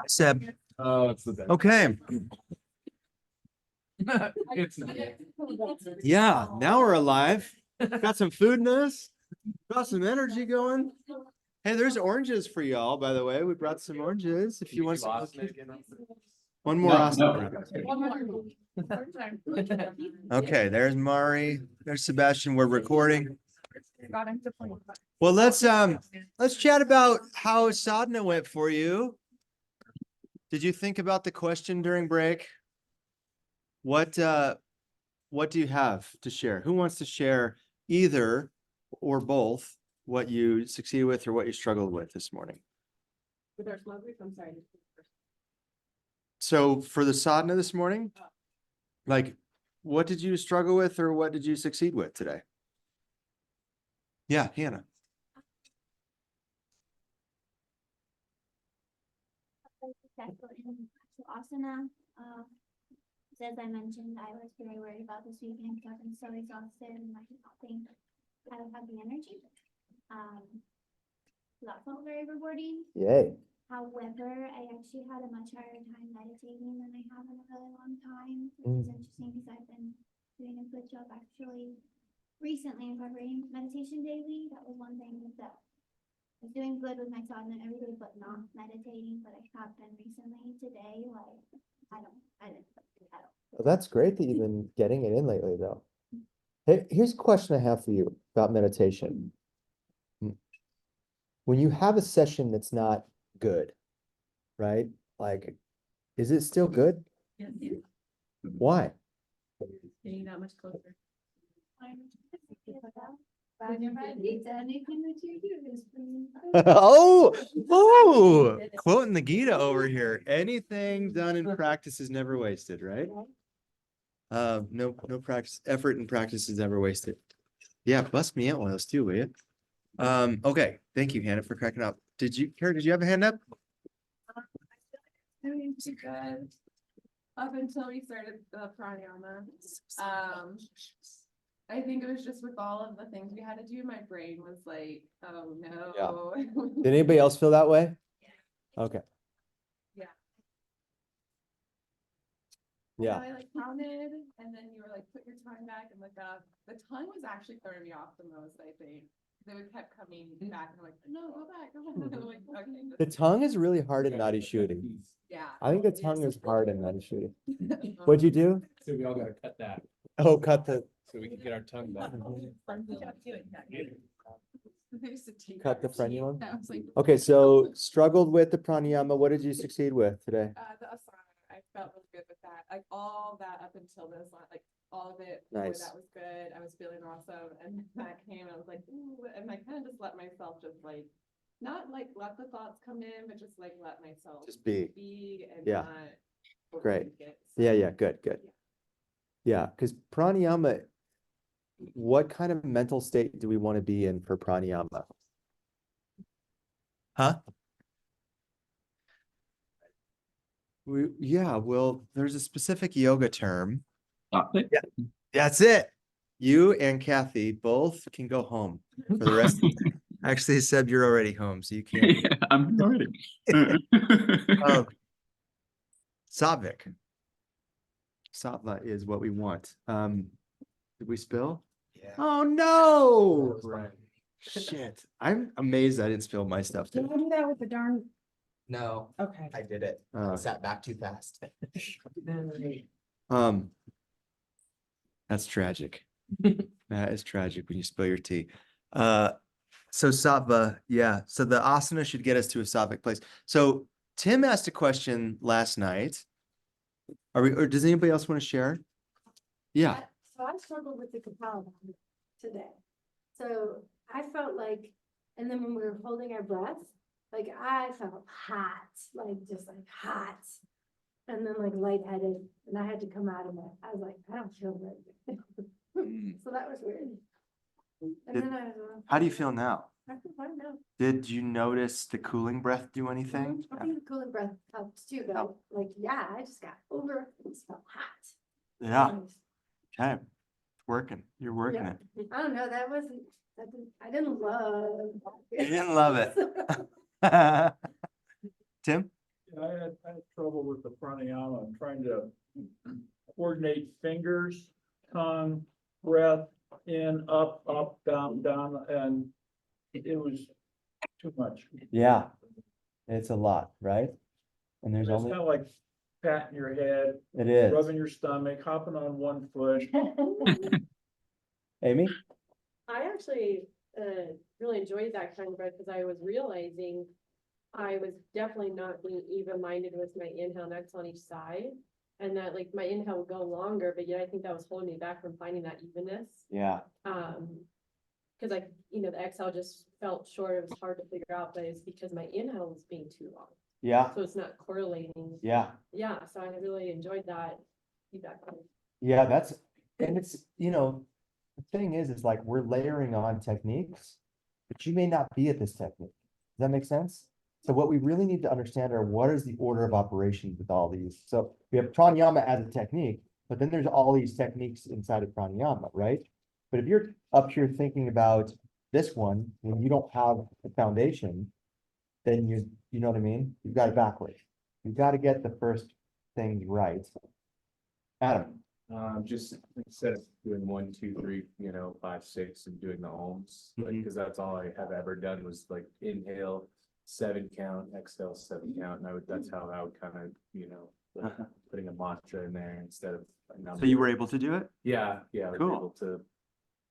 Seb. Oh, it's the best. Okay. Yeah, now we're alive. Got some food in us. Got some energy going. Hey, there's oranges for y'all, by the way. We brought some oranges if you want some. One more. Okay, there's Mari. There's Sebastian. We're recording. Well, let's chat about how sadhana went for you. Did you think about the question during break? What do you have to share? Who wants to share either or both what you succeeded with or what you struggled with this morning? With our small group, I'm sorry. So for the sadhana this morning, like, what did you struggle with or what did you succeed with today? Yeah, Hannah. Asana. As I mentioned, I was very worried about this weekend because I've been so exhausted and I did not think I would have the energy. That felt very rewarding. Yay. However, I actually had a much harder time meditating than I have in a really long time, which is interesting because I've been doing a good job actually recently incorporating meditation daily. That was one thing that I was doing good with my sadhana every day, but not meditating. But I have been recently today, like I didn't. Well, that's great that you've been getting it in lately, though. Hey, here's a question I have for you about meditation. When you have a session that's not good, right? Like, is it still good? Yes. Why? Getting that much closer. Anything that you do is Oh, quoting the Gita over here. Anything done in practice is never wasted, right? No practice, effort and practice is never wasted. Yeah, bust me out one of those too, will you? Okay, thank you, Hannah, for cracking up. Kara, did you have a hand up? Doing too good. Up until we started the pranayama. I think it was just with all of the things we had to do, my brain was like, oh no. Did anybody else feel that way? Okay. Yeah. I like counted, and then you were like, put your tongue back and look up. The tongue was actually throwing me off the most, I think. They would kept coming back and I'm like, no, go back. I'm like, okay. The tongue is really hard in nadi shooting. Yeah. I think the tongue is hard in nadi shooting. What'd you do? So we all gotta cut that, Oh, cut the so we can get our tongue back. cut the frenulum. I was like, Okay, so struggled with the pranayama. What did you succeed with today? the asana, I felt really good with that. Like all that up until this one, like all of it, before Nice. that was good. I was feeling awesome. And then that came, I was like, ooh, and I kind of just let myself just like, not like let the thoughts come in, but just like let myself Just be. and Yeah. not Great. overthink it. Yeah, So, yeah, good. Yeah, because pranayama, what kind of mental state do we want to be in for pranayama? Huh? Well, there's a specific yoga term. Yeah, that's it. You and Kathy both can go home for the rest of the day. Actually, Seb, you're already home, so you can't. Yeah, I'm already. Satvik. Sattva is what we want. Did we spill? Yeah. Oh no! Shit. I'm amazed I didn't spill my stuff Did too. I do that with the darn? No, Okay. I did it. I sat back too fast. That's tragic. That is tragic when you spill your tea. So sattva, yeah. So the asana should get us to a sattvic place. So Tim asked a question last night. Or does anybody else want to share? Yeah. So I struggled with the Kapalabhati today. So I felt like, and then when we were holding our breath, like I felt hot, like just like hot. And then like lightheaded, and I had to come out of it. I was like, I don't feel very good. So that was weird. And then I was How do you feel now? I feel fine now. Did you notice the cooling breath do anything? I think the cooling breath helps too, but like, yeah, I just got over it. It felt hot. Yeah. Okay. Working. You're working Yeah. it. I don't know, that wasn't I didn't love. You didn't love it. Tim? I had trouble with the pranayama. I'm trying to coordinate fingers, tongue, breath, in, up, down, and it was too much. Yeah, it's a lot, right? And It's there's kind only, of like patting your head, it is. rubbing your stomach, hopping on one foot. Amy? I actually really enjoyed that kind of breath because I was realizing I was definitely not being even-minded with my inhale and exhale on each side. And that like my inhale would go longer, but yet I think that was holding me back from finding that evenness. Yeah, Because like, the exhale just felt short. It was hard to figure out, but it's because my inhale was being too long. yeah, So it's not correlating. yeah. Yeah, so I really enjoyed that feedback. Yeah, and it's, the thing is like we're layering on techniques, but you may not be at this technique. Does that make sense? So what we really need to understand are what is the order of operations with all these? So we have pranayama as a technique, but then there's all these techniques inside of pranayama, right? But if you're up here thinking about this one, when you don't have a foundation, then you know what I mean? You've got it backwards. You've got to get the first things right. Adam. Just instead of doing 1, 2, 3, 5, 6 and doing the ohms, like, Mhm. because that's all I have ever done was like inhale 7 count, exhale 7 count, and that's how I would kind of, like putting a mantra in there instead of a number. So you were able to do it? Yeah, I was Cool. able to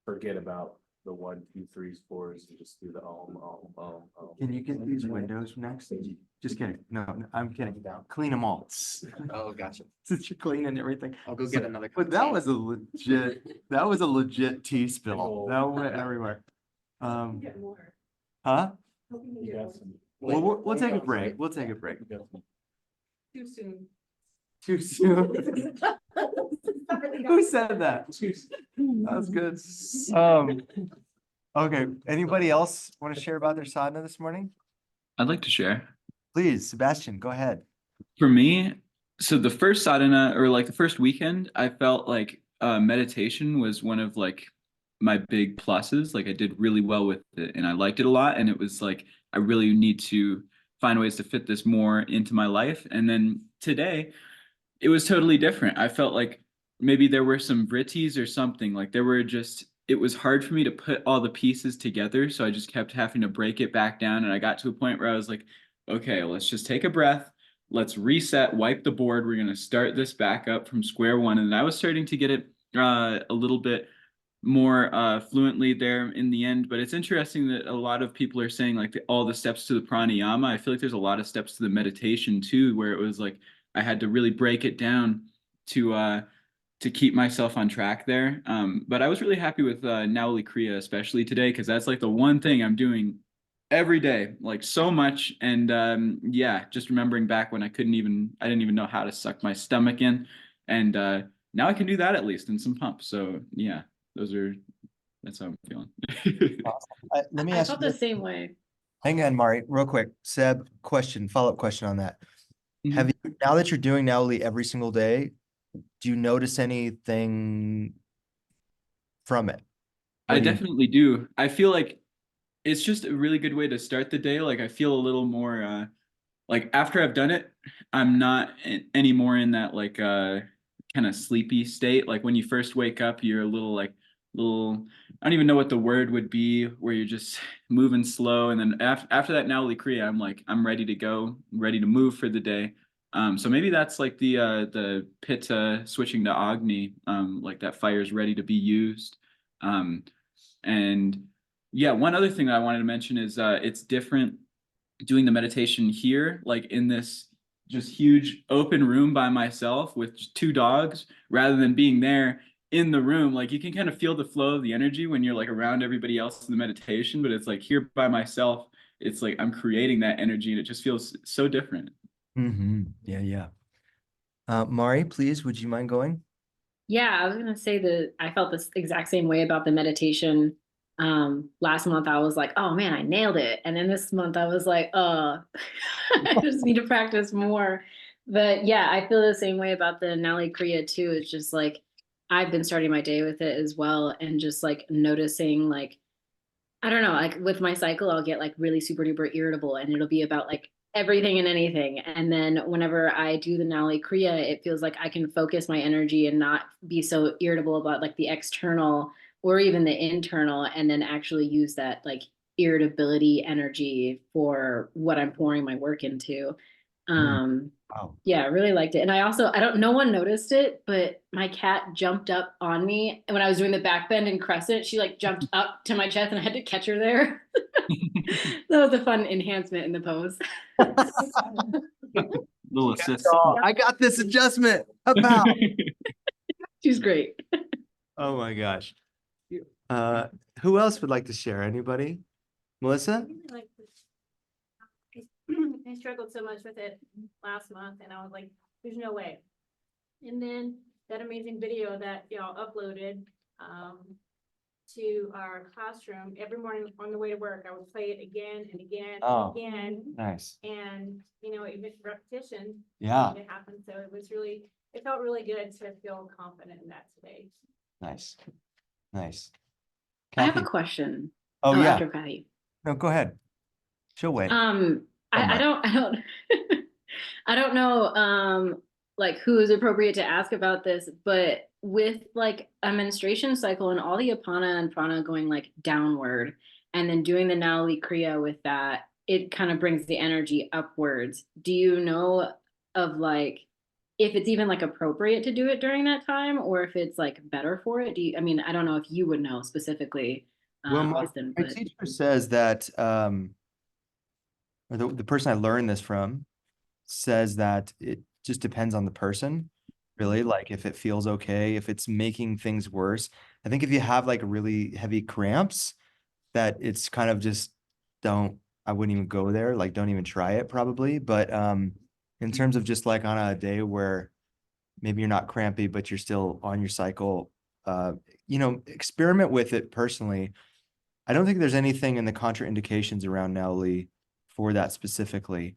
forget about the 1, 2, 3s, 4s and just do the ohm. Can you get these windows next? Just kidding. No, I'm kidding. Clean them all. Oh, gotcha. Since you're cleaning everything. I'll go get another. But that was a legit tea spill. That went everywhere. Get more. Huh? Hoping to You get got more. some. Well, we'll take a break. We'll take a break. You got some. Too soon. Too soon. Who said that? That was good. Okay, anybody else want to share about their sadhana this morning? I'd like to share. Please, Sebastian, go ahead. For me, so the first sadhana or like the first weekend, I felt like meditation was one of like my big pluses. Like I did really well with it and I liked it a lot. And it was like, I really need to find ways to fit this more into my life. And then today, it was totally different. I felt like maybe there were some vrittis or something. Like it was hard for me to put all the pieces together. So I just kept having to break it back down. And I got to a point where I was like, okay, let's just take a breath. Let's reset, wipe the board. We're going to start this back up from square one. And I was starting to get it a little bit more fluently there in the end. But it's interesting that a lot of people are saying like all the steps to the pranayama. I feel like there's a lot of steps to the meditation too, where it was like I had to really break it down to keep myself on track there. But I was really happy with Nauli Kriya, especially today, because that's like the one thing I'm doing every day, like so much. And yeah, just remembering back when I didn't even know how to suck my stomach in. And now I can do that at least in some pumps. So yeah, that's how I'm feeling. Let me I ask felt you the this. same way. Hang on, Mari, real quick. Seb, follow-up question on that. Mhm. Have you, now that you're doing Nauli every single day, do you notice anything from it? I What do you- definitely do. I feel like it's just a really good way to start the day. Like I feel a little more like after I've done it, I'm not anymore in that like kind of sleepy state. Like when you first wake up, you're a little I don't even know what the word would be, where you're just moving slow. And then after that Nauli Kriya, I'm ready to go, ready to move for the day. So maybe that's like the pitta switching to Agni, like that fire is ready to be used. And yeah, one other thing that I wanted to mention is it's different doing the meditation here, like in this just huge open room by myself with 2 dogs, rather than being there in the room. Like you can kind of feel the flow of the energy when you're like around everybody else in the meditation, but it's like here by myself, it's like I'm creating that energy and it just feels so different. Yeah. Mari, please, would you mind going? Yeah, I was gonna say that I felt this exact same way about the meditation. Last month I was like, oh man, I nailed it. And then this month I was like, I just need to practice more. But yeah, I feel the same way about the Nauli Kriya too. It's just like I've been starting my day with it as well and just like noticing like I don't know, like with my cycle, I'll get like really super duper irritable and it'll be about like everything and anything. And then whenever I do the Nali Kriya, it feels like I can focus my energy and not be so irritable about like the external or even the internal, and then actually use that like irritability energy for what I'm pouring my work into. Um, Wow. yeah, I really liked it. And I don't, no one noticed it, but my cat jumped up on me. And when I was doing the back bend and crescent, she like jumped up to my chest and I had to catch her there. That was a fun enhancement in the pose. Little assist. I got this adjustment. About. She's great. Oh my gosh. Who else would like to share? Anybody? Melissa? Like, I struggled so much with it last month and I was like, there's no way. And then that amazing video that y'all uploaded to our classroom, every morning on the way to work, I would play it again and again Oh. and again. Nice. And, even repetition. Yeah. It happened. So it felt really good to feel confident in that today. Nice. Nice. I have a Kathy? question. Oh, yeah. After Patty. No, go ahead. She'll wait. I don't I don't know like who is appropriate to ask about this, but with like a menstruation cycle and all the apana and prana going like downward and then doing the Nali Kriya with that, it kind of brings the energy upwards. Do you know of like if it's even like appropriate to do it during that time or if it's like better for it? I mean, I don't know if you would know specifically, Well, my Austin, my but teacher says that, or the person I learned this from says that it just depends on the person, really, like if it feels okay, if it's making things worse. I think if you have like really heavy cramps, that it's kind of just I wouldn't even go there, like don't even try it probably. But in terms of just like on a day where maybe you're not crampy, but you're still on your cycle, experiment with it personally. I don't think there's anything in the contraindications around Nowly for that specifically.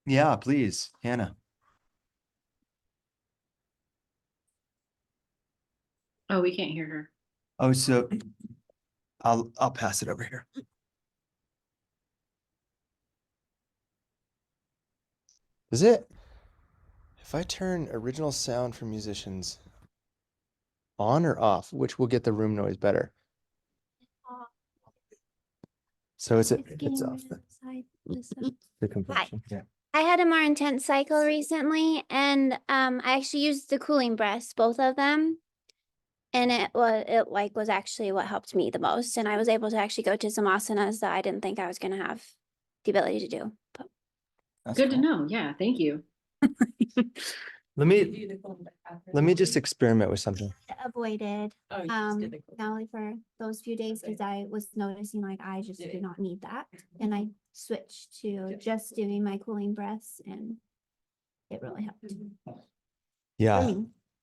Yeah, please, Hannah. oh, we can't hear her. Oh, so I'll pass it over here. Is it? If I turn original sound for musicians on or off, which will get the room noise better? So it's off the compression. Yeah. I had a more intense cycle recently and I actually used the cooling breaths, both of them. And it was actually what helped me the most. And I was able to actually go to some asanas that I didn't think I was gonna have the ability to do. But That's Good to cool. know. Yeah, thank you. Let me just experiment with something. avoided not only for those few days because I was noticing like I just do not need that. And I switched to just doing my cooling breaths and it really helped. Yeah.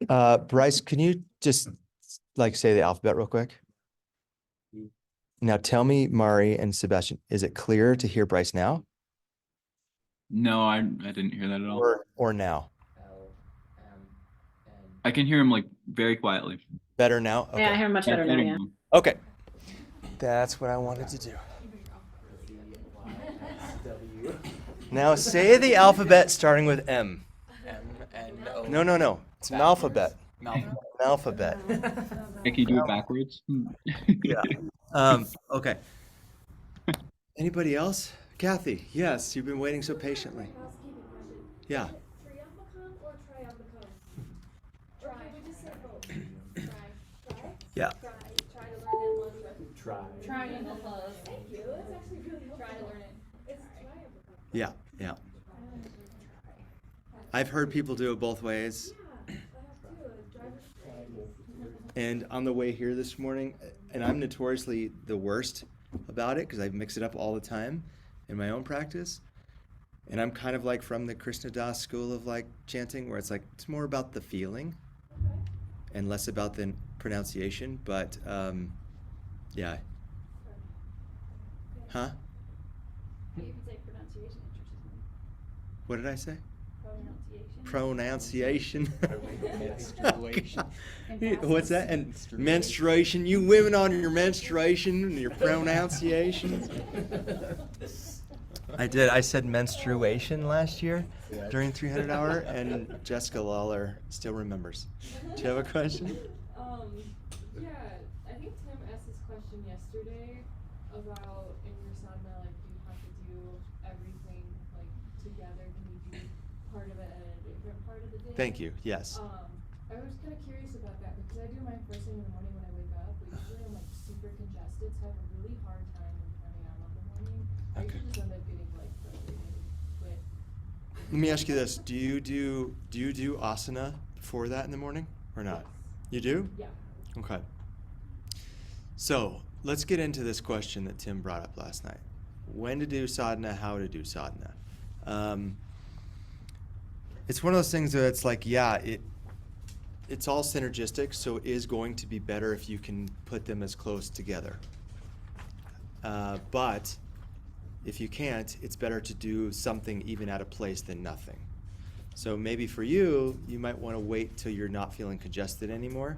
For me. Bryce, can you just like say the alphabet real quick? Now tell me, Mari and Sebastian, is it clear to hear Bryce now No, I didn't hear that at all. or now? I can hear him like very quietly. Better now? Yeah, I Okay. hear much better now. Yeah. Okay. That's what I wanted to do. Now say the alphabet starting with M. No. It's an alphabet. An alphabet. Can you do it backwards? Yeah. Okay. Anybody else? Kathy, yes, you've been waiting so patiently. Yeah. Yeah. Triangle pose. Thank you. It's actually really helpful. Try to learn it. It's triangle. Yeah. I've heard people do it both ways. And on the way here this morning, and I'm notoriously the worst about it because I mix it up all the time in my own practice. And I'm kind of like from the Krishna Das school of like chanting where it's like, it's more about the feeling and less about the pronunciation. But yeah. Huh? What did I say? Pronunciation. Menstruation. What's that? And menstruation. You women on your menstruation and your pronunciations. I did. I said menstruation last year during 300 hour, and Jessica Lawler still remembers. Do you have a question? Yeah, I think Tim asked this question yesterday about in your sadhana, like, do you have to do everything like together? Can you do part of it at a different part of the day? Thank you. Yes. I was kind of curious about that because I do mine first thing in the morning when I wake up, but usually I'm like super congested, so I have a really hard time with pranayama in the morning. I Okay. usually just end up getting like frustrated with. Let me ask you this: Do you do asana before that in the morning or not? You do? Yeah. Okay. So let's get into this question that Tim brought up last night. When to do sadhana, how to do sadhana. It's one of those things that it's like, yeah, it's all synergistic, so it is going to be better if you can put them as close together. But if you can't, it's better to do something even at a place than nothing. So maybe for you, you might want to wait till you're not feeling congested anymore.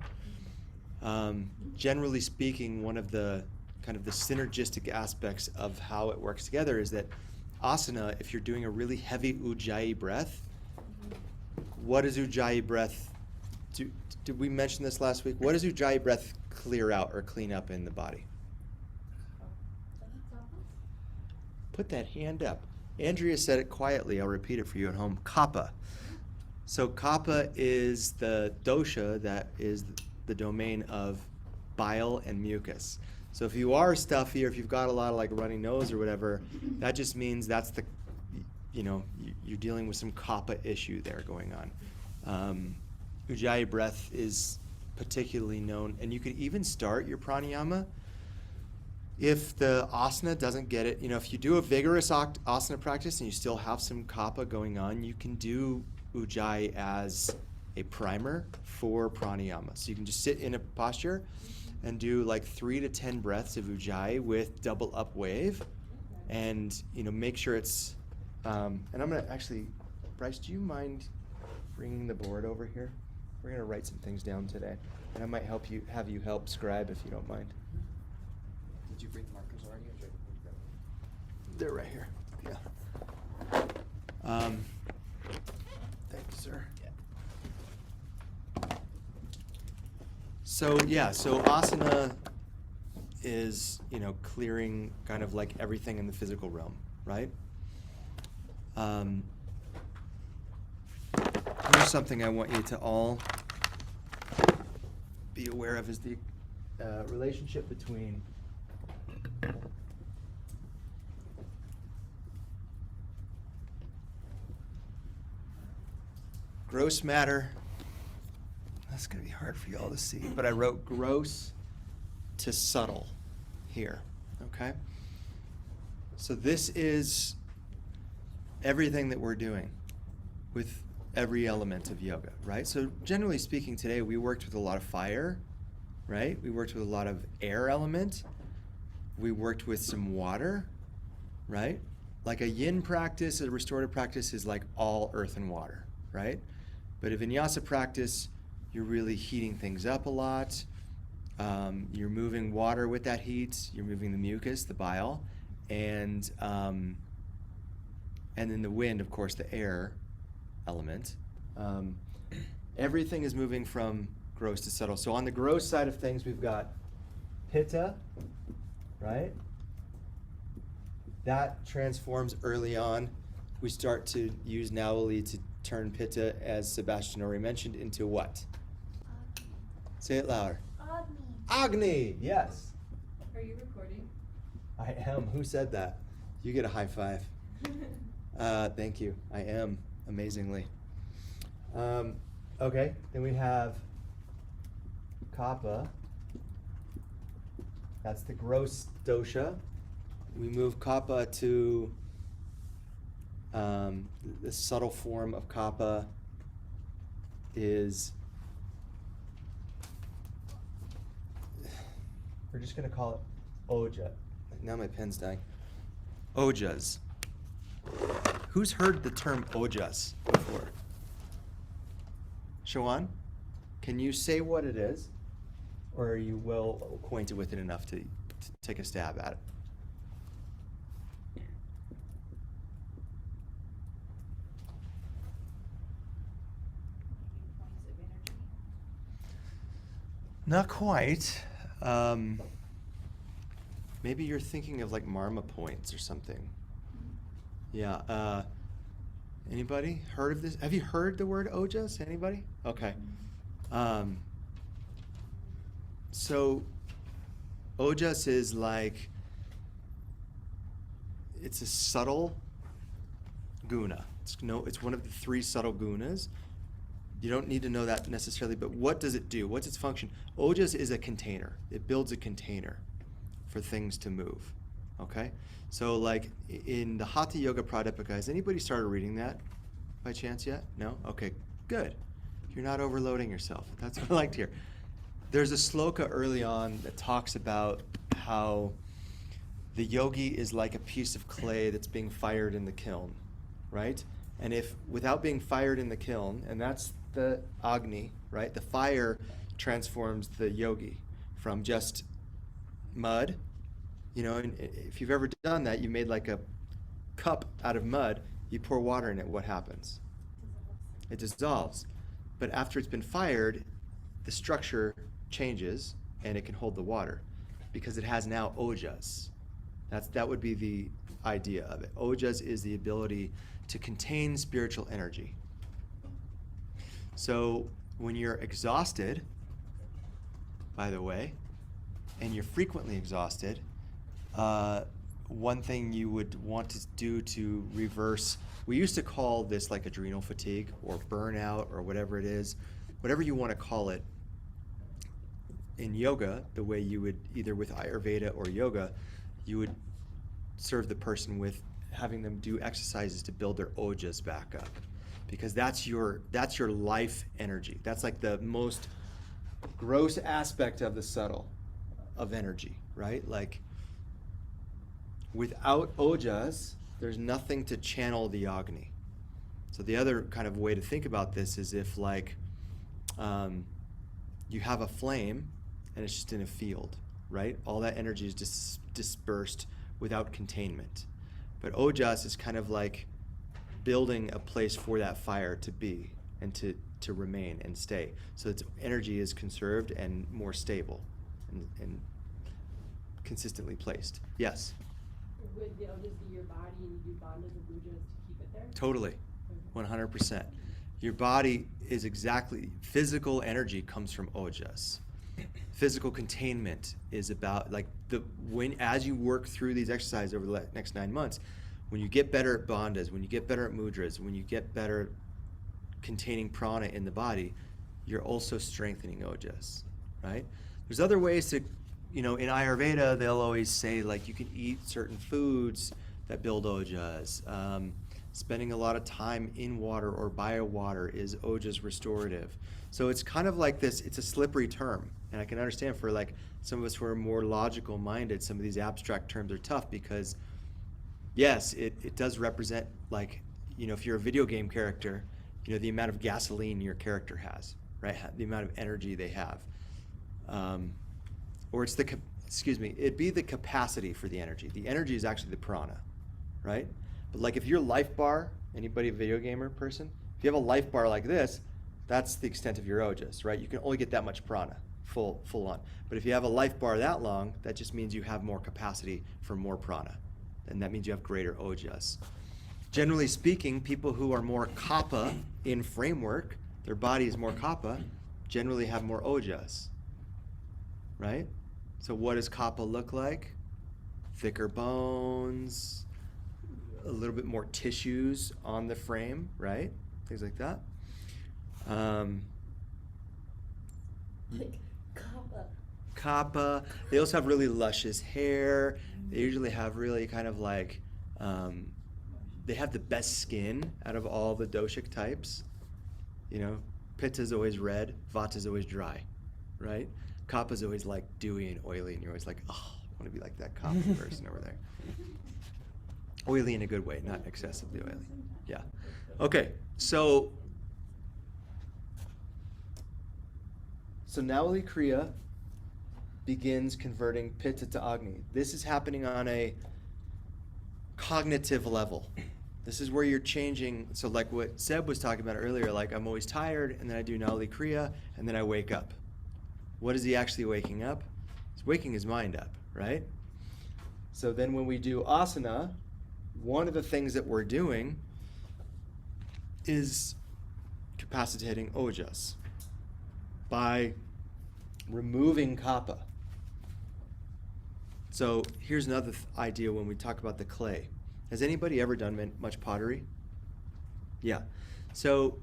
Generally speaking, one of the kind of the synergistic aspects of how it works together is that asana, if you're doing a really heavy ujjayi breath, what does ujjayi breath do? Did we mention this last week? What does ujjayi breath clear out or clean up in the body? Put that hand up. Andrea said it quietly. I'll repeat it for you at home. Kapha. So kapha is the dosha that is the domain of bile and mucus. So if you are stuffy or if you've got a lot of like runny nose or whatever, that just means that's the, you're dealing with some kapha issue there going on. Ujjayi breath is particularly known, and you could even start your pranayama if the asana doesn't get it. If you do a vigorous asana practice and you still have some kapha going on, you can do ujjayi as a primer for pranayama. So you can just sit in a posture and do like 3 to 10 breaths of ujjayi with double up wave, and make sure it's. And I'm gonna actually, Bryce, do you mind bringing the board over here? We're gonna write some things down today, and I might have you help scribe if you don't mind. Did you bring markers already? They're right here. Yeah. Thank you, sir. So asana is, clearing kind of like everything in the physical realm, right? Here's something I want you to all be aware of is the relationship between gross matter. That's going to be hard for you all to see, but I wrote gross to subtle here, okay? So this is everything that we're doing with every element of yoga, right? So generally speaking today, we worked with a lot of fire, right? We worked with a lot of air element. We worked with some water, right? Like a yin practice, a restorative practice is like all earth and water, right? But a vinyasa practice, you're really heating things up a lot. You're moving water with that heat. You're moving the mucus, the bile, and then the wind, of course, the air element. Everything is moving from gross to subtle. So on the gross side of things, we've got pitta, right? That transforms early on. We start to use Nauli to turn pitta, as Sebastian already mentioned, into what? Say it louder. Agni, yes. Are you recording? I am. Who said that? You get a high five. Thank you. I am, amazingly. Okay, then we have kapha. That's the gross dosha. We move kapha to the subtle form of kapha is, we're just going to call it oja. Now my pen's dying. Ojas. Who's heard the term ojas before? Shawan, can you say what it is? Or are you well acquainted with it enough to take a stab at it? Not quite. Maybe you're thinking of like Marma points or something. Yeah. Anybody heard of this? Have you heard the word ojas? Anybody? Okay. So ojas is like, it's a subtle guna. It's one of the 3 subtle gunas. You don't need to know that necessarily, but what does it do? What's its function? Ojas is a container. It builds a container for things to move. Okay? So like in the Hatha Yoga Pradipika, has anybody started reading that by chance yet? No? Okay, good. You're not overloading yourself. That's what I like to hear. There's a sloka early on that talks about how the yogi is like a piece of clay that's being fired in the kiln, right? And if without being fired in the kiln, and that's the Agni, right? The fire transforms the yogi from just mud, and if you've ever done that, you made like a cup out of mud, you pour water in it, what happens? It dissolves. But after it's been fired, the structure changes and it can hold the water because it has now ojas. That would be the idea of it. Ojas is the ability to contain spiritual energy. So when you're exhausted, by the way, and you're frequently exhausted, one thing you would want to do to reverse, we used to call this like adrenal fatigue or burnout or whatever it is, whatever you want to call it. In yoga, the way you would, either with Ayurveda or yoga, you would serve the person with having them do exercises to build their ojas back up, because that's your life energy. That's like the most gross aspect of the subtle of energy, right? Like without ojas, there's nothing to channel the Agni. So the other kind of way to think about this is if like you have a flame and it's just in a field, right? All that energy is just dispersed without containment. But ojas is kind of like building a place for that fire to be and to remain and stay. So its energy is conserved and more stable and consistently placed. Yes? Would the ojas be your body and you do bandhas and pujas to keep it there? Totally. 100%. Your body is exactly, physical energy comes from ojas. Physical containment is about like as you work through these exercises over the next 9 months, when you get better at bandhas, when you get better at mudras, when you get better at containing prana in the body, you're also strengthening ojas, right? There's other ways to, in Ayurveda, they'll always say like you can eat certain foods that build ojas. Spending a lot of time in water or by water is ojas restorative. So it's kind of like this, it's a slippery term. And I can understand for like some of us who are more logical minded, some of these abstract terms are tough because yes, it does represent like, if you're a video game character, the amount of gasoline your character has, right? The amount of energy they have. Or it's it'd be the capacity for the energy. The energy is actually the prana, right? But like if your life bar, anybody a video gamer person, if you have a life bar like this, that's the extent of your ojas, right? You can only get that much prana, full on. But if you have a life bar that long, that just means you have more capacity for more prana. And that means you have greater ojas. Generally speaking, people who are more kapha in framework, their body is more kapha, generally have more ojas, right? So what does kapha look like? Thicker bones, a little bit more tissues on the frame, right? Things like that. Like kappa. Kapha. They also have really luscious hair. They usually have really kind of like, they have the best skin out of all the doshic types. Pitta is always red, Vata is always dry, right? Kapha is always like dewy and oily, and you're always like, oh, I want to be like that Kapha person over there. Oily in a good way, not excessively oily. Yeah. Okay, so Nawali Kriya begins converting Pitta to Agni. This is happening on a cognitive level. This is where you're changing. So like what Seb was talking about earlier, like I'm always tired, and then I do Nawali Kriya, and then I wake up. What is he actually waking up? He's waking his mind up, right? So then when we do asana, one of the things that we're doing is capacitating ojas by removing kapha. So here's another idea when we talk about the clay. Has anybody ever done much pottery? Yeah. So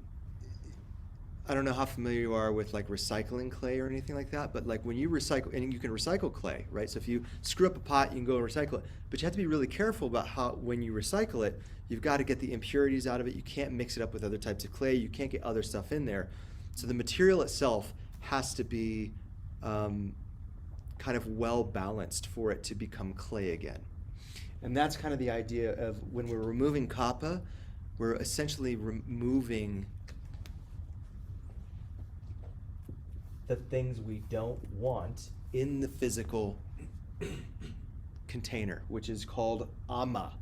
I don't know how familiar you are with like recycling clay or anything like that, but like when you recycle, and you can recycle clay, right? So if you screw up a pot, you can go and recycle it, but you have to be really careful about how, when you recycle it, you've got to get the impurities out of it. You can't mix it up with other types of clay. You can't get other stuff in there. So the material itself has to be kind of well balanced for it to become clay again. And that's kind of the idea of when we're removing kapha, we're essentially removing the things we don't want in the physical container, which is called ama.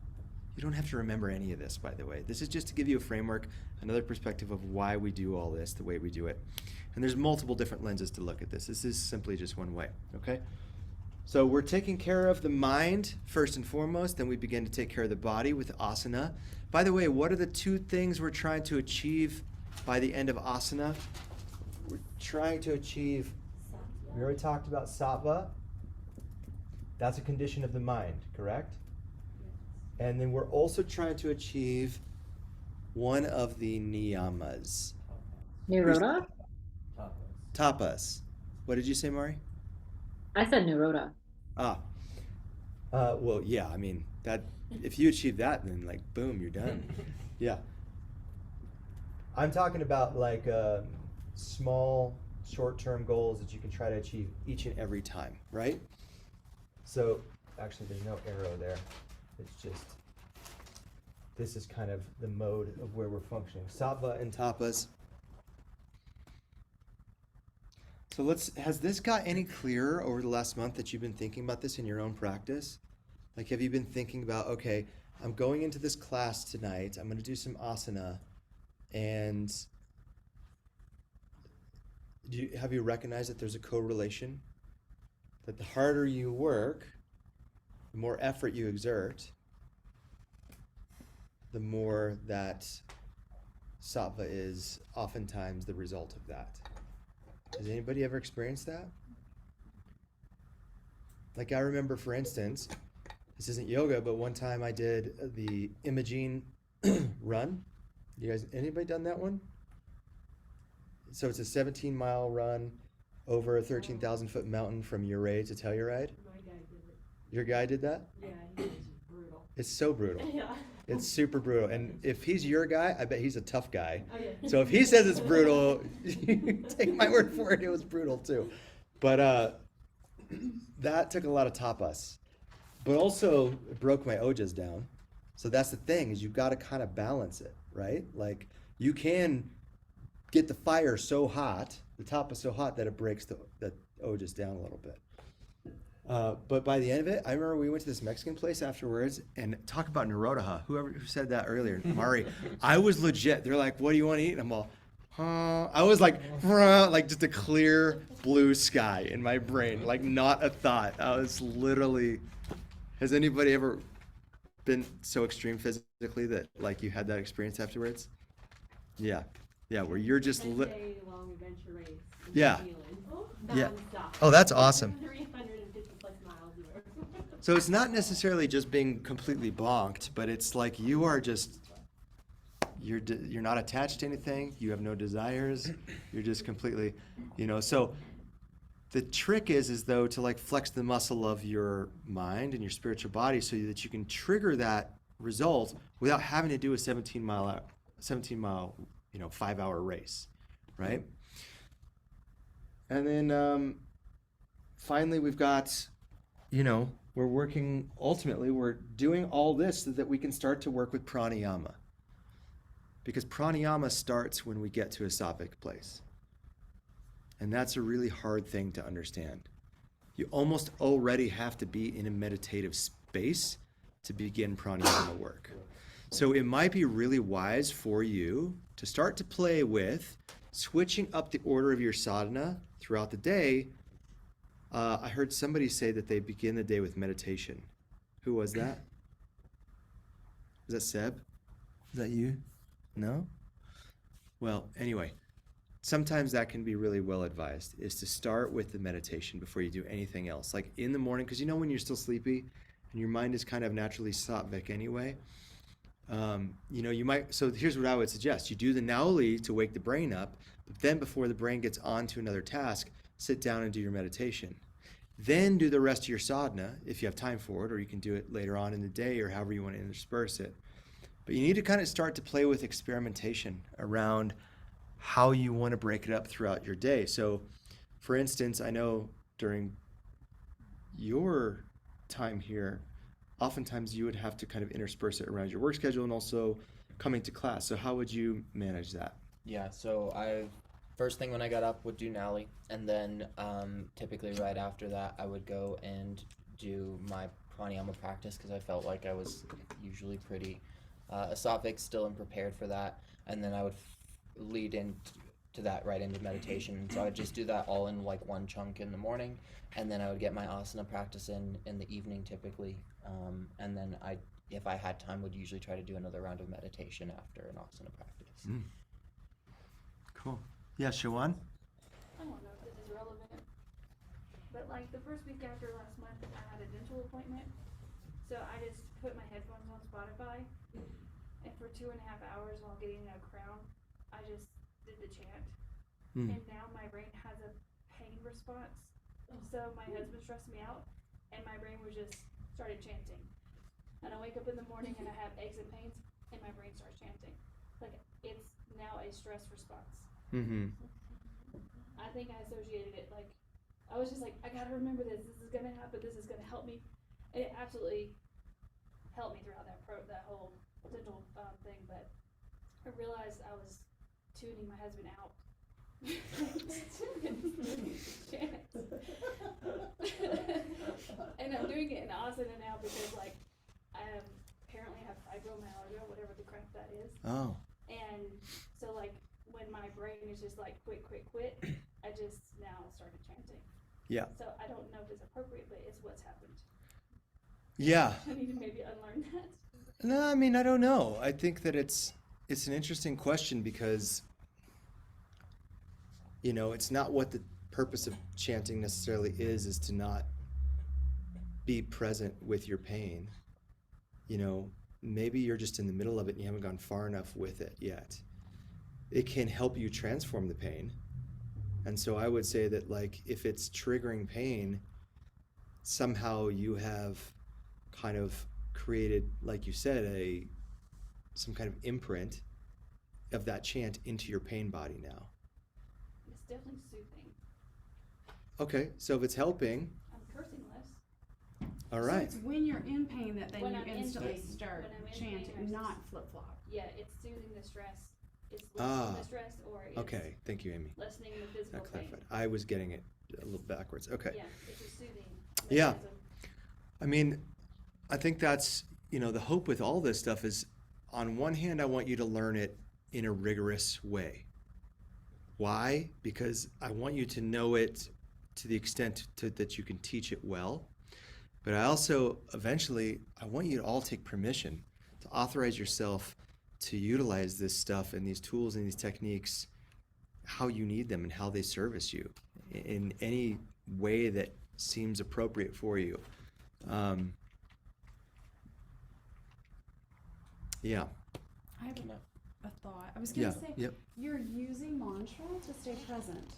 You don't have to remember any of this, by the way. This is just to give you a framework, another perspective of why we do all this the way we do it. And there's multiple different lenses to look at this. This is simply just one way, okay? So we're taking care of the mind first and foremost, then we begin to take care of the body with asana. By the way, what are the two things we're trying to achieve by the end of asana? We're trying to achieve, we already talked about sattva. That's a condition of the mind, correct? And then we're also trying to achieve one of the niyamas. Niroda? Tapas. What did you say, Mari? I said Niroda. Well, yeah, I mean, that if you achieve that, then like, boom, you're done. Yeah. I'm talking about like small, short-term goals that you can try to achieve each and every time, right? So, actually, there's no arrow there. It's just, this is kind of the mode of where we're functioning. Sattva and tapas. So has this got any clearer over the last month that you've been thinking about this in your own practice? Like, have you been thinking about, okay, I'm going into this class tonight, I'm going to do some asana, and have you recognized that there's a correlation? That the harder you work, the more effort you exert, the more that sattva is oftentimes the result of that. Has anybody ever experienced that? Like I remember, for instance, this isn't yoga, but one time I did the Imogene run. You guys, anybody done that one? So it's a 17-mile run over a 13,000-foot mountain from Uray to Telluride. My guy did it. Your guy did that? Yeah, he was brutal. It's so brutal. Yeah. It's super brutal. And if he's your guy, I bet he's a tough guy. Oh, yeah. So if he says it's brutal, take my word for it, it was brutal too. But that took a lot of tapas. But also it broke my ojas down. So that's the thing, is you've got to kind of balance it, right? Like you can get the fire so hot, the tapas so hot that it breaks the ojas down a little bit. But by the end of it, I remember we went to this Mexican place afterwards, and talk about Nirodha. Who said that earlier? Mari. I was legit. They're like, "What do you want to eat?" And I'm all, I was like just a clear blue sky in my brain, like not a thought. I was literally. Has anybody ever been so extreme physically that like you had that experience afterwards? Yeah, where you're just Long adventure race. In Yeah. New Zealand, Yeah. nonstop. Oh, that's awesome. 350 plus miles. So it's not necessarily just being completely bonked, but it's like you are just, you're not attached to anything. You have no desires. You're just completely, so the trick is though to like flex the muscle of your mind and your spiritual body so that you can trigger that result without having to do a 17 mile, 5-hour race, right? And then finally we've got, we're doing all this so that we can start to work with pranayama. Because pranayama starts when we get to a sattvic place. And that's a really hard thing to understand. You almost already have to be in a meditative space to begin pranayama work. So it might be really wise for you to start to play with switching up the order of your sadhana throughout the day. I heard somebody say that they begin the day with meditation. Who was that? Was that Seb? Is that you? No? Well, anyway, sometimes that can be really well advised, is to start with the meditation before you do anything else. Like in the morning, because you know when you're still sleepy and your mind is kind of naturally sattvic anyway, you might, so here's what I would suggest. You do the nauli to wake the brain up, but then before the brain gets on to another task, sit down and do your meditation. Then do the rest of your sadhana if you have time for it, or you can do it later on in the day or however you want to intersperse it. But you need to kind of start to play with experimentation around how you want to break it up throughout your day. So, for instance, I know during your time here, oftentimes you would have to kind of intersperse it around your work schedule and also coming to class. So how would you manage that? Yeah, so first thing when I got up would do Nally, and then typically right after that I would go and do my pranayama practice because I felt like I was usually pretty sattvic still and prepared for that, and then I would lead into that right into meditation. So I would just do that all in like one chunk in the morning, and then I would get my asana practice in the evening typically, and then if I had time, would usually try to do another round of meditation after an asana practice. Cool. Yeah, Shawan? I don't know if this is relevant, but like the first week after last month, I had a dental appointment. So I just put my headphones on Spotify, and for 2.5 hours while getting a crown, I just did the chant. And now my brain has a pain response. So my husband stressed me out, and my brain was just started chanting. And I wake up in the morning and I have aches and pains, and my brain starts chanting. Like it's now a stress response. I think I associated it, like, I was just like, I gotta remember this is gonna happen, this is gonna help me. And it absolutely helped me throughout that whole dental thing, but I realized I was tuning my husband out. And I'm doing it in asana now because like, I apparently have fibromyalgia, whatever the crap that is. Oh. And so like, when my brain is just like quit, I just now started chanting. Yeah. So I don't know if it's appropriate, but it's what's happened. Yeah. I need to maybe unlearn that. No, I mean, I don't know. I think that it's an interesting question because, it's not what the purpose of chanting necessarily is to not be present with your pain. Maybe you're just in the middle of it and you haven't gone far enough with it yet. It can help you transform the pain. And so I would say that like if it's triggering pain, somehow you have kind of created, like you said, some kind of imprint of that chant into your pain body now. It's definitely soothing. Okay, so if it's helping. I'm cursing less. All right. So it's when you're in pain that then When you I'm in instantly pain. start When I'm in chanting, pain, I not just- flip-flop. Yeah, it's soothing the stress. It's lessening the stress, or it's Okay, thank you, Amy. lessening the physical That pain. clarified. I was getting it a little backwards. Okay. Yeah, it's just soothing. Yeah. mechanism. I mean, I think that's, the hope with all this stuff is, on one hand, I want you to learn it in a rigorous way. Why? Because I want you to know it to the extent that you can teach it well. But I also, eventually, I want you to all take permission to authorize yourself to utilize this stuff and these tools and these techniques how you need them and how they service you in any way that seems appropriate for you. Yeah. I have a thought. I was gonna say, Yep. you're using mantra to stay present.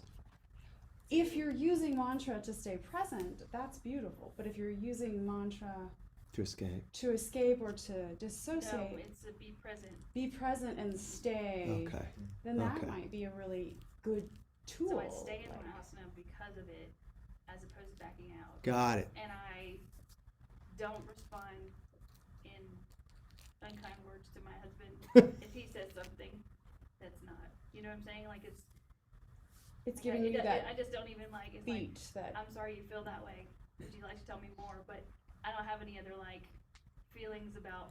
If you're using mantra to stay present, that's beautiful. But if you're using mantra To escape. or to dissociate, No, it's to be present. be present and stay, Okay. then that Okay. might be a really good tool. So I stay in like- my asana because of it, as opposed to backing out. Got it. And I don't respond in unkind words to my husband if he says something that's not, you know what I'm saying? Like it's like, giving you that I just don't even like, it's like, beat that. I'm sorry you feel that way. Would you like to tell me more? But I don't have any other like feelings about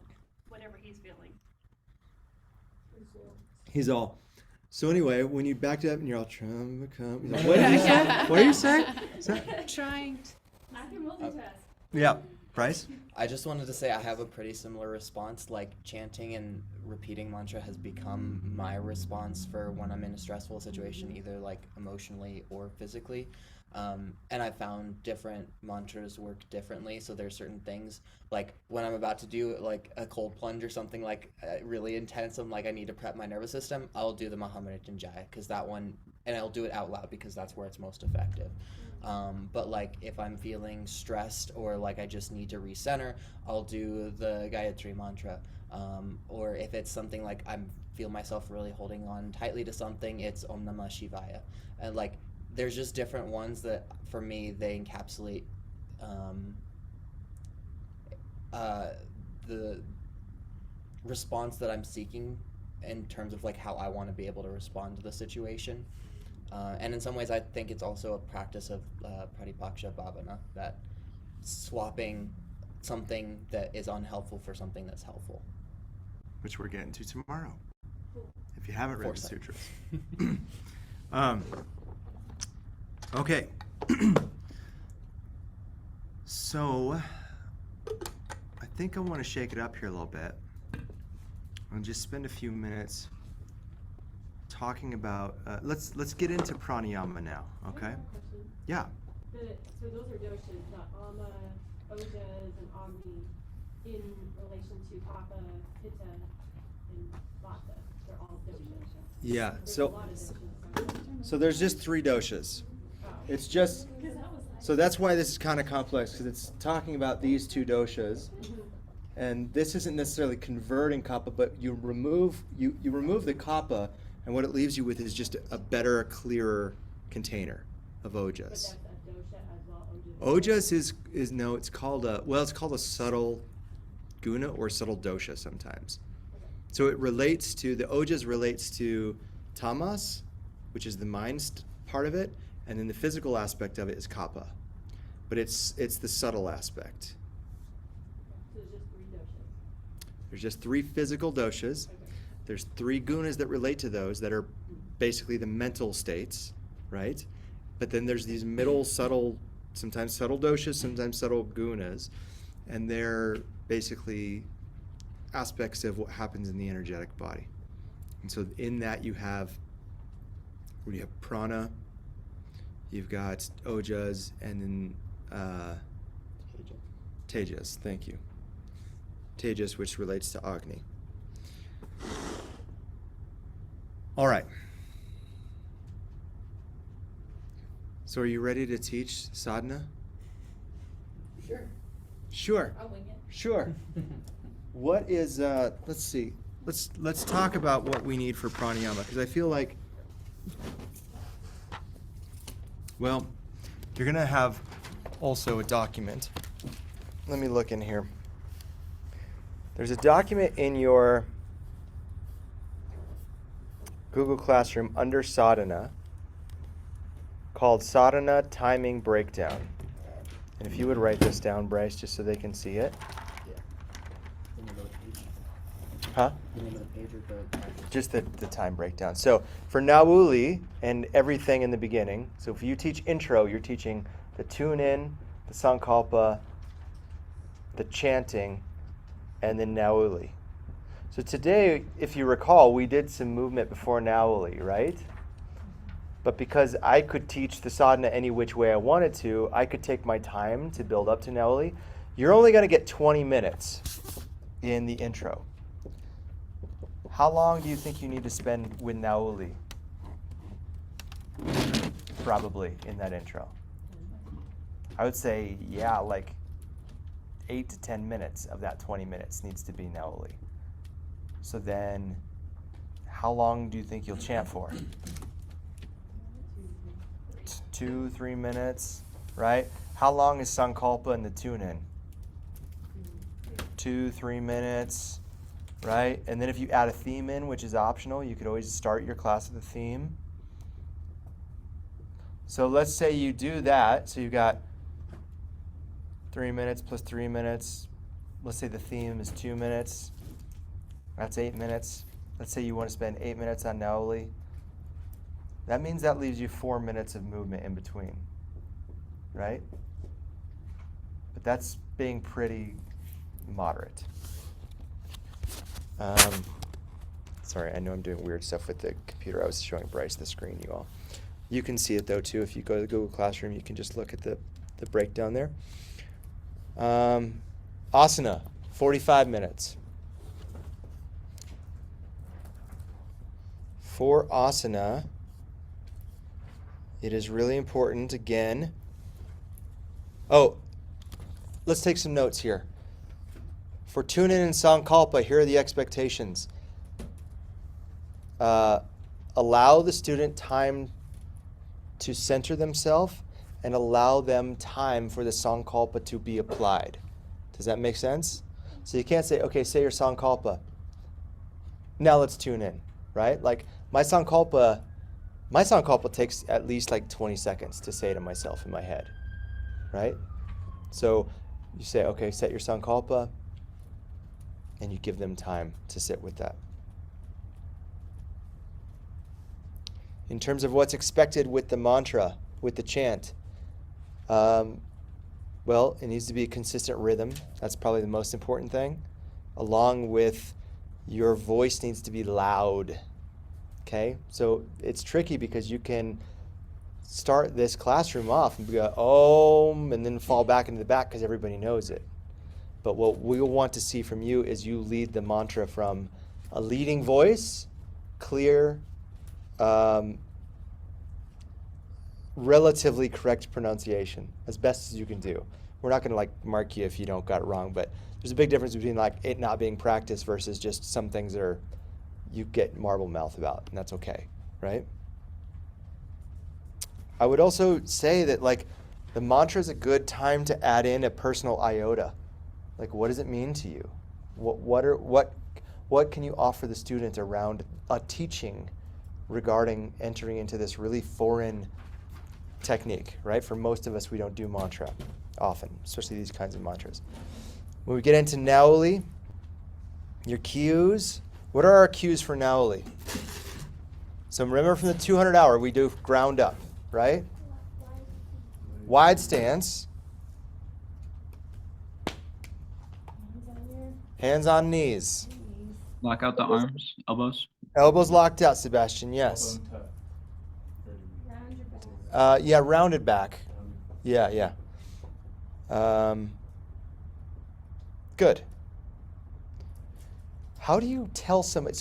whatever he's feeling. He's all. So anyway, when you backed up and you're all trying to become, he's like, what did you say? What are you saying? Trying. I can multitask. Yeah, Bryce. I just wanted to say I have a pretty similar response. Like chanting and repeating mantra has become my response for when I'm in a stressful situation, either like emotionally or physically. And I found different mantras work differently. So there's certain things like when I'm about to do like a cold plunge or something like really intense, I'm like I need to prep my nervous system. I'll do the Mahamrityunjaya because that one, and I'll do it out loud because that's where it's most effective. But like if I'm feeling stressed or like I just need to recenter, I'll do the Gayatri mantra. Or if it's something like I feel myself really holding on tightly to something, it's Om Namah Shivaya. And like there's just different ones that for me they encapsulate the response that I'm seeking in terms of like how I want to be able to respond to the situation. And in some ways I think it's also a practice of Pratipaksha Bhavana, that swapping something that is unhelpful for something that's helpful. Which we're getting to tomorrow. If you haven't read the Foresight. sutras. Okay. So I think I want to shake it up here a little bit and just spend a few minutes talking about let's get into pranayama now, okay? Yeah. So those are doshas, the ama, ojas, and agni, in relation to kapha, pitta, and vata. They're all doshas. Yeah. There's a So lot of doshas. so there's just 3 doshas. It's just so that's why this is kind of complex, because it's talking about these 2 doshas. And this isn't necessarily converting kapha, but you remove the kapha, and what it leaves you with is just a better, clearer container of ojas. But that's a dosha as well. Ojas is no, it's called a subtle guna or subtle dosha sometimes. So it relates to, the ojas relates to tamas, which is the mind part of it, and then the physical aspect of it is kapha. But it's the subtle aspect. So there's just 3 doshas. There's just 3 physical doshas. Okay. There's 3 gunas that relate to those that are basically the mental states, right? But then there's these middle subtle, sometimes subtle doshas, sometimes subtle gunas, and they're basically aspects of what happens in the energetic body. And so in that you have prana, you've got ojas, and then tejas, thank you. Tejas, which relates to Agni. All right. So are you ready to teach sadhana? Sure. Sure. I'll wing it. Sure. What is let's see. Let's talk about what we need for pranayama, because I feel like, well, you're going to have also a document. Let me look in here. There's a document in your Google Classroom under Sadhana called Sadhana Timing Breakdown. And if you would write this down, Bryce, just so they can see it. Yeah. The name of the page. Huh? The name of the page or the practice? Just the time breakdown. So for Nauli and everything in the beginning, so if you teach intro, you're teaching the tune-in, the sankalpa, the chanting, and then Nauli. So today, if you recall, we did some movement before Nauli, right? But because I could teach the sadhana any which way I wanted to, I could take my time to build up to Nauli. You're only going to get 20 minutes in the intro. How long do you think you need to spend with Nauli? Probably in that intro. I would say, yeah, like 8 to 10 minutes of that 20 minutes needs to be Nauli. So then, how long do you think you'll chant for? 2-3 minutes, right? How long is Sankalpa and the tune-in? 2-3 minutes, right? And then if you add a theme in, which is optional, you could always start your class with a theme. So let's say you do that. So you've got 3 minutes plus 3 minutes. Let's say the theme is 2 minutes. That's 8 minutes. Let's say you want to spend 8 minutes on Naoli. That means that leaves you 4 minutes of movement in between, right? But that's being pretty moderate. Sorry, I know I'm doing weird stuff with the computer. I was showing Bryce the screen, you all. You can see it though too. If you go to the Google Classroom, you can just look at the breakdown there. Asana, 45 minutes. For asana, it is really important, again. Oh, let's take some notes here. For tune-in and Sankalpa, here are the expectations. Allow the student time to center themselves and allow them time for the Sankalpa to be applied. Does that make sense? So you can't say, okay, say your Sankalpa. Now let's tune in, right? Like my Sankalpa takes at least like 20 seconds to say to myself in my head, right? So you say, okay, set your Sankalpa, and you give them time to sit with that. In terms of what's expected with the mantra, with the chant, well, it needs to be a consistent rhythm. That's probably the most important thing. Along with your voice needs to be loud. Okay? So it's tricky because you can start this classroom off and go, Om, and then fall back into the back because everybody knows it. But what we want to see from you is you lead the mantra from a leading voice, clear, relatively correct pronunciation, as best as you can do. We're not going to like mark you if you don't got it wrong, but there's a big difference between like it not being practiced versus just some things that are you get marble mouth about, and that's okay, right? I would also say that like the mantra is a good time to add in a personal iota. Like, what does it mean to you? What can you offer the student around a teaching regarding entering into this really foreign technique, right? For most of us, we don't do mantra often, especially these kinds of mantras. When we get into Naoli, your cues, what are our cues for Naoli? So remember from the 200 hour, we do ground up, right? Wide stance. Hands on knees. Lock out the arms, elbows. Elbows locked out, Sebastian, yes. Yeah, rounded back. Yeah. Good. How do you tell somebody,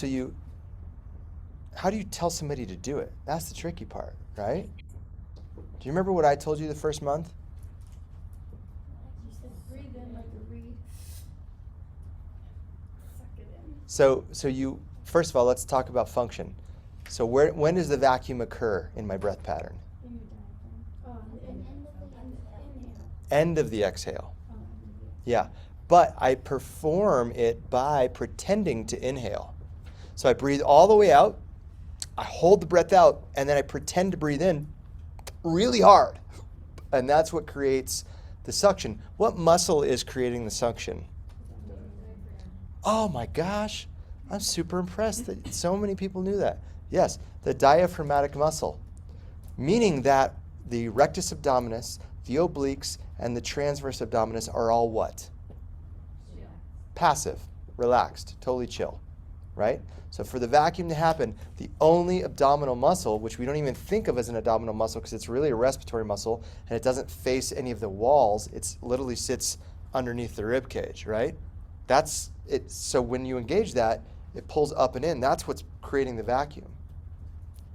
how do you tell somebody to do it? That's the tricky part, right? Do you remember what I told you the first month? You said breathe in like a reed. Suck it in. So you, first of all, let's talk about function. So when does the vacuum occur in my breath pattern? In your diaphragm. End of the exhale. Yeah, but I perform it by pretending to inhale. So I breathe all the way out, I hold the breath out, and then I pretend to breathe in really hard. And that's what creates the suction. What muscle is creating the suction? Oh my gosh, I'm super impressed that so many people knew that. Yes, the diaphragmatic muscle, meaning that the rectus abdominis, the obliques, and the transverse abdominis are all what? Yeah. Passive, relaxed, totally chill, right? So for the vacuum to happen, the only abdominal muscle, which we don't even think of as an abdominal muscle because it's really a respiratory muscle and it doesn't face any of the walls, it literally sits underneath the rib cage, right? That's it. So when you engage that, it pulls up and in. That's what's creating the vacuum,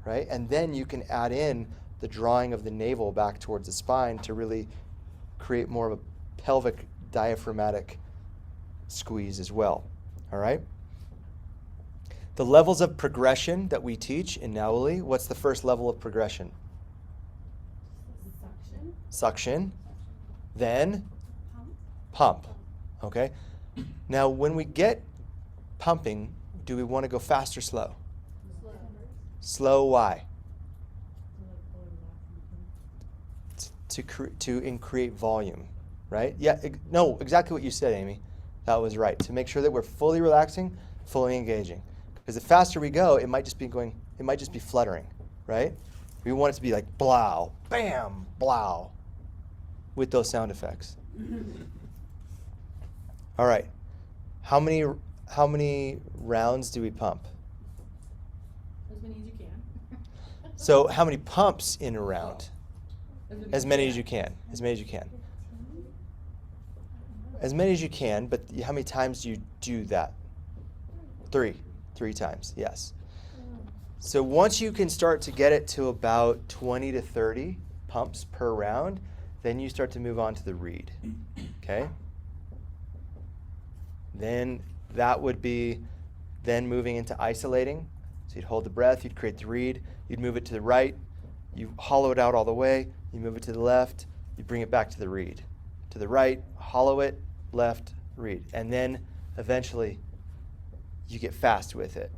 right? And then you can add in the drawing of the navel back towards the spine to really create more of a pelvic diaphragmatic squeeze as well, all right? The levels of progression that we teach in Naoli, what's the first level of progression? Suction. Suction. Then pump. Okay. Now, when we get pumping, do we want to go fast or slow? Slow, why? To create volume, right? Yeah, no, exactly what you said, Amy. That was right. To make sure that we're fully relaxing, fully engaging. Because the faster we go, it might just be fluttering, right? We want it to be like blow, bam, blow, with those sound effects. All right. How many rounds do we pump? As many as you can. So how many pumps in a round? As many as you can. As many as you can. As many as you can, but how many times do you do that? 3. 3 times, yes. So once you can start to get it to about 20 to 30 pumps per round, then you start to move on to the reed. Okay? Then that would be then moving into isolating. So you'd hold the breath, you'd create the reed, you'd move it to the right, you hollow it out all the way, you move it to the left, you bring it back to the reed. To the right, hollow it, left, reed. And then eventually you get fast with it.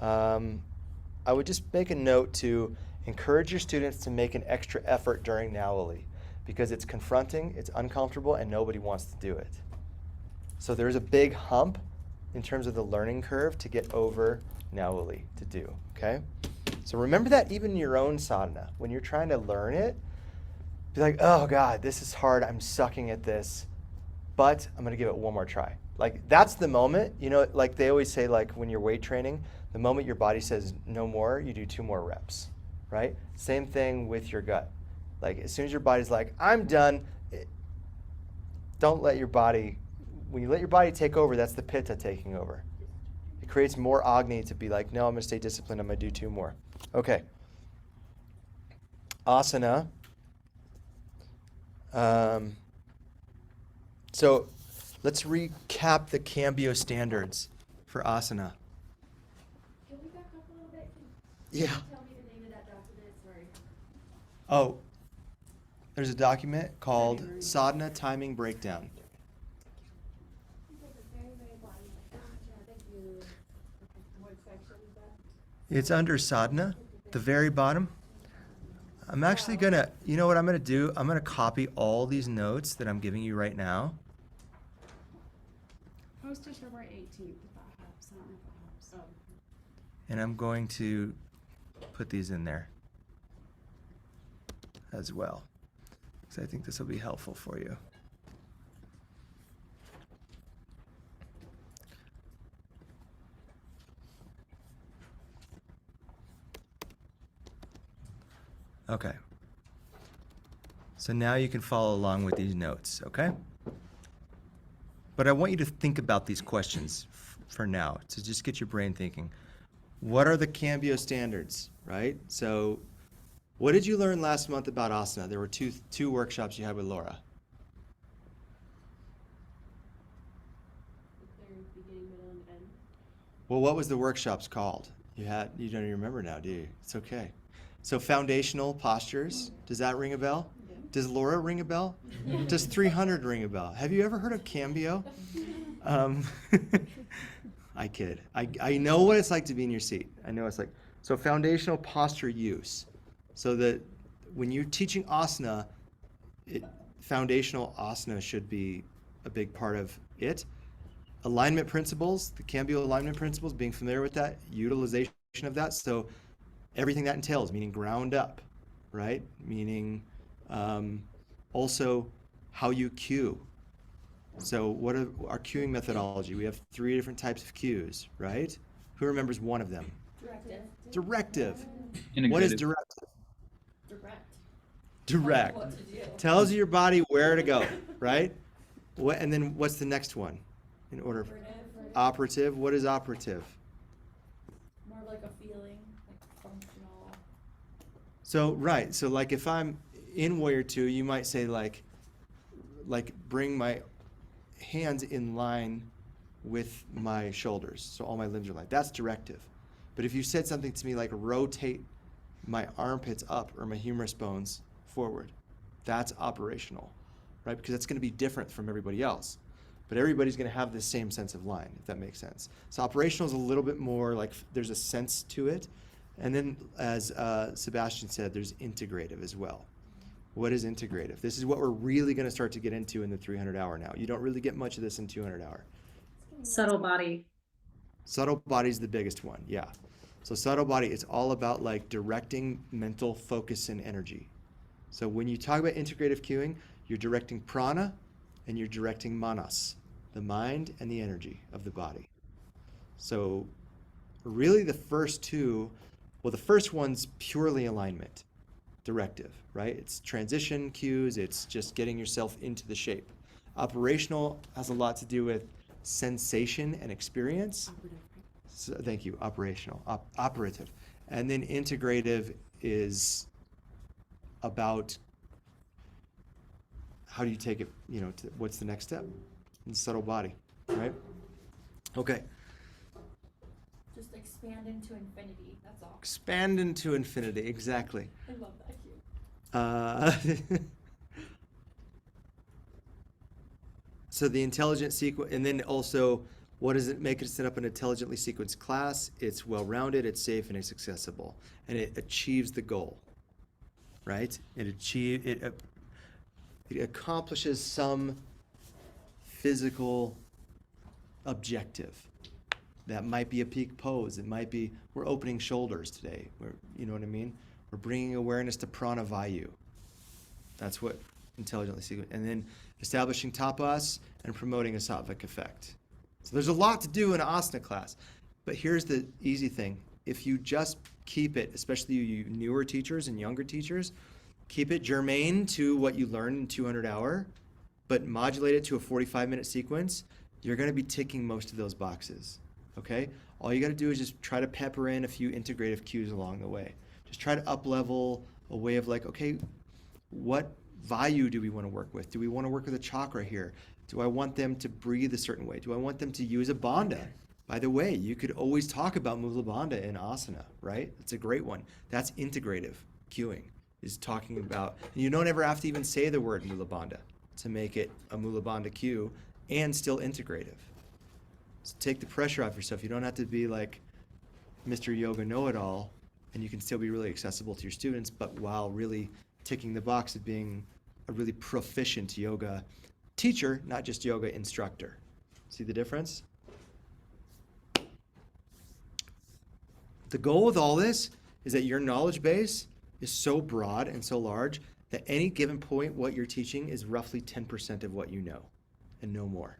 I would just make a note to encourage your students to make an extra effort during Nowali because it's confronting, it's uncomfortable, and nobody wants to do it. So there's a big hump in terms of the learning curve to get over Nowali to do, okay? So remember that even in your own sadhana, when you're trying to learn it, be like, oh God, this is hard, I'm sucking at this, but I'm gonna give it one more try. Like that's the moment, you know, like they always say like when you're weight training, the moment your body says no more, you do 2 more reps, right? Same thing with your gut. Like as soon as your body's like, I'm done, don't let your body, when you let your body take over, that's the pitta taking over. It creates more agni to be like, no, I'm gonna stay disciplined, I'm gonna do 2 more. Okay. Asana. So let's recap the Cambio standards for asana. Can we back up a little bit? Yeah. Tell me the name of that document, sorry. Oh, there's a document called Sadhana Timing Breakdown. What section is that? It's under sadhana, the very bottom. I'm actually gonna, you know what I'm gonna do? I'm gonna copy all these notes that I'm giving you right now. Post to February 18th, if that helps. I don't know if that helps. And I'm going to put these in there as well. Because I think this will be helpful for you. Okay. So now you can follow along with these notes, okay? But I want you to think about these questions for now, to just get your brain thinking. What are the Cambio standards, right? So what did you learn last month about asana? There were two workshops you had with Laura. Beginning, middle, and end. Well, what was the workshops called? You don't even remember now, do you? It's okay. So foundational postures, does that ring a bell? Yeah. Does Laura ring a bell? Does 300 ring a bell? Have you ever heard of Cambio? I kid. I know what it's like to be in your seat. I know it's like, so foundational posture use. So that when you're teaching asana, foundational asana should be a big part of it. Alignment principles, the Cambio alignment principles, being familiar with that, utilization of that. So everything that entails, meaning ground up, right? Meaning also how you cue. So what are our cueing methodology? We have 3 different types of cues, right? Who remembers one of them? Directive. What is Integrative. directive? Direct. Direct. What to do. Tells your body where to go, right? And then what's the next one in order? Operative. What is operative? More of like a feeling, like functional. So, right. So like if I'm in Warrior 2, you might say like bring my hands in line with my shoulders. So all my limbs are like, that's directive. But if you said something to me like rotate my armpits up or my humerus bones forward, that's operational. right? Because that's going to be different from everybody else. But everybody's going to have the same sense of line, if that makes sense. So operational is a little bit more like there's a sense to it. And then as Sebastian said, there's integrative as well. What is integrative? This is what we're really going to start to get into in the 300 hour now. You don't really get much of this in 200 hour. Subtle body. Subtle body is the biggest one, yeah. So subtle body, it's all about like directing mental focus and energy. So when you talk about integrative cueing, you're directing prana and you're directing manas, the mind and the energy of the body. So really the first two, well, the first one's purely alignment, directive, right? It's transition cues, it's just getting yourself into the shape. Operational has a lot to do with sensation and experience. So, thank you, operational, operative. And then integrative is about how do you take it, you know, to what's the next step in the subtle body, right? Okay. Just expand into infinity, that's all. Expand into infinity, exactly. I love that cue. So the intelligent sequence, and then also, what does it make it set up an intelligently sequenced class? It's well-rounded, it's safe, and it's accessible, and it achieves the goal, right? It accomplishes some physical objective. That might be a peak pose. It might be we're opening shoulders today. You know what I mean? We're bringing awareness to prana vayu. That's what intelligently sequenced. And then establishing tapas and promoting a sattvic effect. So there's a lot to do in an asana class. But here's the easy thing. If you just keep it, especially you newer teachers and younger teachers, keep it germane to what you learn in 200 hour, but modulate it to a 45-minute sequence, you're going to be ticking most of those boxes. Okay? All you got to do is just try to pepper in a few integrative cues along the way. Just try to up-level a way of like, okay, what vayu do we want to work with? Do we want to work with a chakra here? Do I want them to breathe a certain way? Do I want them to use a bandha? By the way, you could always talk about Mula Bandha in asana, right? It's a great one. That's integrative cueing, is talking about, you don't ever have to even say the word Mula Bandha to make it a Mula Bandha cue and still integrative. So take the pressure off yourself. You don't have to be like Mr. Yoga Know-It-All, and you can still be really accessible to your students, but while really ticking the box of being a really proficient yoga teacher, not just yoga instructor. See the difference? The goal with all this is that your knowledge base is so broad and so large that any given point what you're teaching is roughly 10% of what you know and no more.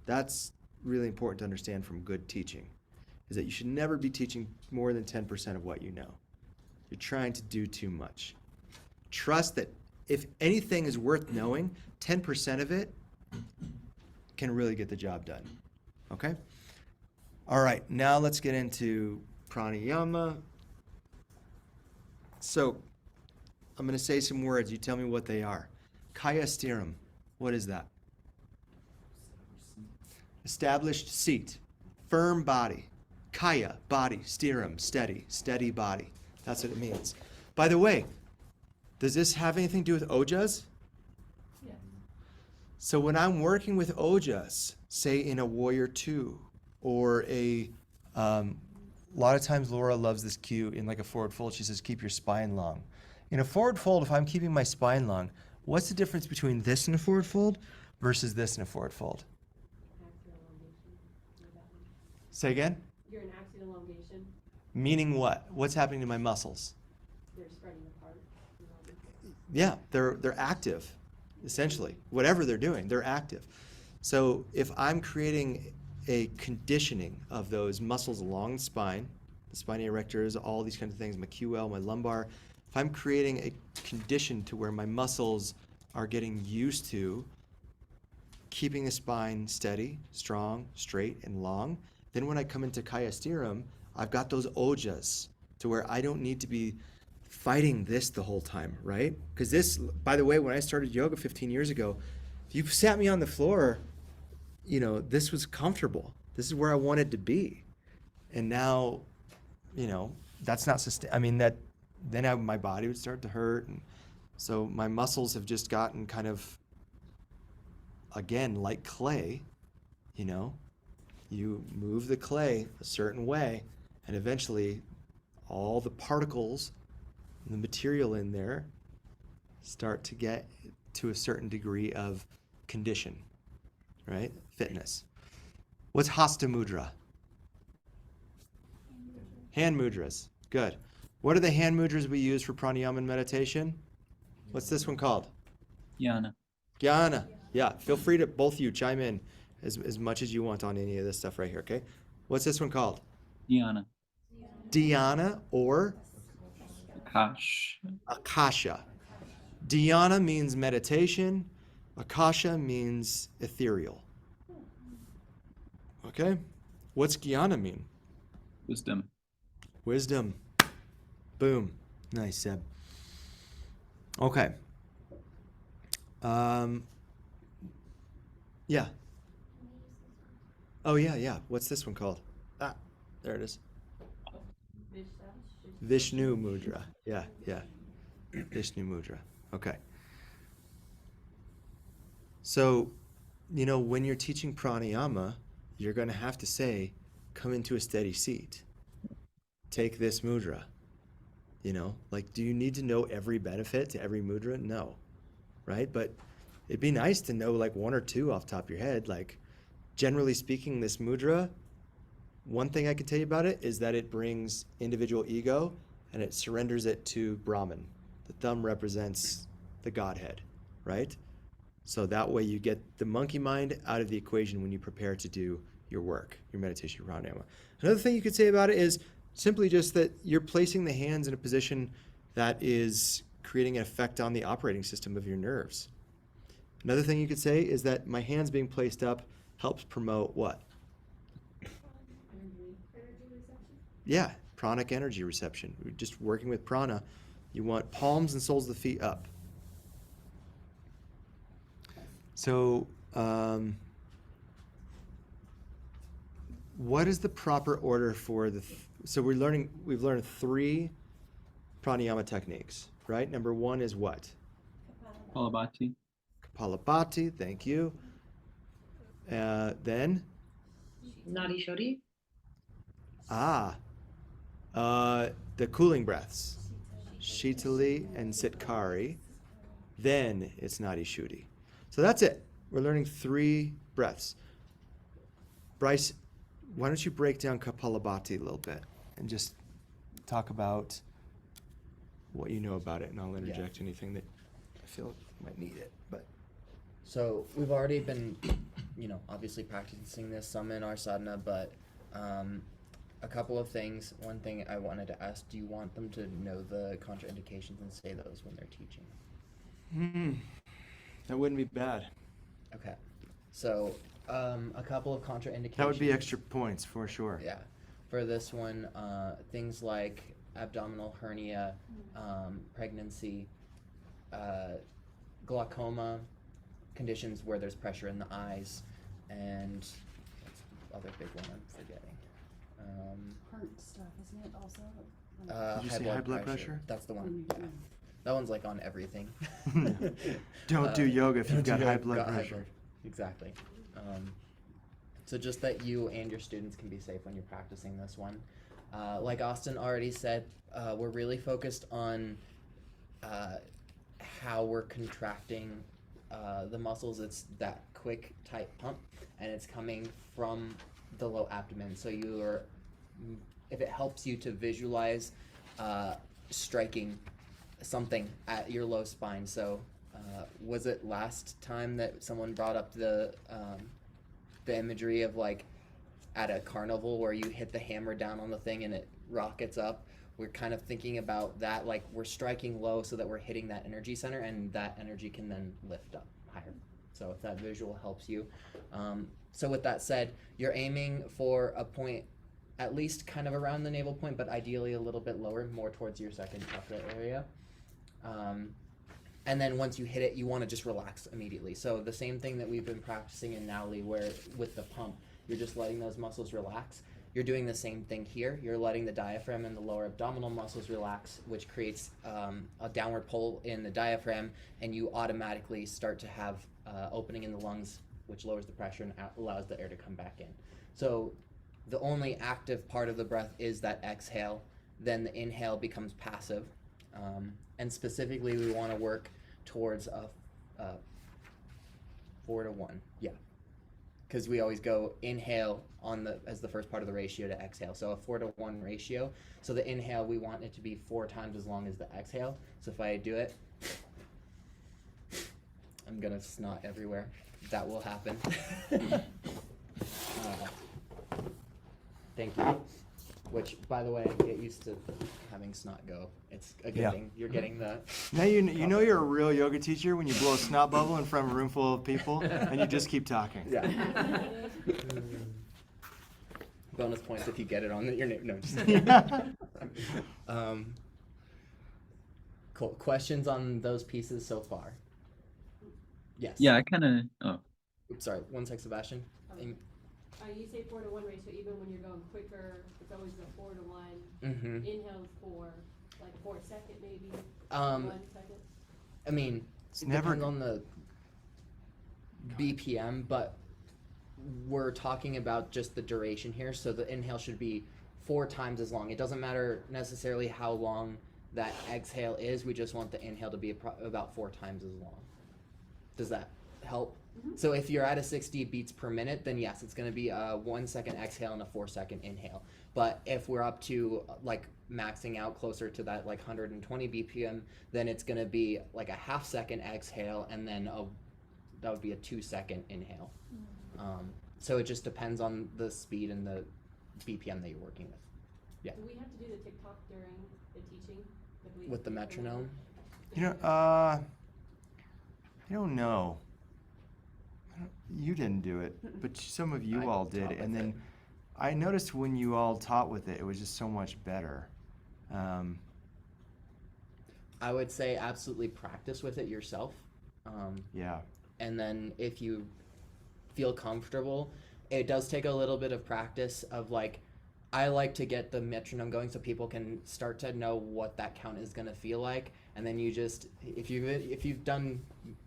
That's really important to understand from good teaching, is that you should never be teaching more than 10% of what you know. You're trying to do too much. Trust that if anything is worth knowing, 10% of it can really get the job done. Okay? All right, now let's get into pranayama. So, I'm going to say some words. You tell me what they are. Kaya stiram. What is that? Established seat. Firm body. Kaya, body. Stiram, steady. Steady body. That's what it means. By the way, does this have anything to do with ojas? Yes. So when I'm working with ojas, say in a warrior 2, or a lot of times Laura loves this cue in like a forward fold. She says, keep your spine long. In a forward fold, if I'm keeping my spine long, what's the difference between this in a forward fold versus this in a forward fold? Say again? You're in axial elongation. Meaning what? What's happening to my muscles? They're spreading apart. Yeah, they're active, essentially. Whatever they're doing, they're active. So if I'm creating a conditioning of those muscles along the spine erectors, all these kinds of things, my QL, my lumbar, if I'm creating a condition to where my muscles are getting used to keeping the spine steady, strong, straight, and long, then when I come into Kaya Stiram, I've got those ojas to where I don't need to be fighting this the whole time, right? Because this, by the way, when I started yoga 15 years ago, if you sat me on the floor, you know, this was comfortable. This is where I wanted to be. And now, you know, that's not sustain. I mean, that then my body would start to hurt, and So my muscles have just gotten kind of, again, like clay, you know? You move the clay a certain way, and eventually all the particles, the material in there, start to get to a certain degree of condition, right? Fitness. What's Hasta Mudra? Hand mudras. Good. What are the hand mudras we use for pranayama and meditation? What's this one called? Yana. Jnana. Yeah, feel free to, both of you, chime in as much as you want on any of this stuff right here, okay? What's this one called? Yana. Dhyana or Akash. Akasha. Dhyana means meditation. Akasha means ethereal. Okay? What's Jnana mean? Wisdom. Wisdom. Boom. Nice, Seb. Okay. Yeah. Oh, yeah. What's this one called? Ah, there it is. Vishnu Mudra. Yeah. Vishnu Mudra. Okay. So, when you're teaching pranayama, you're going to have to say, come into a steady seat. Take this mudra. Do you need to know every benefit to every mudra? No. Right? But it'd be nice to know one or two off the top of your head. Generally speaking, this mudra, one thing I can tell you about it is that it brings individual ego and it surrenders it to Brahman. The thumb represents the Godhead, right? So that way you get the monkey mind out of the equation when you prepare to do your work, your meditation, your pranayama. Another thing you could say about it is simply just that you're placing the hands in a position that is creating an effect on the operating system of your nerves. Another thing you could say is that my hands being placed up helps promote what? Yeah, pranic energy reception. We're just working with prana. You want palms and soles of the feet up. So, what is the proper order for so we've learned 3 pranayama techniques, right? Number 1 is what? Kapalabhati. Kapalabhati, thank you. Then? Nadi Shodhi. The cooling breaths. Shitali and Sitkari. Then it's Nadi Shuddhi. So that's it. We're learning 3 breaths. Bryce, why don't you break down Kapalabhati a little bit and just talk about what you know about it, and I'll interject anything that I feel might need it. But So we've already been, obviously practicing this some in our sadhana, but a couple of things. One thing I wanted to ask, do you want them to know the contraindications and say those when they're teaching? That wouldn't be bad. Okay. So a couple of contraindications. That would be extra points for sure. Yeah. For this one, things like abdominal hernia, pregnancy, glaucoma, conditions where there's pressure in the eyes, and what's the other big one I'm forgetting? Heart stuff, isn't it also? Did you say high blood pressure? That's the one. Yeah. That one's on everything. Don't do yoga if you've got high blood got pressure. Exactly. So just that you and your students can be safe when you're practicing this one. Like Austin already said, we're really focused on how we're contracting the muscles. It's that quick, tight pump, and it's coming from the low abdomen. So if it helps you to visualize striking something at your low spine. So was it last time that someone brought up the imagery of at a carnival where you hit the hammer down on the thing and it rockets up? We're kind of thinking about that, we're striking low so that we're hitting that energy center, and that energy can then lift up higher. So if that visual helps you. So with that said, you're aiming for a point at least kind of around the navel point, but ideally a little bit lower, more towards your second chakra area. And then once you hit it, you want to just relax immediately. So the same thing that we've been practicing in Nauli, where with the pump, you're just letting those muscles relax. you're doing the same thing here. You're letting the diaphragm and the lower abdominal muscles relax, which creates a downward pull in the diaphragm, and you automatically start to have opening in the lungs, which lowers the pressure and allows the air to come back in. So the only active part of the breath is that exhale. Then the inhale becomes passive. And specifically, we want to work towards a 4-to-1. Yeah. Because we always go inhale as the first part of the ratio to exhale. So a 4-to-1 ratio. So the inhale, we want it to be 4 times as long as the exhale. So if I do it, I'm gonna snot everywhere. That will happen. Thank you. Which, by the way, get used to having snot go. It's a good thing. You're getting the. Now you know you're a real yoga teacher when you blow a snot bubble in front of a room full of people and you just keep talking. Yeah. Bonus points if you get it on your name. No, just kidding. Cool. Questions on those pieces so far? Yes. Yeah, I kind of. Oh, Oops, sorry. One sec, Sebastian. You say 4-to-1 ratio, even when you're going quicker, it's always a 4-to-1. Mm-hmm. Inhale's 4, like 4 second maybe. 1 second. I mean, it depends on the BPM, but we're talking about just the duration here. So the inhale should be 4 times as long. It doesn't matter necessarily how long that exhale is. We just want the inhale to be about 4 times as long. Does that help? Mm-hmm. So if you're at a 60 beats per minute, then yes, it's going to be a 1 second exhale and a 4 second inhale. But if we're up to like maxing out closer to that like 120 BPM, then it's going to be like a ½ second exhale and then that would be a 2 second inhale. Mm-hmm. So it just depends on the speed and the BPM that you're working with. Yeah. Do we have to do the TikTok during the teaching? With the metronome? You know, I don't know. You didn't do it, but some of you all did. And then I noticed when you all taught with it, it was just so much better. I would say absolutely practice with it yourself. Yeah. And then if you feel comfortable, it does take a little bit of practice of like, I like to get the metronome going so people can start to know what that count is going to feel like. And then you just, if you've been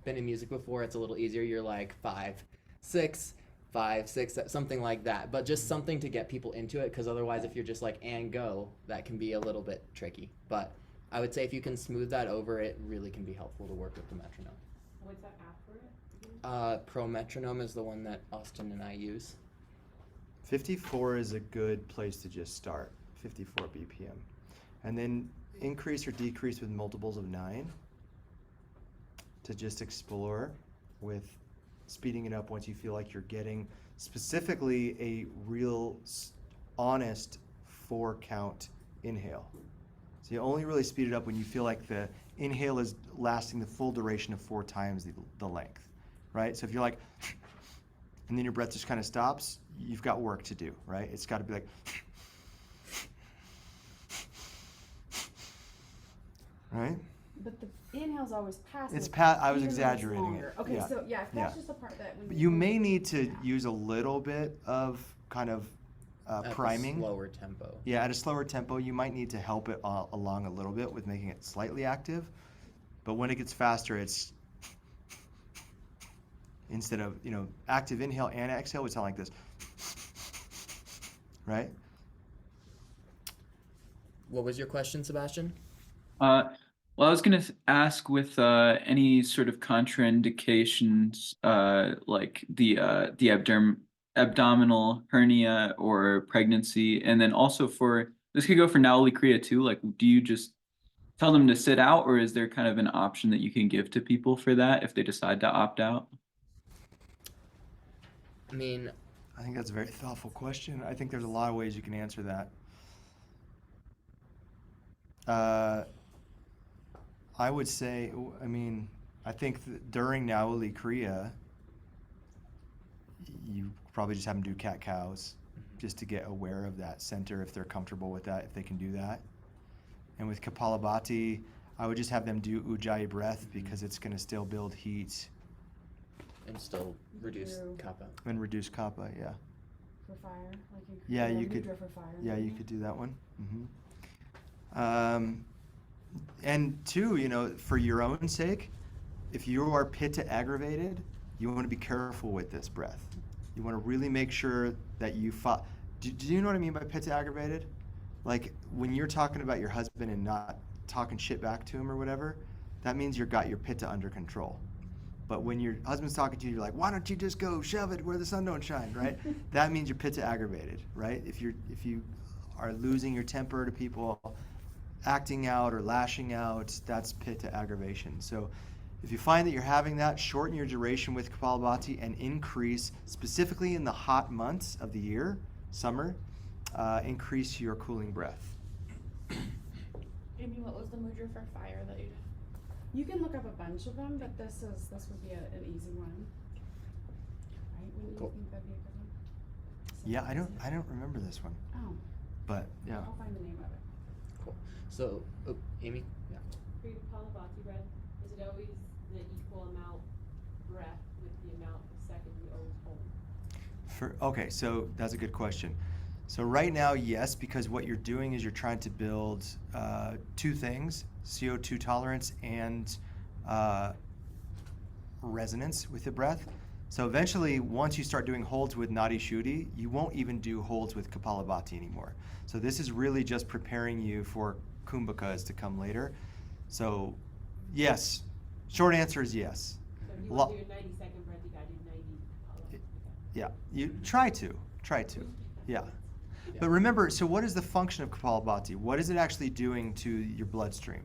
in music before, it's a little easier. You're like 5, 6, 5, 6, something like that. But just something to get people into it, because otherwise if you're just like, and go, that can be a little bit tricky. But I would say if you can smooth that over, it really can be helpful to work with the metronome. What's that app for it? Pro Metronome is the one that Austin and I use. 54 is a good place to just start, 54 BPM. And then increase or decrease with multiples of 9 to just explore with speeding it up once you feel like you're getting specifically a real honest 4 count inhale. So you only really speed it up when you feel like the inhale is lasting the full duration of 4 times the length, right? So if you're like, and then your breath just kind of stops, you've got work to do, right? It's got to be like, right? But the inhale's always passive. It's I was even though it's exaggerating it. longer. Okay, Yeah. so yeah, if that's Yeah. just the part that. But you may need to use a little bit of kind of priming. At a slower tempo. Yeah, at a slower tempo, you might need to help it along a little bit with making it slightly active. But when it gets faster, it's instead of, active inhale and exhale would sound like this, right? What was your question, Sebastian? well, I was gonna ask with any sort of contraindications, like the abdominal hernia or pregnancy, and then also this could go for Naoli Kriya too. Like, do you just tell them to sit out, or is there kind of an option that you can give to people for that if they decide to opt out? I mean, I think that's a very thoughtful question. I think there's a lot of ways you can answer that. I would say, I think during Naoli Kriya, you probably just have them do cat-cows just to get aware of that center if they're comfortable with that, if they can do that. And with Kapalabhati, I would just have them do Ujjayi breath because it's going to still build heat. And still reduce kappa. And reduce kappa, yeah. for fire, like you. Yeah, do a you could- mudra for fire. Yeah, you maybe. could do that one. And two, you know, for your own sake, if you are pitta aggravated, you want to be careful with this breath. You want to really make sure that you do you know what I mean by pitta aggravated? Like when you're talking about your husband and not talking shit back to him or whatever, that means you've got your pitta under control. But when your husband's talking to you, you're like, why don't you just go shove it where the sun don't shine, right? That means you're pitta aggravated, right? If you are losing your temper to people, acting out or lashing out, that's pitta aggravation. So if you find that you're having that, shorten your duration with Kapalabhati and increase, specifically in the hot months of the year, summer, increase your cooling breath. Amy, what was the mudra for fire that you did? You can look up a bunch of them, but this would be an easy one. Right? Wouldn't Cool. you think that'd be a good one? Yeah, I don't remember this one, Oh, but yeah. I'll find the name of it. Cool. So, Amy? Yeah. For your Kapalabhati breath, is it always the equal amount breath with the amount of seconds you always hold? Okay, so that's a good question. So right now, yes, because what you're doing is you're trying to build two things, CO2 tolerance and resonance with the breath. So eventually, once you start doing holds with Nadi Shuddhi, you won't even do holds with Kapalabhati anymore. So this is really just preparing you for Kumbhakas to come later. So yes, short answer is yes. So if you want to do a 90-second breath, you gotta do 90 Kapalabhati. Yeah, you try to, yeah. But remember, so what is the function of Kapalabhati? What is it actually doing to your bloodstream?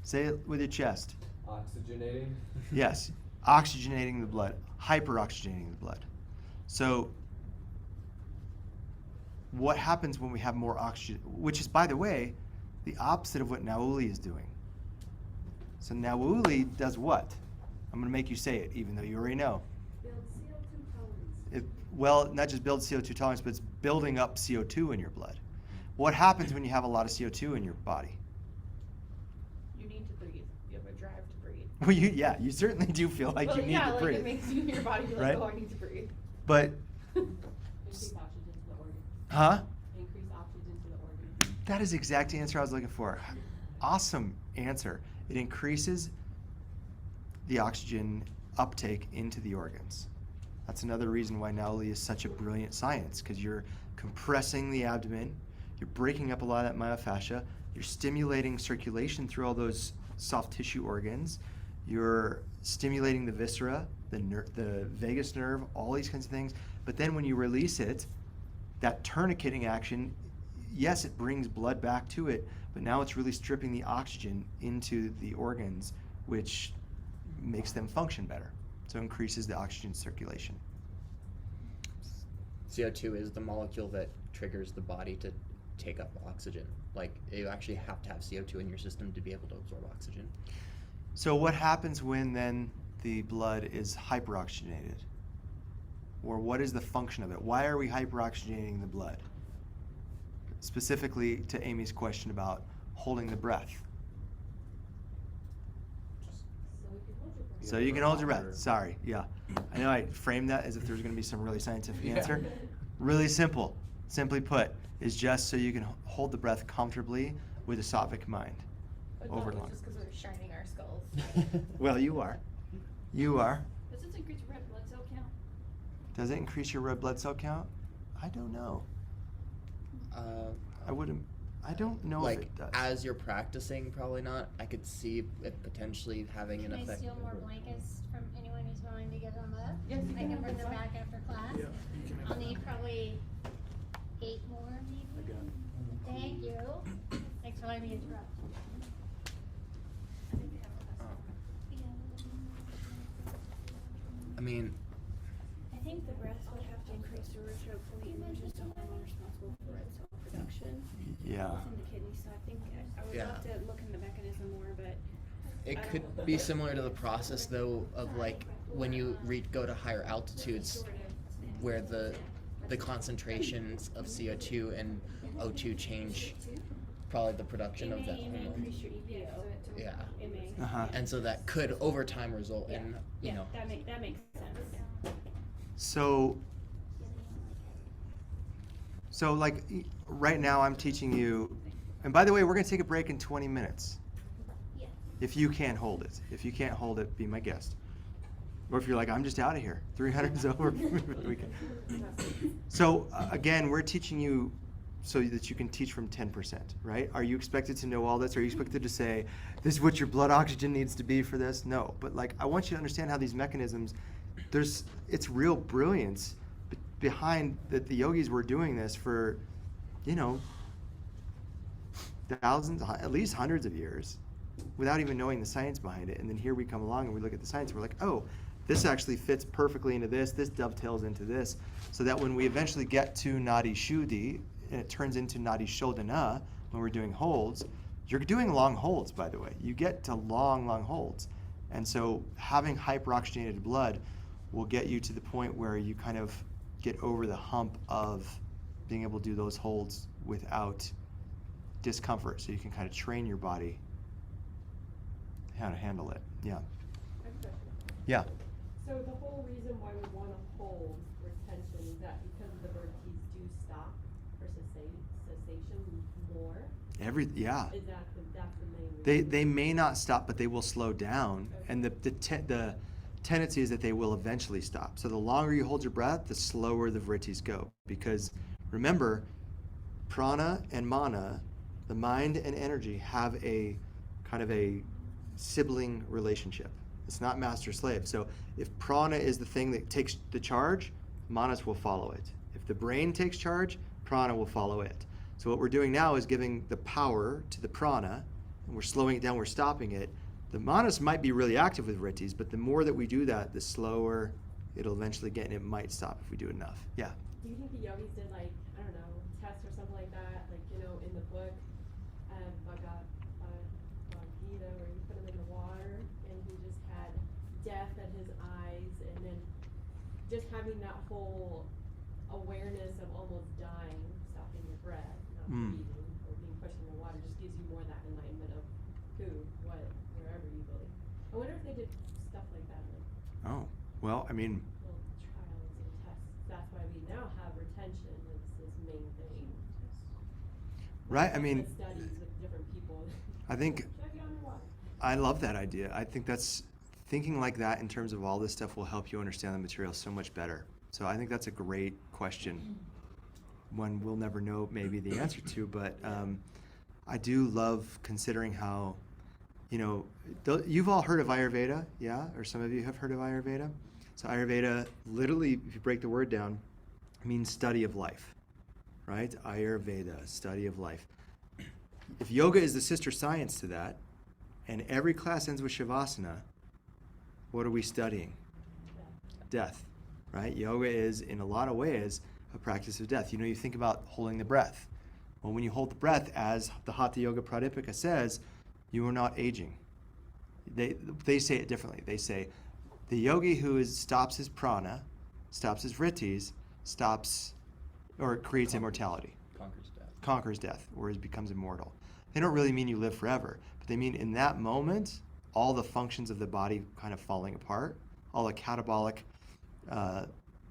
Say it with your chest. Oxygenating? Yes, oxygenating the blood, hyperoxygenating the blood. So what happens when we have more oxygen, which is, by the way, the opposite of what Nauli is doing. So Nauli does what? I'm going to make you say it, even though you already know. Build CO2 tolerance. Well, not just build CO2 tolerance, but it's building up CO2 in your blood. What happens when you have a lot of CO2 in your body? You need to breathe. You have a drive to breathe. Well, you certainly do feel like you need to breathe. It makes your body be like, Right? oh, I need to breathe. But, Increase oxygen to the organ. huh? Increase oxygen to the organ. That is the exact answer I was looking for. Awesome answer. It increases the oxygen uptake into the organs. That's another reason why Nauli is such a brilliant science, because you're compressing the abdomen, you're breaking up a lot of that myofascia, you're stimulating circulation through all those soft tissue organs, you're stimulating the viscera, the vagus nerve, all these kinds of things. But then when you release it, that tourniqueting action, yes, it brings blood back to it, but now it's really stripping the oxygen into the organs, which makes them function better. So increases the oxygen circulation. CO2 is the molecule that triggers the body to take up oxygen. Like, you actually have to have CO2 in your system to be able to absorb oxygen. So what happens when then the blood is hyperoxygenated? Or what is the function of it? Why are we hyperoxygenating the blood? Specifically to Amy's question about holding the breath. So you can hold your breath. Sorry, yeah. I know I framed that as if there was going to be some really scientific answer. Really simple. Simply put, is just so you can hold the breath comfortably with a sattvic mind. But Over no, long. it's just because we're shining our skulls. Well, you are. You are. Does this increase red blood cell count? Does it increase your red blood cell count? I don't know. I don't know if Like, it does. as you're practicing, probably not. I could see it potentially having an Can I effect. steal more blankets from anyone who's willing to give them up? Yes, you I can can have bring them some. back after class. I'll need probably 8 more, maybe. Thank you. Thanks for letting me interrupt. I mean, I think the breath would have to increase the erythropoietin, which is the hormone responsible for red cell production Yeah. within the kidney. So I think I would Yeah. have to look in the mechanism more, but it could be similar to the process, though, of like when you go to higher altitudes, where the concentrations of CO2 and O2 change, probably the production of that it may hormone. increase your EPO. Yeah, It may. Uh-huh. and so that could over time result in, you Yeah, know. that makes sense. So So like right now I'm teaching you, and by the way, we're gonna take a break in 20 minutes. Yeah. If you can't hold it. If you can't hold it, be my guest. Or if you're like, I'm just out of here. 300 is over. We can- So again, we're teaching you so that you can teach from 10%, right? Are you expected to know all this? Are you expected to say, this is what your blood oxygen needs to be for this? No, but like, I want you to understand how these mechanisms, it's real brilliance behind that the yogis were doing this for, thousands, at least hundreds of years without even knowing the science behind it. And then here we come along and we look at the science, we're like, oh, this actually fits perfectly into this dovetails into this, so that when we eventually get to Nadi Shuddhi, and it turns into Nadi Shodhana, when we're doing holds, you're doing long holds, by the way. You get to long, long holds. And so having hyperoxygenated blood will get you to the point where you kind of get over the hump of being able to do those holds without discomfort, so you can kind of train your body how to handle it. Yeah. Yeah. So the whole reason why we want to hold retention is that because the vertices do stop for cessation more? Yeah. Is that that's the main reason? They may not stop, but they will slow down. Okay. And the tendency is that they will eventually stop. So the longer you hold your breath, the slower the vrittis go. Because remember, prana and mana, the mind and energy, have a kind of a sibling relationship. It's not master-slave. So if prana is the thing that takes the charge, manas will follow it. If the brain takes charge, prana will follow it. So what we're doing now is giving the power to the prana, and we're slowing it down, we're stopping it. The manas might be really active with vrittis, but the more that we do that, the slower it'll eventually get, and it might stop if we do it enough. Yeah. Do you think the yogis did like, I don't know, tests or something like that, like, in the book, Bhagavad Gita, where you put him in the water and he just had death at his eyes, and then just having that whole awareness of almost dying, stopping your breath, not breathing, or being pushed in the water, just gives you more that enlightenment of who, what, wherever you believe. I wonder if they did stuff like that, like Oh, well, I mean, little trials and tests. That's why we now have retention as this main thing. right, I Lots mean, of studies with different people. I think Check it underwater. I love that idea. I think thinking like that in terms of all this stuff will help you understand the material so much better. So I think that's a great question. One we'll never know maybe the answer to, but I do love considering how, you've all heard of Ayurveda, yeah? Or some of you have heard of Ayurveda? So Ayurveda, literally, if you break the word down, means study of life, right? Ayurveda, study of life. If yoga is the sister science to that, and every class ends with Shavasana, what are we studying? Death, right? Yoga is, in a lot of ways, a practice of death. You think about holding the breath. Well, when you hold the breath, as the Hatha Yoga Pradipika says, you are not aging. They say it differently. They say, the yogi who stops his prana, stops his vrittis, creates immortality. Conquers death, or becomes immortal. They don't really mean you live forever, but they mean in that moment, all the functions of the body kind of falling apart, all the catabolic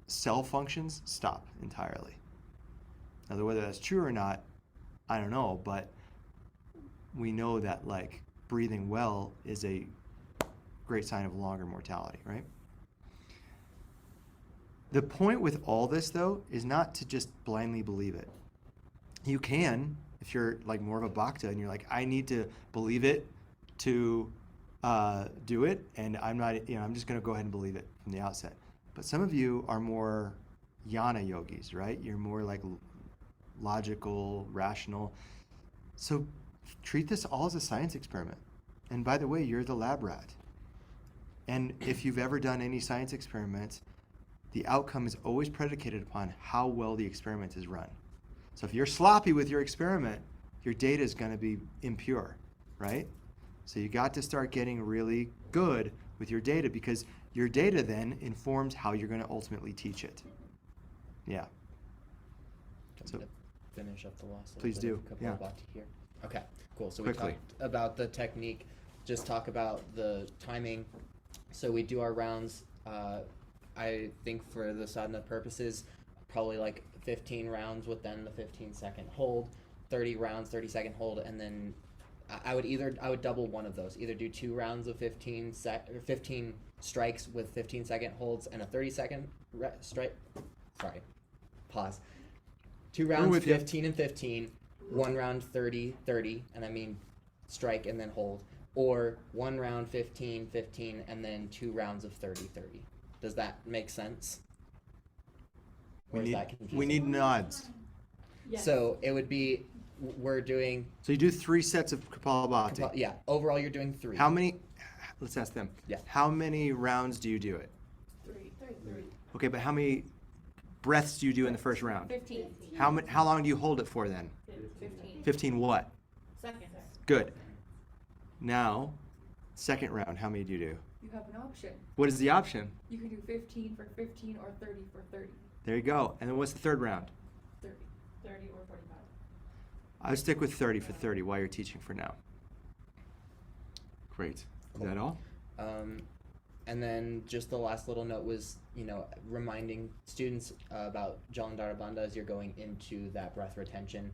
cell functions stop entirely. Now, whether that's true or not, I don't know, but we know that breathing well is a great sign of longer mortality, right? The point with all this, though, is not to just blindly believe it. You can, if you're more of a bhakta and you're like, I need to believe it to do it, and I'm not, I'm just going to go ahead and believe it from the outset. But some of you are more jnana yogis, right? You're more logical, rational. So treat this all as a science experiment. And by the way, you're the lab rat. And if you've ever done any science experiment, the outcome is always predicated upon how well the experiment is run. So if you're sloppy with your experiment, your data is going to be impure, right? So you got to start getting really good with your data, because your data then informs how you're going to ultimately teach it. Yeah. So finish up the last. Please do. Yeah. Here. Okay. Cool. So Quickly. we talked about the technique. Just talk about the timing. So we do our rounds. I think for the sadhana purposes, probably like 15 rounds with then the 15-second hold, 30 rounds, 30-second hold, and then I would double one of those. Either do 2 rounds of 15 strikes with 15-second holds and a 30-second strike. Sorry, pause. 2 rounds, with you. 15 and 15. 1 round 30, 30, and I mean strike and then hold. Or 1 round 15, 15, and then 2 rounds of 30, 30. Does that make sense? Or is that confusing? We need nods. Yes. So it would be, we're doing, So you do 3 sets of Kapalabhati. yeah, overall you're doing 3. How many, let's ask them. Yeah. How many rounds do you do it? 3. Okay, but how many breaths do you do in the first round? 15. How long do you hold it for then? 15. 15 what? Seconds. Good. Now, second round, how many do you do? You have an option. What is the option? You can do 15 for 15 or 30 for 30. There you go. And then what's the third round? 30. 30 or 45. I would stick with 30 for 30 while you're teaching for now. Great. Is that all? And then just the last little note was, reminding students about Jalandhara Bandha as you're going into that breath retention,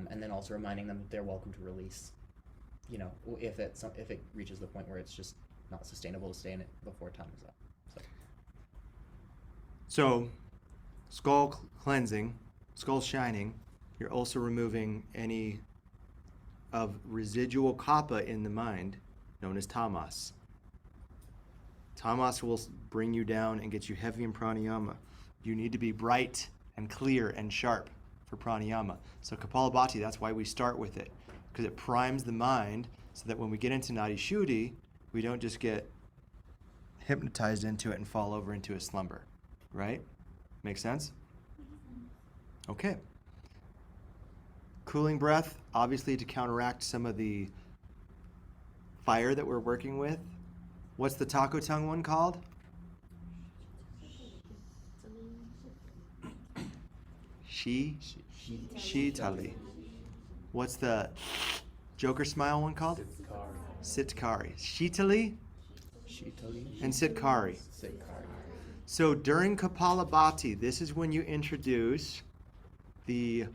and then also reminding them that they're welcome to release, if it reaches the point where it's just not sustainable to stay in it before time is up. So, skull cleansing, skull shining, you're also removing any of residual kapha in the mind, known as tamas. Tamas will bring you down and get you heavy in pranayama. You need to be bright and clear and sharp for pranayama. So Kapalabhati, that's why we start with it, because it primes the mind so that when we get into Nadi Shuddhi, we don't just get hypnotized into it and fall over into a slumber, right? Make sense? Okay. Cooling breath, obviously to counteract some of the fire that we're working with. What's the taco tongue one called? Shitali. What's the Joker smile one called? Sitkari. Shitali and Sitkari. So during Kapalabhati, this is when you introduce the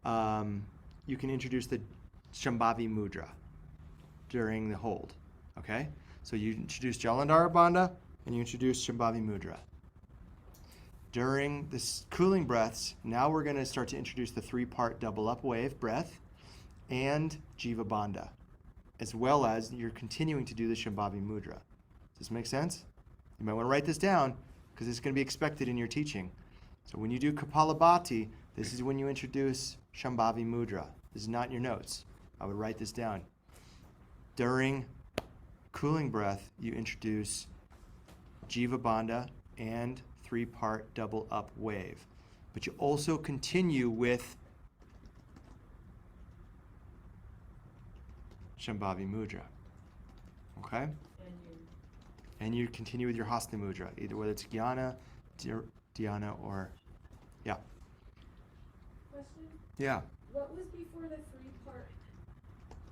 you can introduce the Shambhavi Mudra during the hold. Okay? So you introduce Jalandhara Bandha and you introduce Shambhavi Mudra. During this cooling breaths, now we're going to start to introduce the 3-part double up wave breath and Jiva Bandha, as well as you're continuing to do the Shambhavi Mudra. Does this make sense? You might want to write this down because it's going to be expected in your teaching. So when you do Kapalabhati, this is when you introduce Shambhavi Mudra. This is not in your notes. I would write this down. During cooling breath, you introduce Jiva Bandha and 3-part double up wave. But you also continue with Shambhavi Mudra. Okay? And you continue with your Hasta Mudra, either whether it's Jnana, Dhyana, or, yeah. Question? Yeah. What was before the 3-part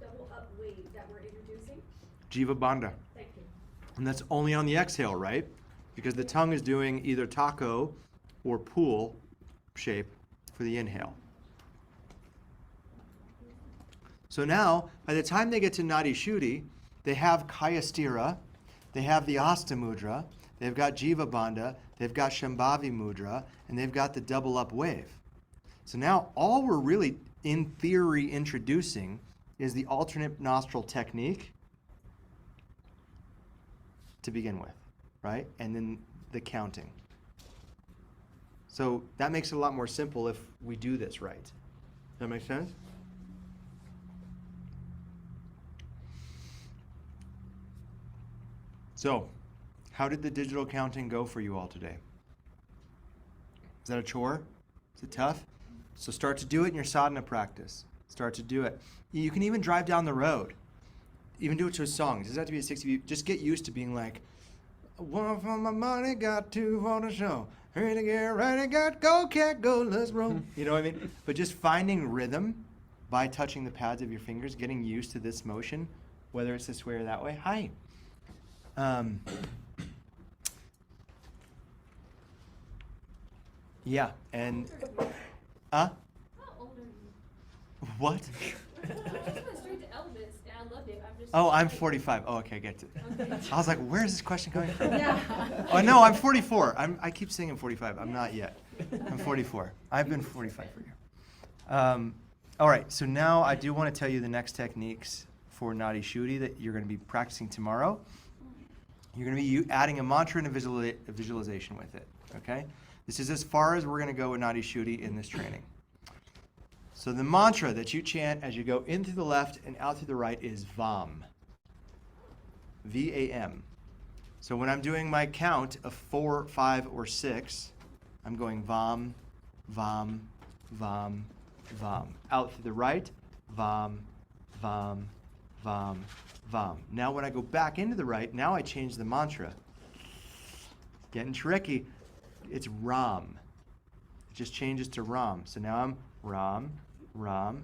double up wave that we're introducing? Jiva Bandha. Thank you. And that's only on the exhale, right? Because the tongue is doing either taco or pool shape for the inhale. So now, by the time they get to Nadi Shuddhi, they have Kaya Stira, they have the Asta Mudra, they've got Jiva Bandha, they've got Shambhavi Mudra, and they've got the double up wave. So now all we're really, in theory, introducing is the alternate nostril technique to begin with, right? And then the counting. So that makes it a lot more simple if we do this right. Does that make sense? So, how did the digital counting go for you all today? Is that a chore? Is it tough? So start to do it in your sadhana practice. Start to do it. You can even drive down the road. Even do it to a song. It doesn't have to be a 60 beat. Just get used to being like, one for my money, got 2 for the show. Ready to get ready, got go, cat, go, let's roll. You know what I mean? But just finding rhythm by touching the pads of your fingers, getting used to this motion, whether it's this way or that way. Hi. Yeah, and, How old are you? what? I just went straight to Elvis and I loved it. I'm just. Oh, I'm like- 45. Oh, okay, I get it. Okay. I was like, where's this question coming from? Yeah. Oh, no, I'm 44. I keep saying I'm 45. I'm not yet. I'm 44. I've been 45 for a year. All right, so now I do want to tell you the next techniques for Nadi Shuddhi that you're going to be practicing tomorrow. You're going to be adding a mantra and a visualization with it, okay? This is as far as we're going to go with Nadi Shuddhi in this training. So the mantra that you chant as you go in through the left and out through the right is VAM. V-A-M. So when I'm doing my count of 4, 5, or 6, I'm going VAM, VAM, VAM, VAM. Out through the right, VAM, VAM, VAM, VAM. Now when I go back into the right, now I change the mantra. Getting tricky. It's Ram. It just changes to Ram. So now I'm Ram, Ram,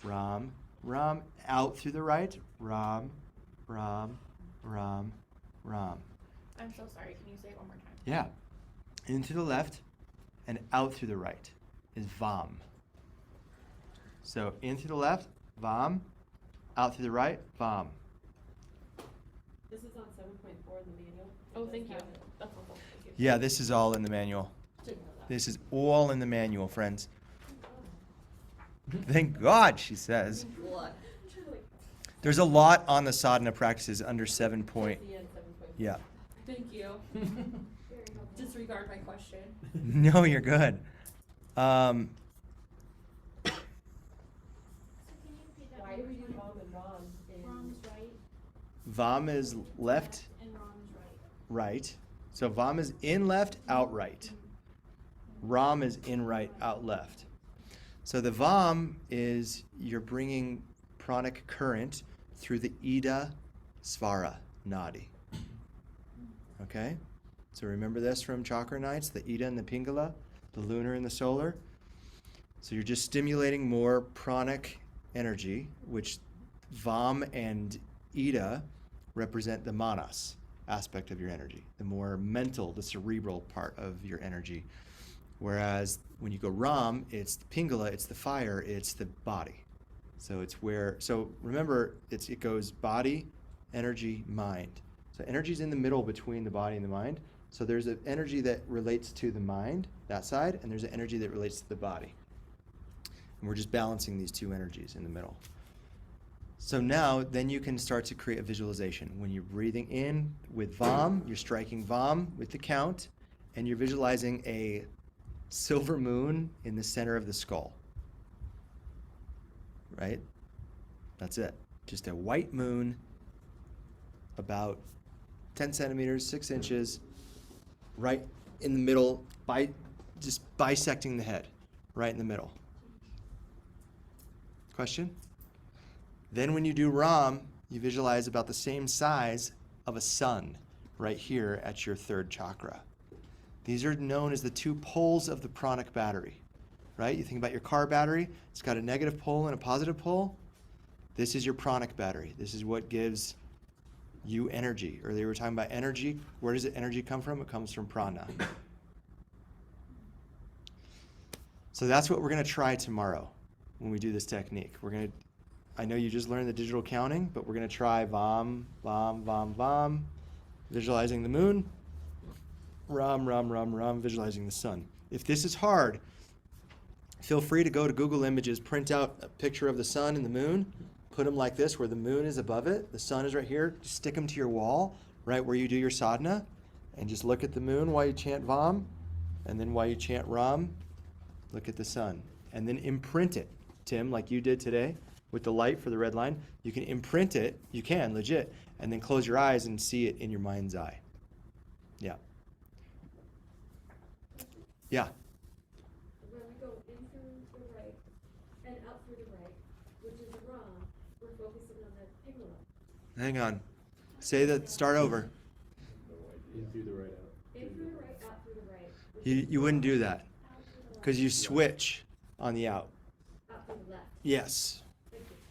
Ram, Ram. Out through the right, Ram, Ram, Ram, Ram. I'm so sorry. Can you say it one more time? Yeah. In through the left and out through the right is Vam. So in through the left, Vam. Out through the right, Vam. This is on 7.4 in the manual. Oh, thank you. That's helpful. Thank you. Yeah, this is all in the manual. This is all in the manual, friends. Thank God, she says. There's a lot on the sadhana practices under 7 point. Yeah. Thank you. Disregard my question. No, you're good. Why do we do Ram and Ram? Rom's right Vam is left, and Rom's right. right. So Vam is in left, out right. Ram is in right, out left. So the Vam is you're bringing pranic current through the Ida Svara Nadi. Okay? So remember this from chakra nights, the Ida and the Pingala, the lunar and the solar. So you're just stimulating more pranic energy, which Vam and Ida represent the manas aspect of your energy, the more mental, the cerebral part of your energy. Whereas when you go Ram, it's the Pingala, it's the fire, it's the body. So it's where, so remember, it goes body, energy, mind. So energy's in the middle between the body and the mind. So there's an energy that relates to the mind, that side, and there's an energy that relates to the body. And we're just balancing these two energies in the middle. So now, then you can start to create a visualization. When you're breathing in with Vam, you're striking Vam with the count, and you're visualizing a silver moon in the center of the skull. Right? That's it. Just a white moon, about 10 centimeters, 6 inches, right in the middle, just bisecting the head, right in the middle. Question? Then when you do Ram, you visualize about the same size of a sun right here at your third chakra. These are known as the two poles of the pranic battery, right? You think about your car battery, it's got a negative pole and a positive pole. This is your pranic battery. This is what gives you energy. Earlier we were talking about energy. Where does the energy come from? It comes from prana. So that's what we're going to try tomorrow when we do this technique. I know you just learned the digital counting, but we're going to try Vam, Vam, Vam, Vam, visualizing the moon, Ram, Ram, Ram, Ram, visualizing the sun. If this is hard, feel free to go to Google Images, print out a picture of the sun and the moon, put them like this where the moon is above it, the sun is right here, just stick them to your wall, right where you do your sadhana, and just look at the moon while you chant Vam, and then while you chant Ram, look at the sun. And then imprint it, Tim, like you did today with the light for the red line. You can imprint it, you can, legit, and then close your eyes and see it in your mind's eye. Yeah. Yeah. When we go in through the right and out through the right, which is Ram, we're focusing on the Pingala. Hang on. Say that, start over. In through the right out. In through the right, out through the right. You wouldn't do that because you switch on the out. Out through the left. Yes.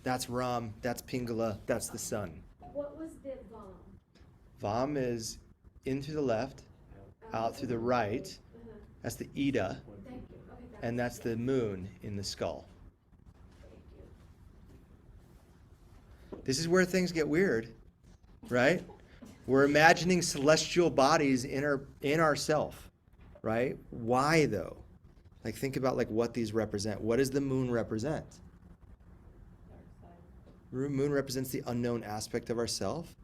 That's Ram, that's Pingala, that's the sun. What was the Vam? Vam is in through the left, out through the right. That's the Ida. Thank and that's the moon in the skull. This is where things get weird, right? We're imagining celestial bodies in ourself, right? Why though? Like think about like what these represent. What does the moon represent? Moon represents the unknown aspect of ourself.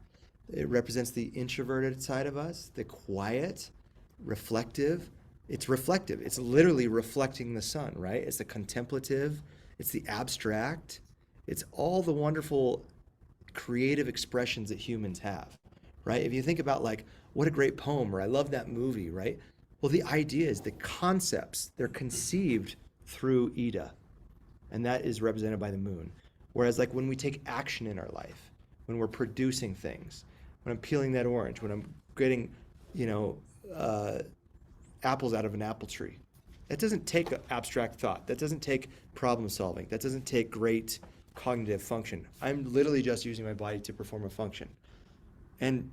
It represents the introverted side of us, the quiet, reflective. It's reflective. It's literally reflecting the sun, right? It's the contemplative. It's the abstract. It's all the wonderful creative expressions that humans have, right? If you think about like, what a great poem, or I love that movie, right? Well, the ideas, the concepts, they're conceived through Ida, and that is represented by the moon. Whereas like when we take action in our life, when we're producing things, when I'm peeling that orange, when I'm getting, apples out of an apple tree, that doesn't take abstract thought. That doesn't take problem solving. That doesn't take great cognitive function. I'm literally just using my body to perform a function. And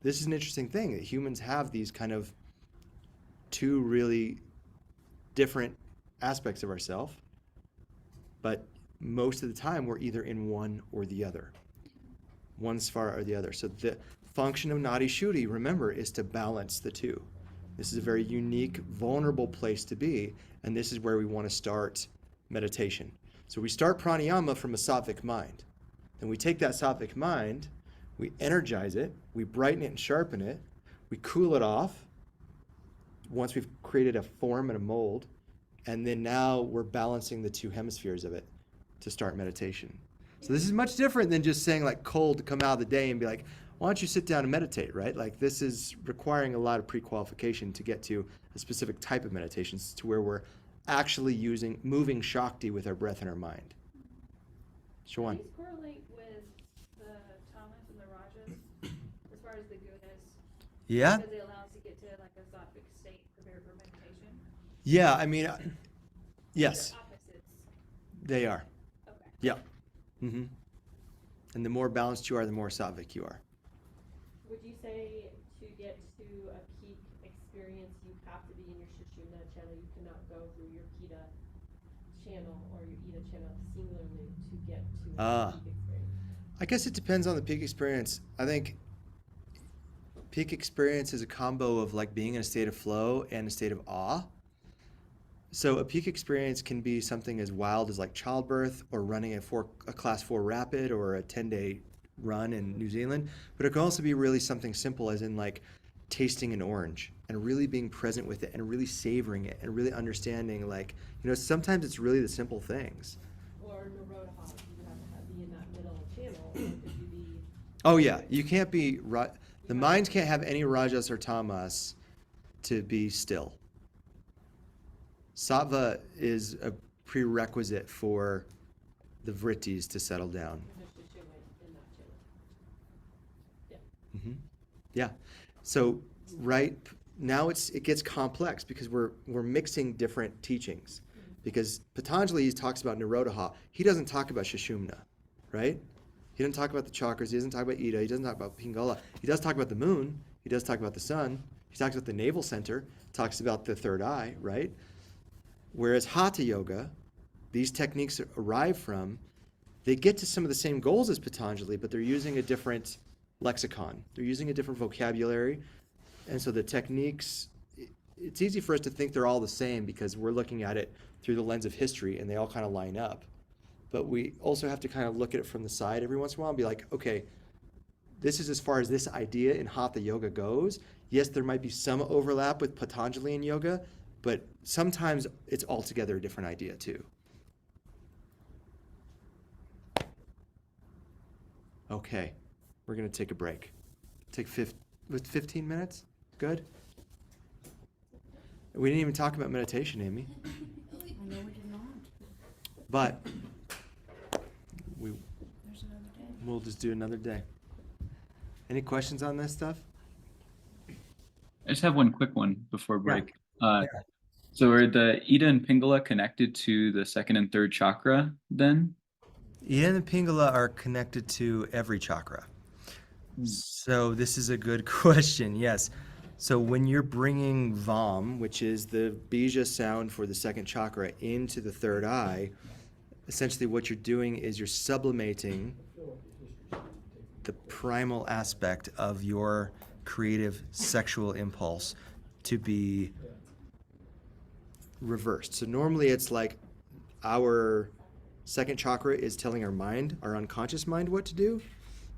this is an interesting thing, that humans have these kind of two really different aspects of ourselves, but most of the time we're either in one or the other, one svara or the other. So the function of Nadi Shuddhi, remember, is to balance the two. This is a very unique, vulnerable place to be, and this is where we want to start meditation. So we start pranayama from a sattvic mind. Then we take that sattvic mind, we energize it, we brighten it and sharpen it, we cool it off once we've created a form and a mold, and then now we're balancing the two hemispheres of it to start meditation. So this is much different than just saying like cold to come out of the day and be like, why don't you sit down and meditate, right? Like this is requiring a lot of pre-qualification to get to a specific type of meditations to where we're actually moving Shakti with our breath and our mind. Shawan. Do these correlate with the tamas and the rajas as far as the gunas? Yeah? Because they allow us to get to like a sattvic state prepared for meditation? Yeah, I mean, yes, They're opposites. they are. Okay. Yeah. Mm-hmm. And the more balanced you are, the more sattvic you are. Would you say to get to a peak experience, you have to be in your Sushumna channel? You cannot go through your Pitta channel or your Ida channel singularly to get to a peak experience? I guess it depends on the peak experience. I think peak experience is a combo of like being in a state of flow and a state of awe. So a peak experience can be something as wild as like childbirth or running a class 4 rapid or a 10-day run in New Zealand, but it can also be really something simple as in like tasting an orange and really being present with it and really savoring it and really understanding like, sometimes it's really the simple things. Or Nirodha, you have to be in that middle channel, or could you be... Oh yeah, you can't be, the mind can't have any rajas or tamas to be still. Sattva is a prerequisite for the vrittis to settle down. Mm-hmm. Yeah. So right now it gets complex because we're mixing different teachings. Because Patanjali talks about Nirodha, he doesn't talk about Sushumna, right? He doesn't talk about the chakras, he doesn't talk about Ida, he doesn't talk about Pingala. He does talk about the moon, he does talk about the sun, he talks about the navel center, talks about the third eye, right? Whereas Hatha Yoga, these techniques arrive from, they get to some of the same goals as Patanjali, but they're using a different lexicon. They're using a different vocabulary. And so the techniques, it's easy for us to think they're all the same because we're looking at it through the lens of history and they all kind of line up. But we also have to kind of look at it from the side every once in a while and be like, okay, this is as far as this idea in Hatha Yoga goes. Yes, there might be some overlap with Patanjali in yoga, but sometimes it's altogether a different idea too. Okay, we're gonna take a break. Take 15 minutes? Good? We didn't even talk about meditation, Amy. I know we did not. But There's another day. we'll just do another day. Any questions on this stuff? I just have one quick one before break. Yeah. So are the Ida and Pingala connected to the second and third chakra then? Ida and Pingala are connected to every chakra. So this is a good question. Yes. So when you're bringing Vam, which is the bija sound for the second chakra, into the third eye, essentially what you're doing is you're sublimating the primal aspect of your creative sexual impulse to be reversed. So normally it's like our second chakra is telling our mind, our unconscious mind, what to do.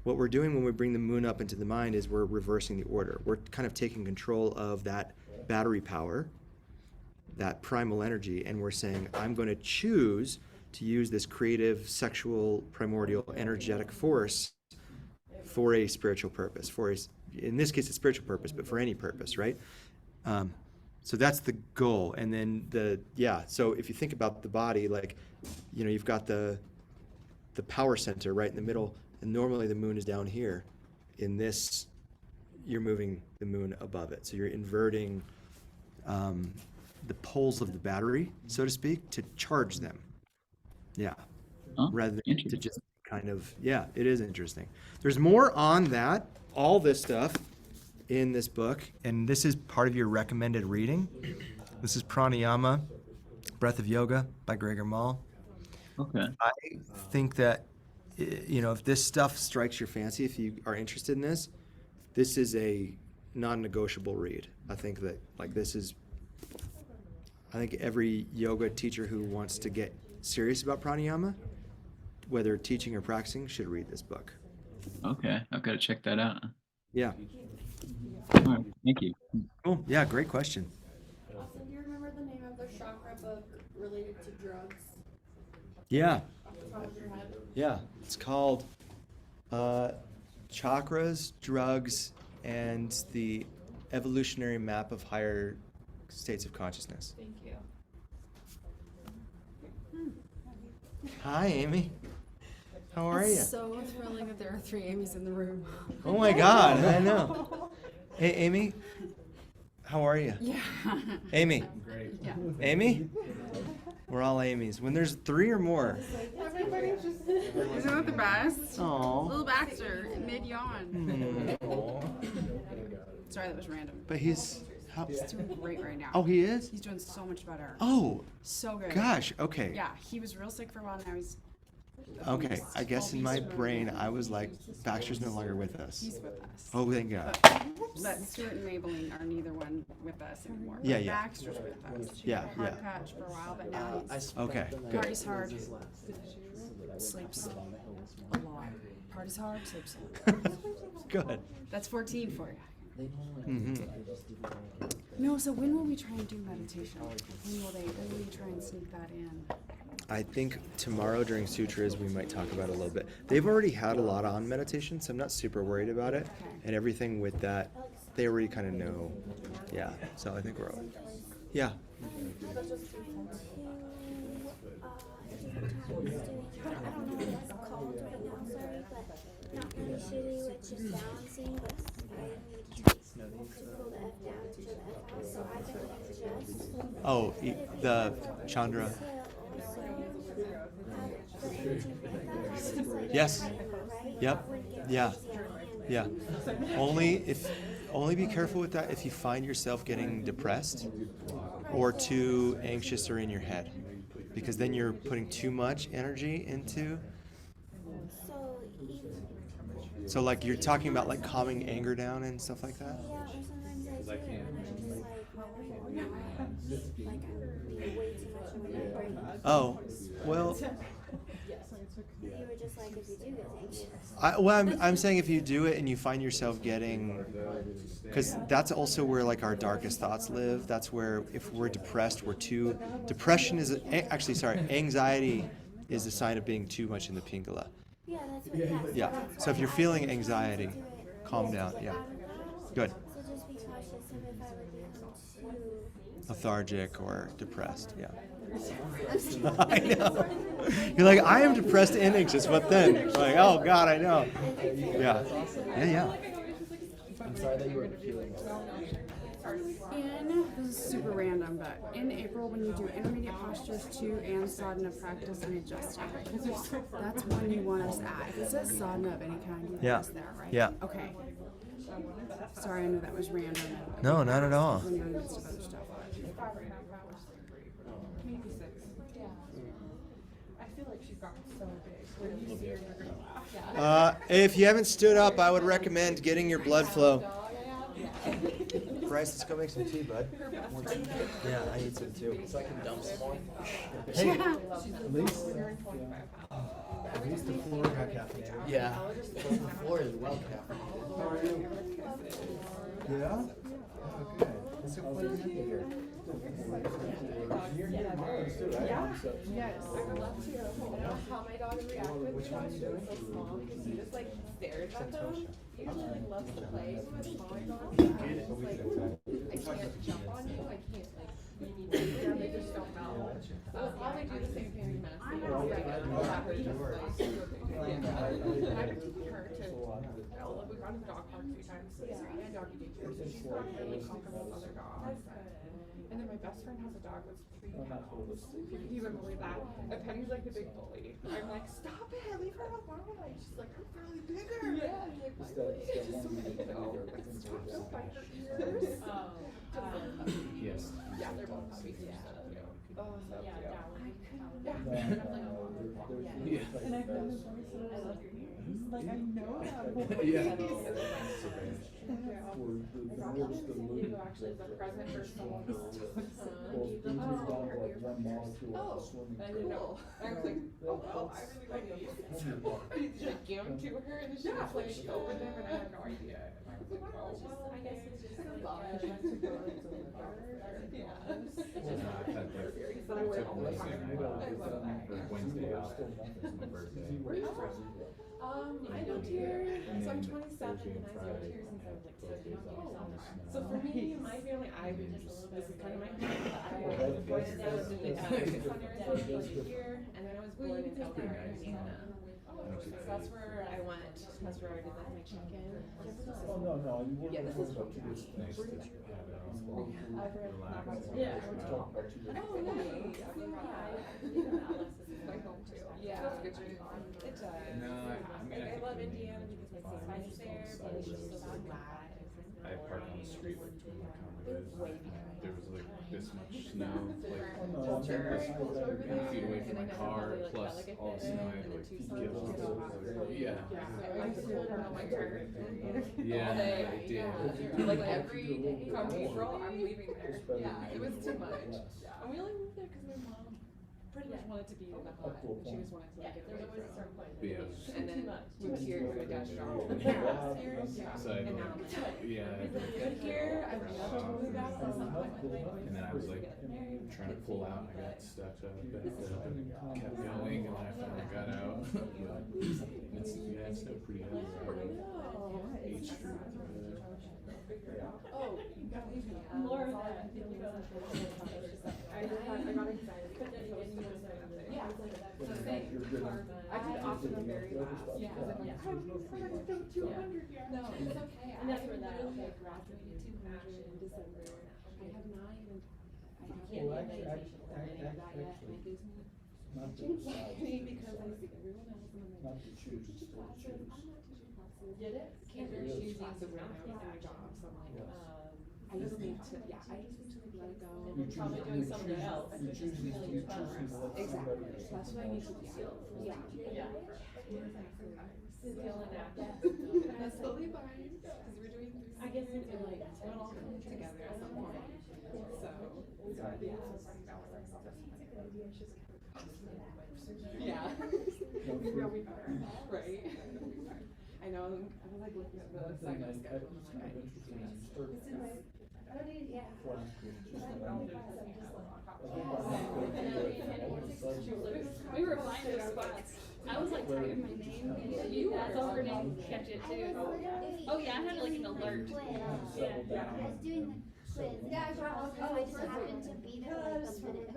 What we're doing when we bring the moon up into the mind is we're reversing the order. We're kind of taking control of that battery power, that primal energy, and we're saying, I'm going to choose to use this creative, sexual, primordial, energetic force for a spiritual purpose, in this case, a spiritual purpose, but for any purpose, right? So that's the goal. And then so if you think about the body, like, you've got the power center right in the middle, and normally the moon is down here. In this, you're moving the moon above it. So you're inverting the poles of the battery, so to speak, to charge them. Yeah. Oh, rather than to just kind of, it is interesting. There's more on that, all this stuff in this book, and this is part of your recommended reading. This is Pranayama, Breath of Yoga by Gregor Mall. Okay. I think that, if this stuff strikes your fancy, if you are interested in this, this is a non-negotiable read. I think that, I think every yoga teacher who wants to get serious about pranayama, whether teaching or practicing, should read this book. Okay, I've got to check that out. Yeah. All right, thank you. Cool. Yeah, great question. Also, do you remember the name of the chakra book related to drugs? Yeah. Off the top of your head? Yeah. It's called Chakras, Drugs, and the Evolutionary Map of Higher States of Consciousness. Thank you. Hi, Amy. How are you? So thrilling that there are 3 Amy's in the room. Oh my God, I know. Hey, Amy. How are you? Yeah. Amy. Great. Yeah. Amy? We're all Amy's. When there's 3 or more. Everybody's just. Isn't that the best? Oh. Little Baxter, mid yawn. Sorry, that was random. But he's doing great right now. Oh, he is? He's doing so much better. Oh. So good. Gosh, okay. Yeah, he was real sick for a while. Now he's. Okay, I guess in my brain, I was like, Baxter's no longer with us. He's with us. Oh, thank God. But Stuart and Maybelline are neither one with us anymore. Yeah, But yeah. Baxter's with us. She Yeah, had a hard yeah. patch for a while, but now he's Okay, good. parties hard, sleeps a lot. Parties hard, sleeps a lot. Good. That's 14 for you. Mm-hmm. No, so when will we try and do meditation? When will we try and sneak that in? I think tomorrow during sutras we might talk about it a little bit. They've already had a lot on meditation, so I'm not super worried about it. Okay. And everything with that, they already kind of know. Yeah, so I think we're all. Yeah. I don't know what it's called right now, sorry, but not really shitty, which is balancing, but I need to pull the F down to the F out, so I can adjust. Oh, the Chandra. Yes. Yep. Yeah. Yeah. Only be careful with that if you find yourself getting depressed or too anxious or in your head, because then you're putting too much energy into. So like you're talking about like calming anger down and stuff like that? Yeah, or sometimes I do it and I'm just like I'm being way too much of my brain. Oh, well, You were just like, if you do get anxious. I'm saying if you do it and you find yourself getting, because that's also where like our darkest thoughts live. That's where if we're depressed, anxiety is a sign of being too much in the Pingala. Yeah, that's what, Yeah. So if you're feeling anxiety, calm down. Yeah. Good. So just be cautious of if I would become too. Lethargic or depressed. Yeah. I know. You're like, I am depressed and anxious. What then? Like, oh God, I know. Yeah. Yeah. I'm sorry that you were feeling. This is super random, but in April when you do intermediate postures 2 and sadhana practice and adjusting, that's when you want us at. If it says sadhana of any kind, you want Yeah. us there, right? Yeah. Okay. Sorry, I know that was random. No, not at all. When you're in the midst of other stuff. If you haven't stood up, I would recommend getting your blood flow. Bryce, let's go make some tea, bud. Yeah, I need some too. So I can dump some more. Hey, at least the floor got caffeinated. Yeah. The floor is well caffeinated. How are you? Yeah? Okay. Let's go play the here. Yes, I would love to. How my dog reacted when I was so small, because he just like stares at them. He usually like loves to play with smaller dogs. I can't jump on you, I can't like, they just don't know. So I'll probably do the same thing as Madison. And I've been taking her to, we've gone to the dog park a few times, and doggy daycare, so she's not really comfortable with other dogs. And then my best friend has a dog that's 3 pounds. Can you even believe that? And Penny's like the big bully. I'm like, stop it, leave her alone. She's like, I'm fairly bigger. Yeah, I'm like, finally. Just so many go. Stop, don't bite her ears. Yes. Yeah, they're both puppies. Yeah. Oh, so cute. And I've done this voice and I love your ears. Like, I know that voice. Yeah. Actually, it's a present for someone else. I didn't know. I was like, oh, I really like these. Did you give them to her and then she was like, she opened them and I had no idea. And I was like, oh, well, I guess it's just like, yeah. So I went all the time. I love that. Wednesday off, it's my birthday. I lived here, so I'm 27 and I've lived here since I was like 6 years old. So for me, my family, this is kind of my family, but I was born in Arizona for a year, and then I was born in Elkhorn, Indiana. So that's where I went, that's where I did like my check-in. Yeah, this is from It's nice that you have it all. Relax. Yeah. Oh, nice. My home too. Yeah. It does. No, I love Indiana because my sister's there, but it's just so flat. I parked on the street like 200 kilometers. There was like this much snow, like 8 feet away from my car, plus all the snow I had to like get off. Yeah. I used to work on my car. Yeah, I did. Like every day, come April, I'm leaving there. Yeah, it was too much. And we only moved there because my mom pretty much wanted to be in the hut. She just wanted to like get away from. Yeah. And then moved here to my dad's job. So I And now I'm like, good here, I would love to move out at some point. and then I was like trying to pull out, I got stuck up, but kept going, and then I finally got out. It's still pretty heavy. 8th Street. Oh, more of that. I got excited. Yeah, I did Optima very last. Yeah. I was like, I think 200 yards. No, it's okay. And that's where that, okay, graduated 200 in December. I have not even, I can't haven't do done meditation or any of that yet, and it gives me anxiety because I see everyone else and I'm like, teaching classes, I'm not teaching classes. Get it? Can't do choosing classes right now in my job, so I'm like, I just need to, I just need to let it go. You're probably doing something else. Exactly, that's what I need to do. Yeah. Yeah. Feeling that. That's totally fine, because we're doing. I guess it's like, it'll all come together at some point, so. Yeah. Maybe I'll be better, right? I know, I was like looking at the cycle schedule, and I need to do this. We were flying those spots. I was like typing my name, and you, that's all her name, catch it too. Oh yeah, I had like an alert. Yeah. I was doing the quiz. Yeah, I just happened to be there like a minute.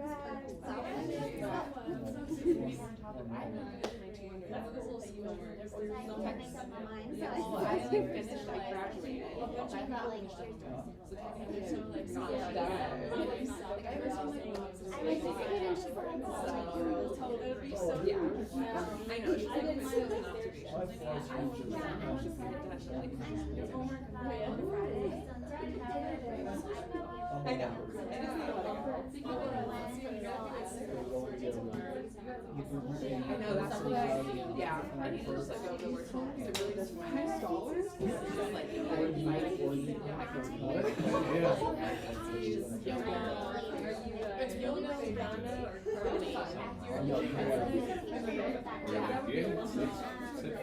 can't make up my mind, so Oh, I like finished, I graduated. I felt like I know, she's like, my own observation. I know. I know, that's like, yeah, I need to just like go to work home, because it really does $5. It's like, it's yoga, Sadhana, or Said $5.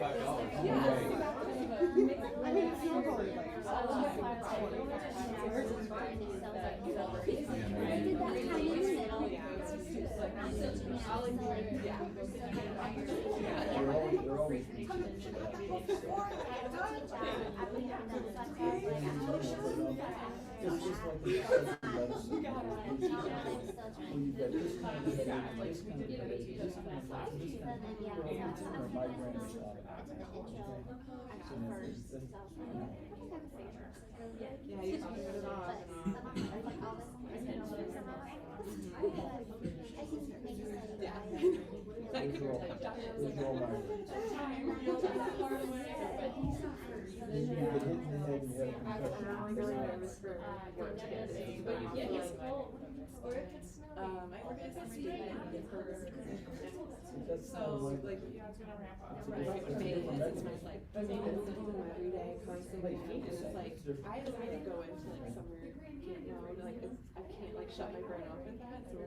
yeah, you talk about it all. I work at so like yeah, it's gonna ramp up. It's my every day constantly, and it's like I have to go into like somewhere like I can't like shut my brain off with that. So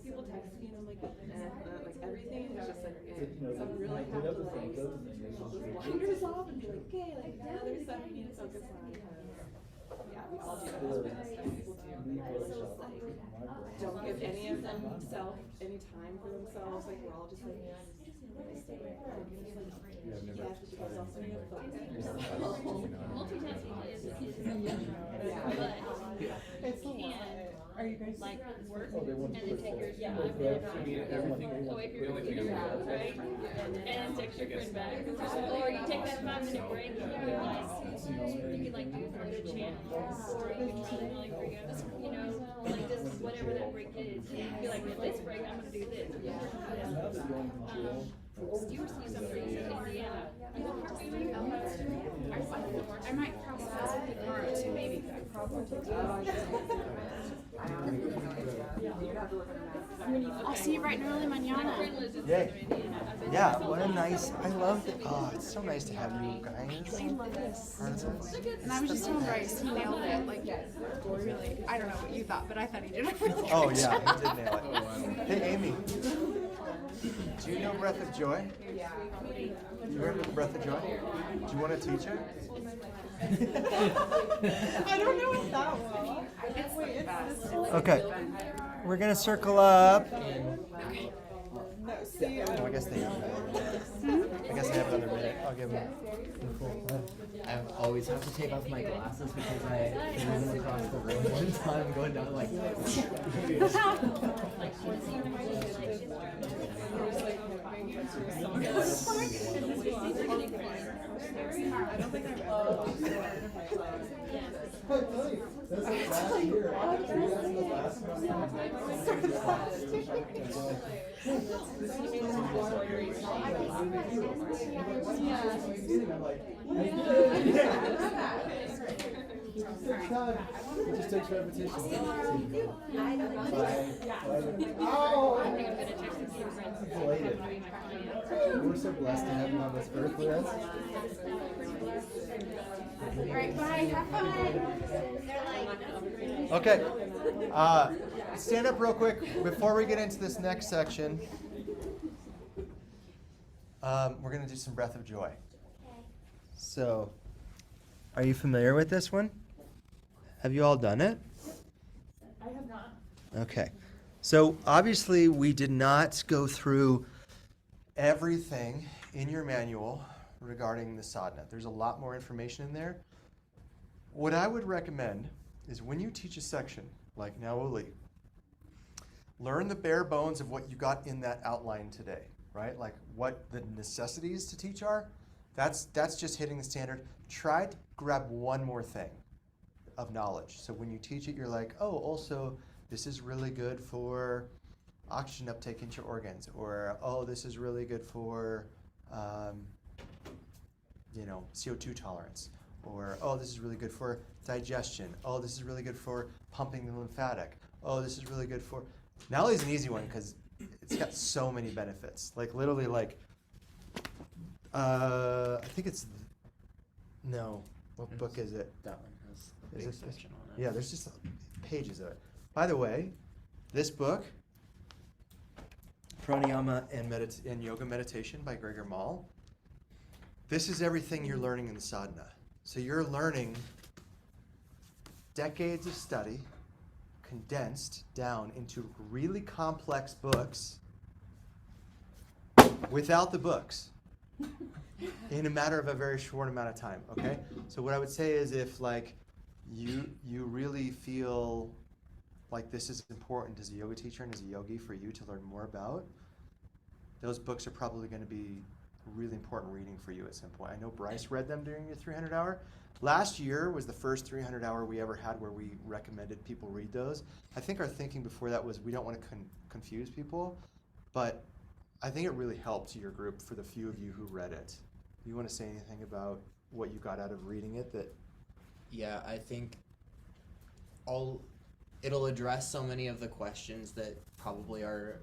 people text me and I'm like like everything is just like so I really have to like pull those blinders off and be like, okay, like now there's stuff we need to focus on. Yeah, we all do that. People do. It's just like don't give any of them any time for themselves. Like we're all just like It's a lot. Are you guys like work Oh, they want and to then take your yeah, Everything. away from The only thing I'm house, right? And text your friend back. Or you take that 5-minute break and you can like do another channel, or you can try to like bring up, like just whatever that break is. You can be like, well, this break I'm gonna do this. Stuart sees something in Indiana. I might process it tomorrow too, maybe. I'll see you bright and early mañana. Yay. Yeah, what a nice, I love it. Oh, it's so nice to have you guys. And I was just telling Bryce, he nailed it. Like, really, I don't know what you thought, but I thought he did a really good Oh, yeah, job. he did nail it. Hey, Amy. Do you know Breath of Joy? You heard of Breath of Joy? Do you want to teach it? I don't know if that will. It's the best. Okay. We're going to circle up. No, see you. Oh, I guess they have another minute. I'll give them. I always have to take off my glasses because I threw them across the room one time going down like It just takes repetition. We're so blessed to have you on this earth with us. Alright, bye, have fun. Okay. Stand up real quick before we get into this next section. We're going to do some Breath of Joy. So, are you familiar with this one? Have you all done it? I have not. Okay. So, obviously, we did not go through everything in your manual regarding the sadhana. There's a lot more information in there. What I would recommend is when you teach a section, like now Uli, learn the bare bones of what you got in that outline today. right? Like what the necessities to teach are. That's just hitting the standard. Try to grab one more thing of knowledge. So when you teach it, you're like, oh, also this is really good for oxygen uptake into your organs, or oh, this is really good for CO2 tolerance, or oh, this is really good for digestion. Oh, this is really good for pumping the lymphatic. Oh, this is really good for. Nally's an easy one because it's got so many benefits. Like literally, like I think it's no. What book is it? That one has a Is big this- section on it. Yeah, there's just pages of it. By the way, this book, Pranayama and Yoga Meditation by Gregor Mall, this is everything you're learning in the sadhana. So you're learning decades of study condensed down into really complex books without the books in a matter of a very short amount of time, okay? So what I would say is if like you really feel like this is important as a yoga teacher and as a yogi for you to learn more about, those books are probably going to be really important reading for you at some point. I know Bryce read them during your 300 hour. Last year was the first 300 hour we ever had where we recommended people read those. I think our thinking before that was we don't want to confuse people, but I think it really helped your group for the few of you who read it. You want to say anything about what you got out of reading it? That Yeah, I think it'll address so many of the questions that probably are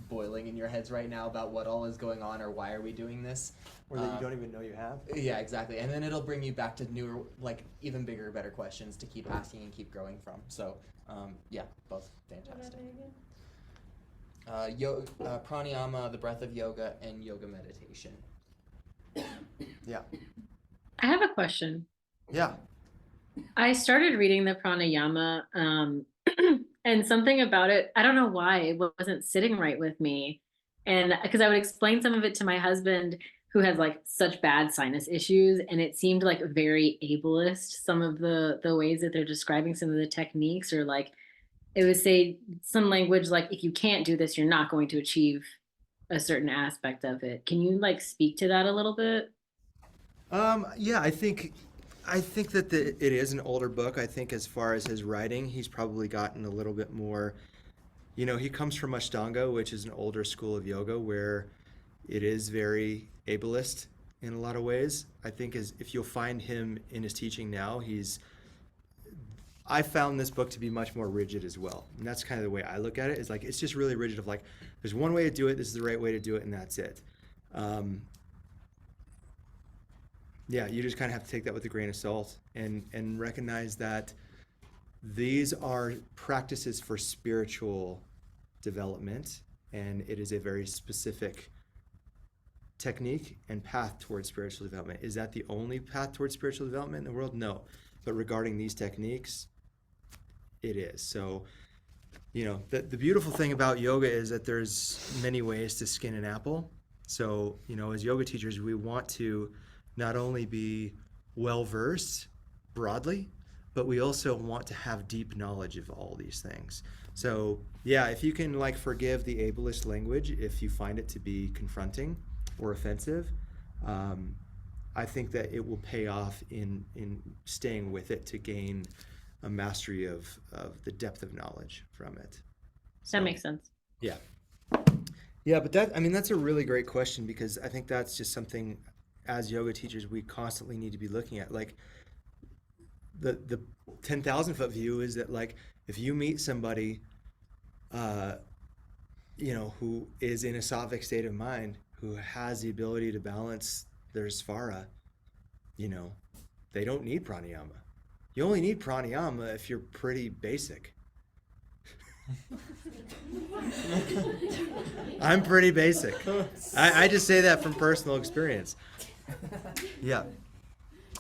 boiling in your heads right now about what all is going on or why are we doing this. or that you don't even know you have? Yeah, exactly. And then it'll bring you back to newer, like even bigger, better questions to keep asking and keep growing from. So, yeah, both fantastic. Pranayama, the breath of yoga, and yoga meditation. Yeah. I have a question. Yeah. I started reading the pranayama, and something about it, I don't know why it wasn't sitting right with me. And because I would explain some of it to my husband, who has like such bad sinus issues, and it seemed like very ableist. Some of the ways that they're describing some of the techniques, or like it would say some language like, if you can't do this, you're not going to achieve a certain aspect of it. Can you like speak to that a little bit? Yeah, I think that it is an older book. I think as far as his writing, he's probably gotten a little bit more, he comes from Ashtanga, which is an older school of yoga where it is very ableist in a lot of ways. I think if you'll find him in his teaching now, I found this book to be much more rigid as well. And that's kind of the way I look at it, is like, it's just really rigid of like, there's one way to do it, this is the right way to do it, and that's it. Yeah, you just kind of have to take that with a grain of salt and recognize that these are practices for spiritual development, and it is a very specific technique and path towards spiritual development. Is that the only path towards spiritual development in the world? No. But regarding these techniques, it is. So, the beautiful thing about yoga is that there's many ways to skin an apple. So, as yoga teachers, we want to not only be well-versed broadly, but we also want to have deep knowledge of all these things. So yeah, if you can forgive the ableist language, if you find it to be confronting or offensive, I think that it will pay off in staying with it to gain a mastery of the depth of knowledge from it. So, That makes sense. Yeah. Yeah, but that's a really great question, because I think that's just something as yoga teachers we constantly need to be looking at. Like the 10,000 foot view is that if you meet somebody who is in a sattvic state of mind, who has the ability to balance their svara, they don't need pranayama. You only need pranayama if you're pretty basic. I'm pretty basic. I just say that from personal experience. Yeah.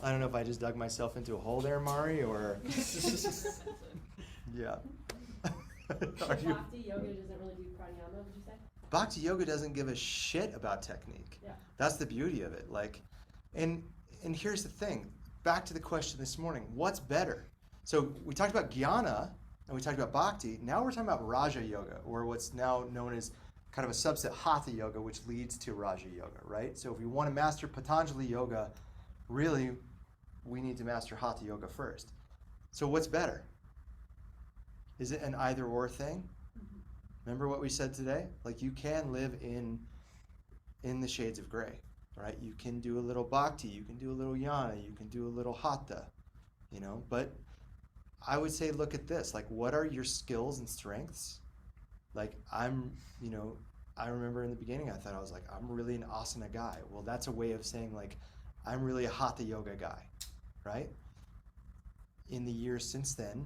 I don't know if I just dug myself into a hole there, Mari, or... Yeah. Bhakti yoga doesn't really do pranayama, would you say? Bhakti yoga doesn't give a shit about technique. Yeah. That's the beauty of it. And here's the thing. Back to the question this morning. What's better? So we talked about jnana and we talked about bhakti. Now we're talking about raja yoga, or what's now known as kind of a subset Hatha Yoga, which leads to Raja Yoga, right? So if we want to master Patanjali Yoga, really, we need to master Hatha Yoga first. So what's better? Is it an either or thing? Remember what we said today? Like, you can live in the shades of gray, right? You can do a little bhakti, you can do a little yana, you can do a little hatha, but I would say, look at this, like, what are your skills and strengths? Like, I remember in the beginning, I thought I was like, I'm really an asana guy. Well, that's a way of saying, like, I'm really a hatha yoga guy, right? In the years since then,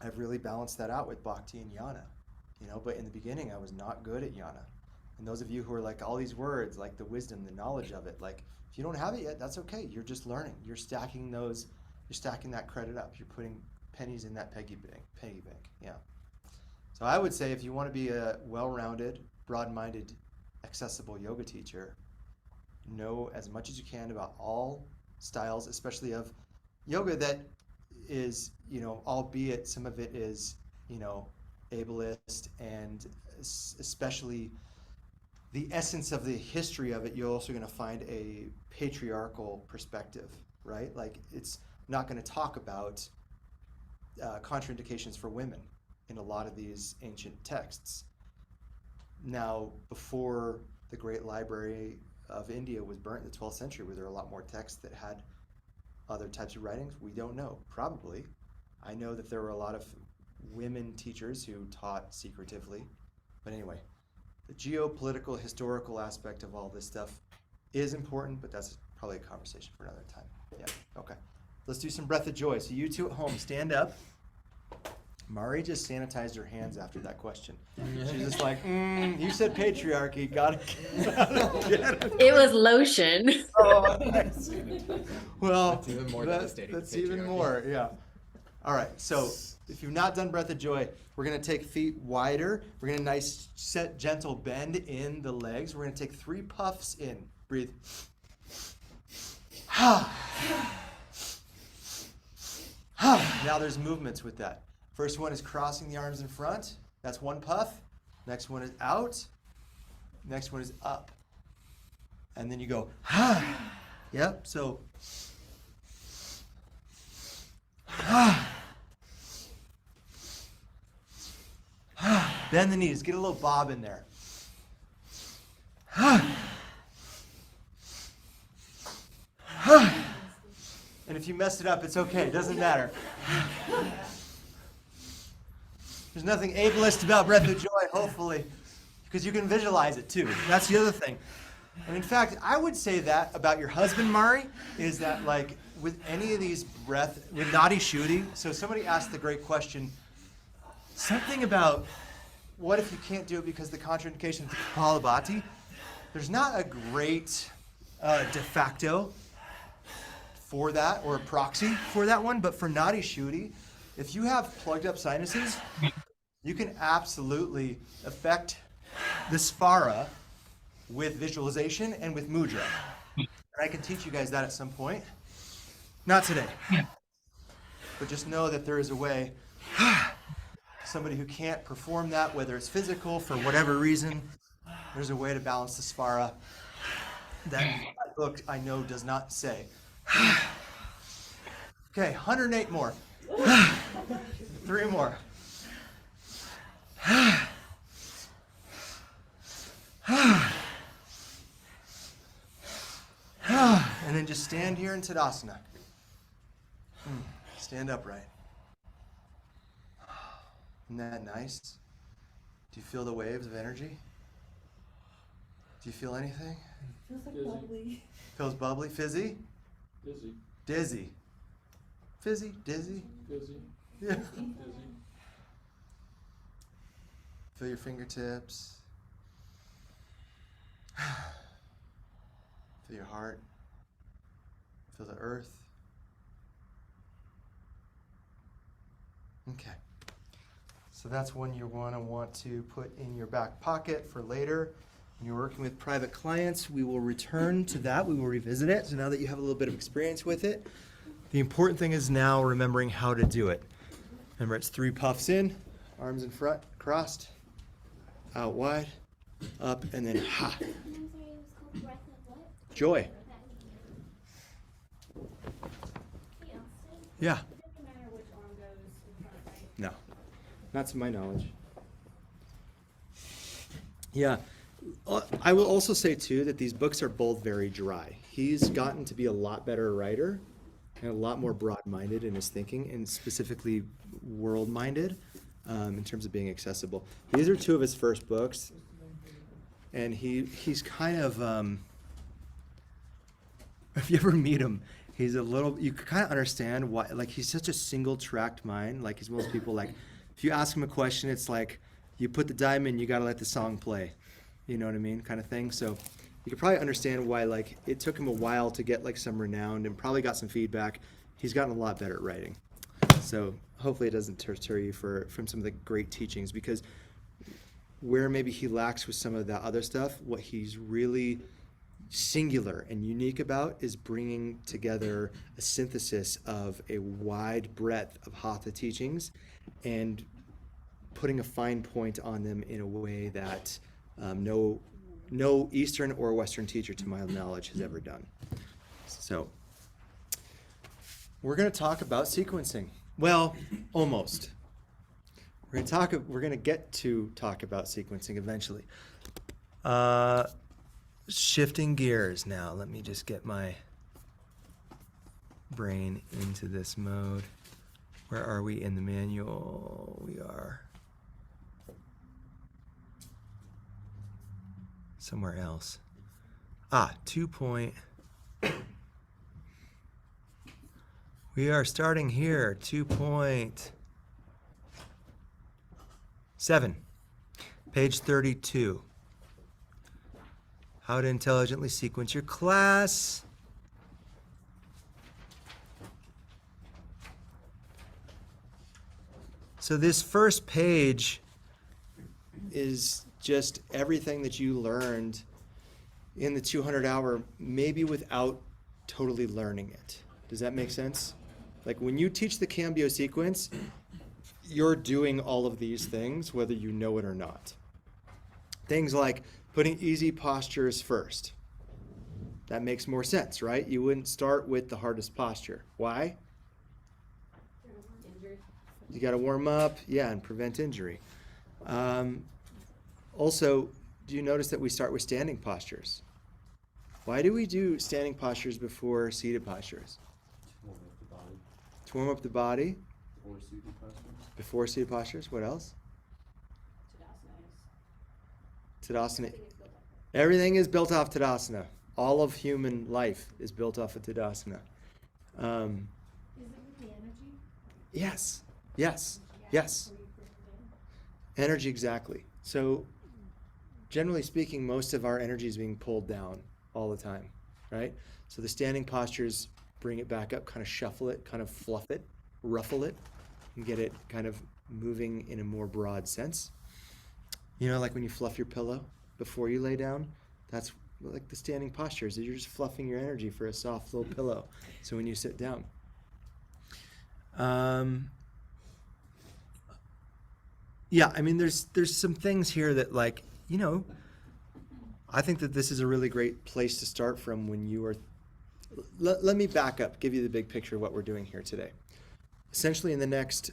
I've really balanced that out with bhakti and yana, but in the beginning, I was not good at yana. And those of you who are like, all these words, like the wisdom, the knowledge of it, like, if you don't have it yet, that's okay. You're just learning. You're stacking that credit up. You're putting pennies in that piggy bank. Yeah. So I would say, if you want to be a well-rounded, broad-minded, accessible yoga teacher, know as much as you can about all styles, especially of yoga that is, albeit some of it is, ableist, and especially the essence of the history of it, you're also going to find a patriarchal perspective, right? Like, it's not going to talk about contraindications for women in a lot of these ancient texts. Now, before the Great Library of India was burnt in the 12th century, were there a lot more texts that had other types of writings? We don't know. Probably. I know that there were a lot of women teachers who taught secretively. But anyway, the geopolitical, historical aspect of all this stuff is important, but that's probably a conversation for another time. Yeah, okay. Let's do some breath of joy. So you two at home, stand up. Mari just sanitized her hands after that question. She's just like, you said patriarchy, gotta get it. It was lotion. Oh, nice. Well, That's even more devastating. That's even more, yeah. All right, so if you've not done breath of joy, we're gonna take feet wider. We're gonna nice, set, gentle bend in the legs. We're gonna take 3 puffs in. Breathe. Now there's movements with that. First one is crossing the arms in front. That's 1 puff. Next one is out. Next one is up. And then you go, Yep, so. Bend the knees. Get a little bob in there. And if you messed it up, it's okay. It doesn't matter. There's nothing ableist about breath of joy, hopefully, because you can visualize it too. That's the other thing. And in fact, I would say that about your husband, Mari, is that, like, with any of these with Nadi Shuddhi, so somebody asked the great question, something about what if you can't do it because the contraindication of the Kapalabhati? There's not a great de facto for that, or a proxy for that one, but for Nadi Shuddhi, if you have plugged up sinuses, you can absolutely affect the Sphara with visualization and with mudra. And I can teach you guys that at some point. Not today. But just know that there is a way, somebody who can't perform that, whether it's physical, for whatever reason, there's a way to balance the Sphara that book, I know, does not say. Okay, 108 more. 3 more. And then just stand here in Tadasana. Stand upright. Isn't that nice? Do you feel the waves of energy? Do you feel anything? Feels like bubbly. Feels bubbly? Fizzy? Dizzy. Dizzy. Fizzy? Dizzy? Dizzy. Yeah. Dizzy. Feel your fingertips. Feel your heart. Feel the earth. Okay. So that's one you're going to want to put in your back pocket for later. When you're working with private clients, we will return to that. We will revisit it. So now that you have a little bit of experience with it, the important thing is now remembering how to do it. Remember, it's 3 puffs in, arms in front, crossed, out wide, up, and then ha. Joy. Yeah. No, not to my knowledge. Yeah. I will also say too that these books are both very dry. He's gotten to be a lot better writer and a lot more broad-minded in his thinking, and specifically world-minded in terms of being accessible. These are two of his first books, and he's kind of if you ever meet him, he's a little, you kind of understand why, like he's such a single-tracked mind. Like he's most people, like if you ask him a question, it's like you put the dime in, you got to let the song play. You know what I mean? Kind of thing. So you could probably understand why like it took him a while to get like some renown, and probably got some feedback. He's gotten a lot better at writing. So hopefully it doesn't deter you from some of the great teachings, because where maybe he lacks with some of that other stuff, what he's really singular and unique about is bringing together a synthesis of a wide breadth of Hatha teachings and putting a fine point on them in a way that no Eastern or Western teacher, to my knowledge, has ever done. So we're going to talk about sequencing. Well, almost. We're going to get to talk about sequencing eventually. Shifting gears now. Let me just get my brain into this mode. Where are we in the manual? We are somewhere else. 2 point. We are starting here, 2.7, page 32. How to intelligently sequence your class. So this first page is just everything that you learned in the 200-hour, maybe without totally learning it. Does that make sense? Like when you teach the Cambio sequence, you're doing all of these things, whether you know it or not. Things like putting easy postures first. That makes more sense, right? You wouldn't start with the hardest posture. Why? You got to warm up, and prevent injury. Also, do you notice that we start with standing postures? Why do we do standing postures before seated postures? To warm up the body. Before seated postures. What else? Tadasana. Everything is built off Tadasana. All of human life is built off of Tadasana. Is it with the energy? Yes. Energy, exactly. So, generally speaking, most of our energy is being pulled down all the time, right? So the standing postures bring it back up, kind of shuffle it, kind of fluff it, ruffle it, and get it kind of moving in a more broad sense. You know, like when you fluff your pillow before you lay down, that's like the standing postures. You're just fluffing your energy for a soft little pillow. So when you sit down. Yeah, I mean, there's some things here that, like, you know, I think that this is a really great place to start from when you are. Let me back up, give you the big picture of what we're doing here today. Essentially, in the next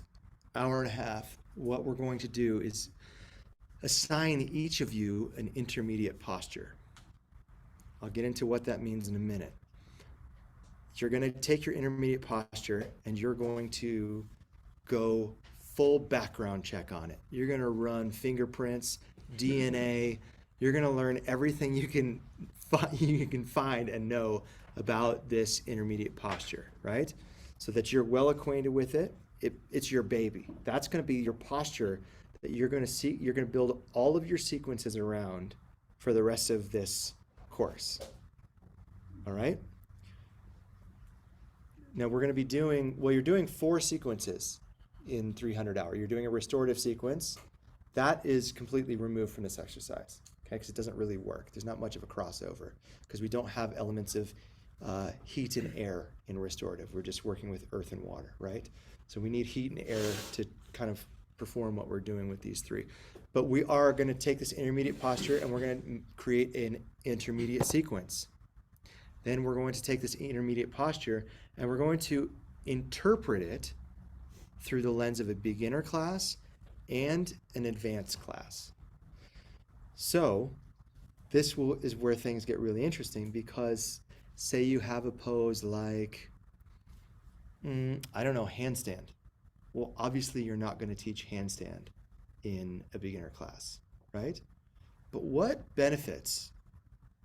hour and a half, what we're going to do is assign each of you an intermediate posture. I'll get into what that means in a minute. You're going to take your intermediate posture and you're going to go full background check on it. You're going to run fingerprints, DNA. You're going to learn everything you can find and know about this intermediate posture, right? So that you're well acquainted with it. It's your baby. That's going to be your posture that you're going to see. You're going to build all of your sequences around for the rest of this course. All right? Now we're going to be doing, well, you're doing 4 sequences in 300 hour. You're doing a restorative sequence. That is completely removed from this exercise, okay? Because it doesn't really work. There's not much of a crossover because we don't have elements of heat and air in restorative. We're just working with earth and water, right? So we need heat and air to kind of perform what we're doing with these 3. But we are going to take this intermediate posture and we're going to create an intermediate sequence. Then we're going to take this intermediate posture and we're going to interpret it through the lens of a beginner class and an advanced class. So this is where things get really interesting, because say you have a pose like, I don't know, handstand. Well, obviously you're not going to teach handstand in a beginner class, right? But what benefits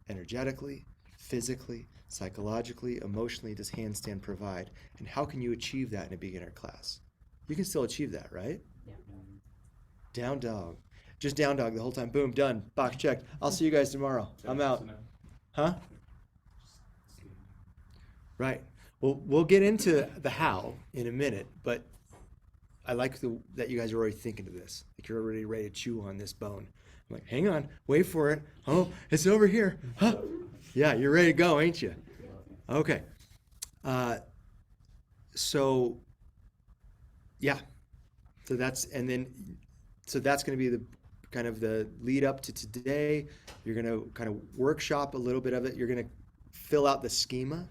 energetically, physically, psychologically, emotionally does handstand provide? And how can you achieve that in a beginner class? You can still achieve that, right? Yeah. Down dog. Just down dog the whole time. Boom, done. Box checked. I'll see you guys tomorrow. I'm out. Huh? Right. Well, we'll get into the how in a minute, but I like that you guys are already thinking of this. Like you're already ready to chew on this bone. I'm like, hang on, wait for it. Oh, it's over here. Huh? Yeah, you're ready to go, ain't you? Okay. So, yeah. So that's going to be the kind of the lead up to today. You're going to kind of workshop a little bit of it. You're going to fill out the schema.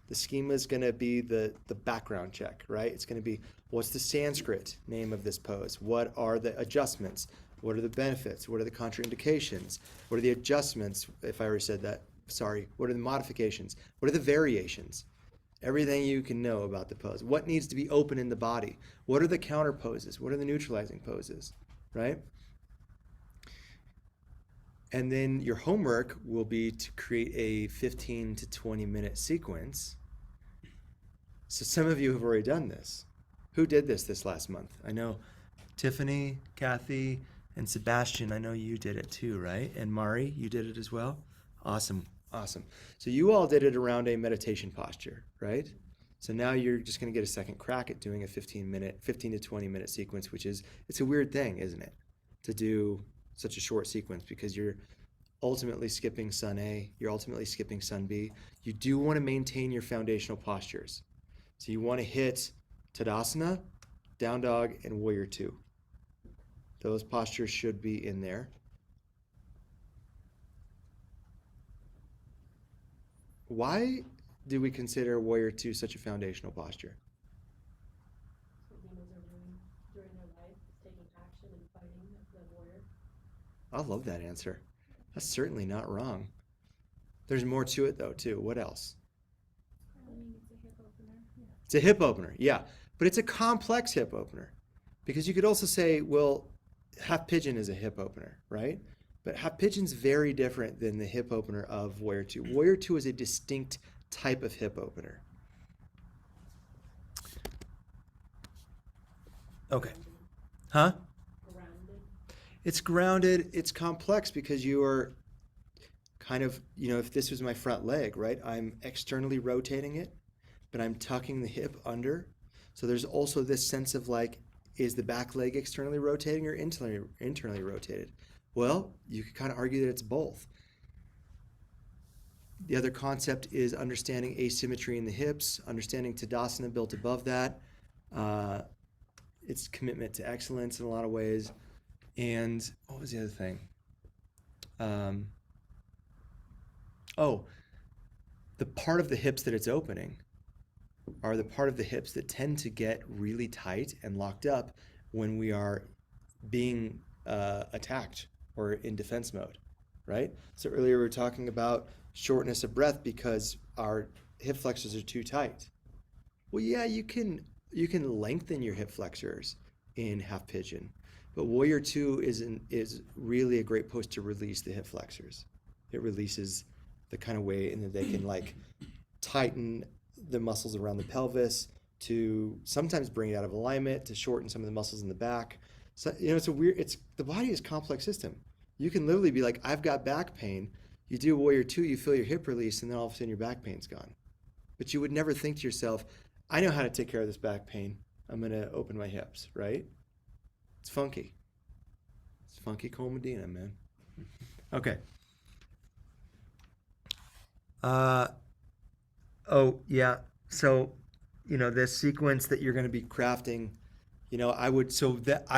The schema is going to be the background check, right? It's going to be, what's the Sanskrit name of this pose? What are the adjustments? What are the benefits? What are the contraindications? What are the adjustments? If I already said that, sorry. What are the modifications? What are the variations? Everything you can know about the pose. What needs to be open in the body? What are the counter poses? What are the neutralizing poses, right? And then your homework will be to create a 15 to 20 minute sequence. So some of you have already done this. Who did this last month? I know Tiffany, Kathy, and Sebastian, I know you did it too, right? And Mari, you did it as well? Awesome. Awesome. So you all did it around a meditation posture, right? So now you're just going to get a second crack at doing a 15 to 20 minute sequence, which is, it's a weird thing, isn't it? To do such a short sequence, because you're ultimately skipping Sun A, you're ultimately skipping Sun B. You do want to maintain your foundational postures. So you want to hit Tadasana, Down Dog, and Warrior Two. Those postures should be in there. Why do we consider Warrior Two such a foundational posture? What humans are doing during their life is taking action and fighting the warrior. I love that answer. That's certainly not wrong. There's more to it though, too. What else? It's a hip opener, yeah. But it's a complex hip opener. Because you could also say, well, half pigeon is a hip opener, right? But half pigeon's very different than the hip opener of Warrior Two. Warrior Two is a distinct type of hip opener. Okay. Huh? Grounded. It's grounded, it's complex because you are kind of, if this was my front leg, right? I'm externally rotating it, but I'm tucking the hip under. So there's also this sense of like, is the back leg externally rotating or internally rotated? Well, you could kind of argue that it's both. The other concept is understanding asymmetry in the hips, understanding Tadasana built above that. It's commitment to excellence in a lot of ways. And what was the other thing? The part of the hips that it's opening are the part of the hips that tend to get really tight and locked up when we are being attacked or in defense mode, right? So earlier we were talking about shortness of breath because our hip flexors are too tight. Well, yeah, you can lengthen your hip flexors in half pigeon, but Warrior Two is really a great pose to release the hip flexors. It releases the kind of way in that they can like tighten the muscles around the pelvis, to sometimes bring it out of alignment, to shorten some of the muscles in the back. So the body is a complex system. You can literally be like, I've got back pain. You do Warrior Two, you feel your hip release, and then all of a sudden your back pain's gone. But you would never think to yourself, I know how to take care of this back pain. I'm gonna open my hips, right? It's funky. It's funky Cole Medina, man. Okay. So, this sequence that you're going to be crafting, I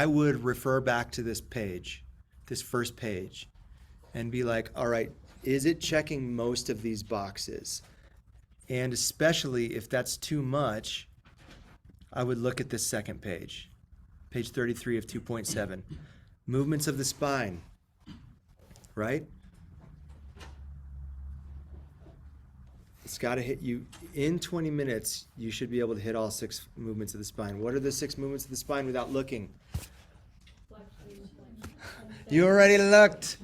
would refer back to this page, this first page, and be like, all right, is it checking most of these boxes? And especially if that's too much, I would look at this second page, page 33 of 2.7. Movements of the spine, right? It's got to hit you in 20 minutes. You should be able to hit all 6 movements of the spine. What are the 6 movements of the spine without looking? You already looked.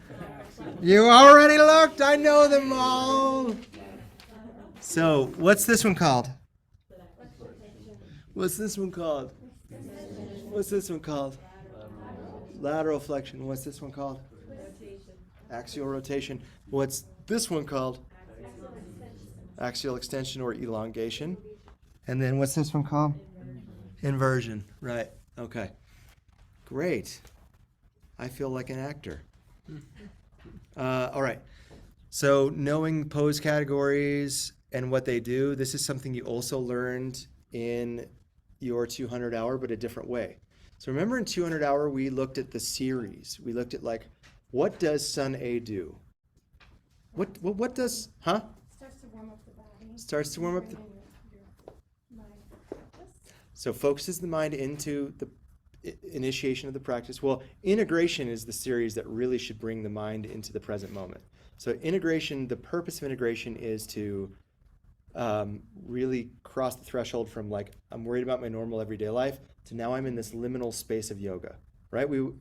You already looked. I know them all. So, what's this one called? What's this one called? What's this one called? Lateral flexion. What's this one called? Axial rotation. What's this one called? Axial extension or elongation. And then what's this one called? Inversion. Right. Okay. Great. I feel like an actor. All right. So knowing pose categories and what they do, this is something you also learned in your 200 hour, but a different way. So remember in 200 hour, we looked at the series. We looked at like, what does Sun A do? What does, huh? Starts to warm up the body. Starts to warm up the... So focuses the mind into the initiation of the practice. Well, integration is the series that really should bring the mind into the present moment. So integration, the purpose of integration is to really cross the threshold from like, I'm worried about my normal everyday life to now I'm in this liminal space of yoga, right? We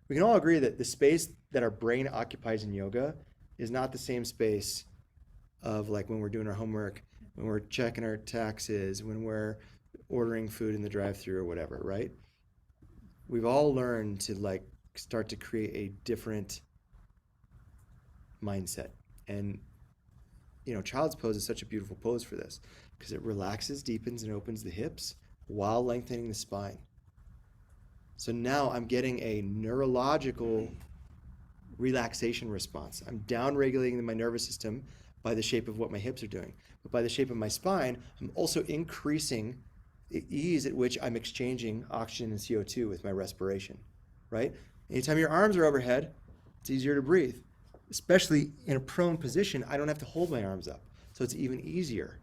can all agree that the space that our brain occupies in yoga is not the same space of like when we're doing our homework, when we're checking our taxes, when we're ordering food in the drive-thru or whatever, right? We've all learned to like start to create a different mindset. And child's pose is such a beautiful pose for this because it relaxes, deepens, and opens the hips while lengthening the spine. So now I'm getting a neurological relaxation response. I'm down-regulating my nervous system by the shape of what my hips are doing. But by the shape of my spine, I'm also increasing the ease at which I'm exchanging oxygen and CO2 with my respiration, right? Anytime your arms are overhead, it's easier to breathe. Especially in a prone position, I don't have to hold my arms up. So it's even easier.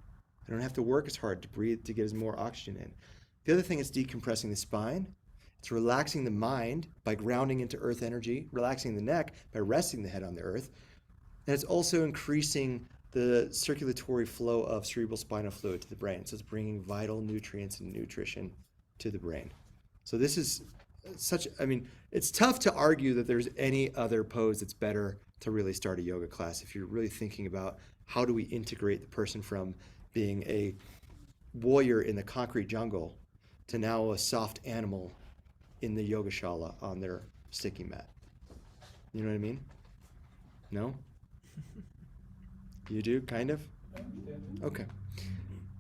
I don't have to work as hard to breathe to get as more oxygen in. The other thing is decompressing the spine. It's relaxing the mind by grounding into earth energy, relaxing the neck by resting the head on the earth. And it's also increasing the circulatory flow of cerebral spinal fluid to the brain. So it's bringing vital nutrients and nutrition to the brain. So this is it's tough to argue that there's any other pose that's better to really start a yoga class if you're really thinking about how do we integrate the person from being a warrior in the concrete jungle to now a soft animal in the yogashala on their sticky mat. You know what I mean? No? You do, kind of? Okay.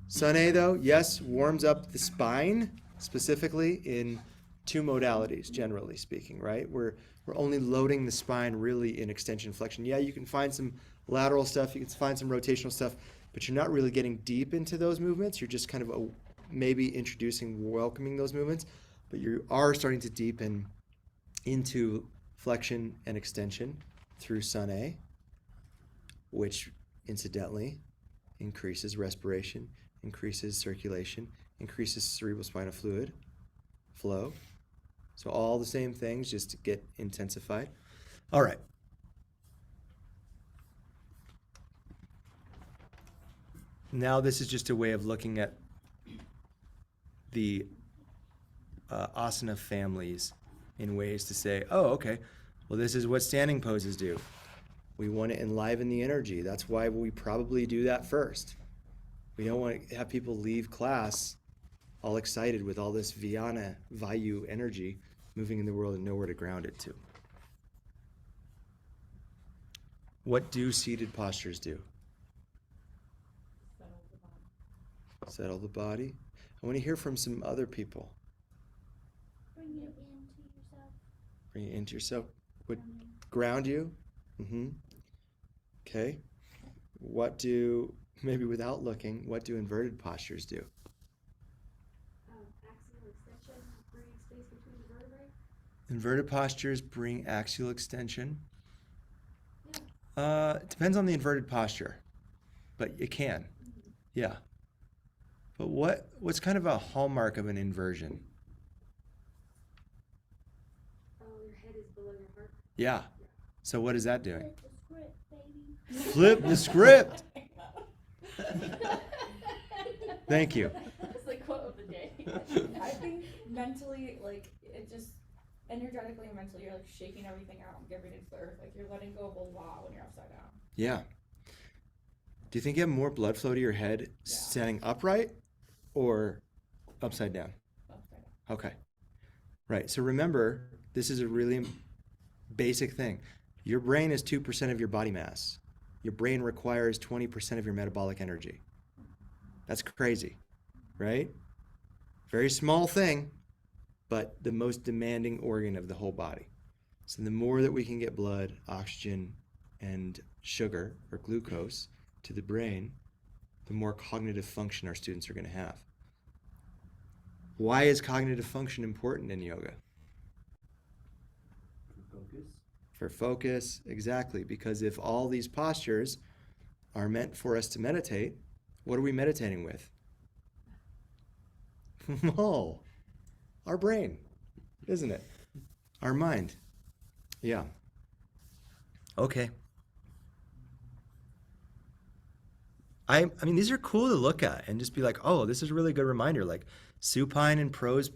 Sun A, though, yes, warms up the spine, specifically in 2 modalities, generally speaking, right? We're only loading the spine really in extension flexion. Yeah, you can find some lateral stuff, you can find some rotational stuff, but you're not really getting deep into those movements. You're just kind of maybe introducing, welcoming those movements, but you are starting to deepen into flexion and extension through Sun A, which incidentally increases respiration, increases circulation, increases cerebral spinal fluid flow. So all the same things just to get intensified. All right. Now this is just a way of looking at the asana families in ways to say, oh, okay, well, this is what standing poses do. We want to enliven the energy. That's why we probably do that first. We don't want to have people leave class all excited with all this Vyana, Vayu energy moving in the world and nowhere to ground it to. What do seated postures do? Settle the body. I want to hear from some other people. Bring it into yourself. Bring it into yourself. What ground you? Mm-hmm. Okay. Maybe without looking, what do inverted postures do? Axial extension, bringing space Inverted postures bring axial extension. It depends on the inverted posture, but it can. Yeah. But what's kind of a hallmark of an inversion? Oh, your head is below your heart. Yeah. So what is that doing? Flip the script, baby. Flip the script. Thank you. It's the quote of the day. I think mentally, like, it just energetically and mentally, you're like shaking everything out and giving it to the earth. Like, you're letting go of a lot when you're upside down. Yeah. Do you think you have more blood flow to your head standing upright or upside down? Upside down. Okay. Right. So remember, this is a really basic thing. Your brain is 2% of your body mass. Your brain requires 20% of your metabolic energy. That's crazy, right? Very small thing, but the most demanding organ of the whole body. So the more that we can get blood, oxygen, and sugar or glucose to the brain, the more cognitive function our students are going to have. Why is cognitive function important in yoga? Focus. For focus, exactly. Because if all these postures are meant for us to meditate, what are we meditating with? Oh, our brain, isn't it? Our mind. Yeah. Okay. I mean, these are cool to look at and just be like, oh, this is a really good reminder. Like supine and poses,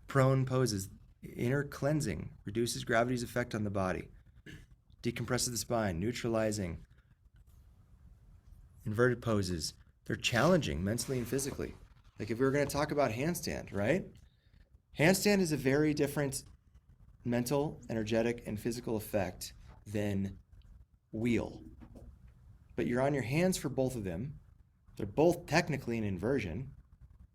prone poses, inner cleansing, reduces gravity's effect on the body, decompresses the spine, neutralizing, inverted poses. They're challenging mentally and physically. Like if we were going to talk about handstand, right? Handstand is a very different mental, energetic, and physical effect than wheel. But you're on your hands for both of them. They're both technically an inversion.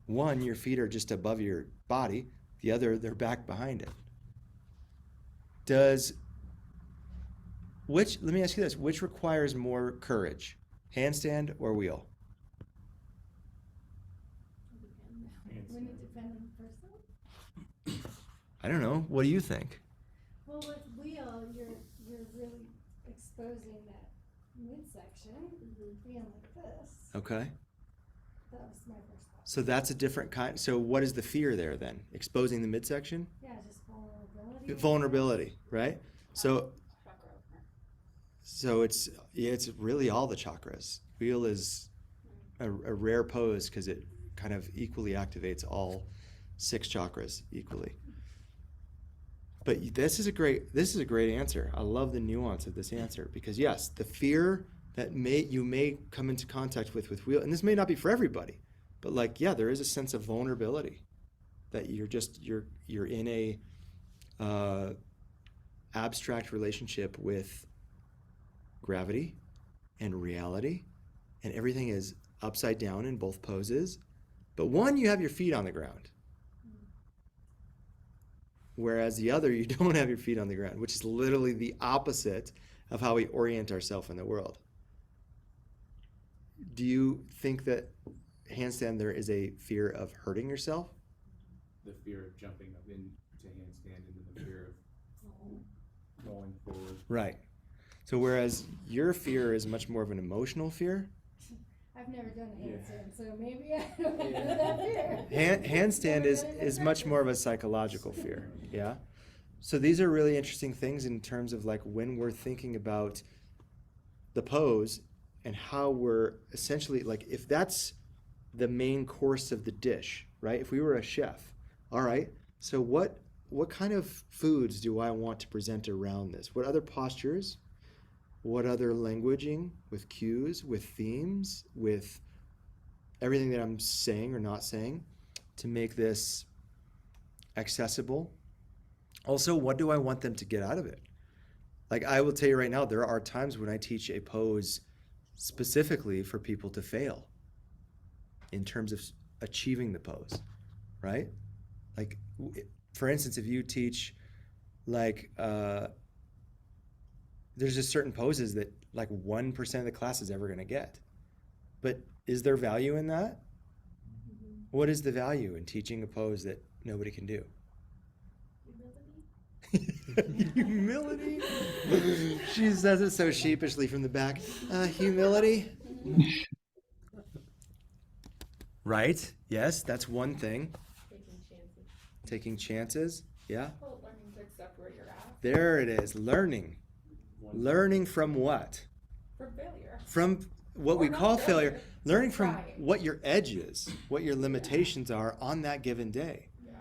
One, your feet are just above your body. The other, they're back behind it. Let me ask you this, which requires more courage? Handstand or wheel? Wouldn't it depend on the person? I don't know. What do you think? Well, with wheel, you're really exposing that midsection, being like this. Okay. That was my first thought. So that's a different kind. So what is the fear there then? Exposing the midsection? Yeah, just vulnerability. Vulnerability, right? So it's really all the chakras. Wheel is a rare pose because it kind of equally activates all 6 chakras equally. But this is a great answer. I love the nuance of this answer because yes, the fear that you may come into contact with wheel, and this may not be for everybody, but like there is a sense of vulnerability that you're in a abstract relationship with gravity and reality, and everything is upside down in both poses. But one, you have your feet on the ground. Whereas the other, you don't have your feet on the ground, which is literally the opposite of how we orient ourselves in the world. Do you think that handstand there is a fear of hurting yourself? The fear of jumping up into handstand and then the fear of going forward. Right. So whereas your fear is much more of an emotional fear, I've never done a handstand, so maybe I don't have that fear. handstand is much more of a psychological fear. Yeah. So these are really interesting things in terms of like when we're thinking about the pose and how we're essentially like, if that's the main course of the dish, right? If we were a chef, all right, so what kind of foods do I want to present around this? What other postures? What other languaging with cues, with themes, with everything that I'm saying or not saying to make this accessible? Also, what do I want them to get out of it? Like I will tell you right now, there are times when I teach a pose specifically for people to fail in terms of achieving the pose, right? Like, for instance, if you teach like, there's just certain poses that like 1% of the class is ever going to get. But is there value in that? What is the value in teaching a pose that nobody can do? Humility. She says it so sheepishly from the back. Humility. Right? Yes, that's one thing. Taking chances. Taking chances. Yeah. Well, learning to accept where you're at. There it is. Learning. Learning from what? From failure. From what Or we not call failure. failure, Learning from trying. what your edge is, what your limitations are on that given day. Yeah.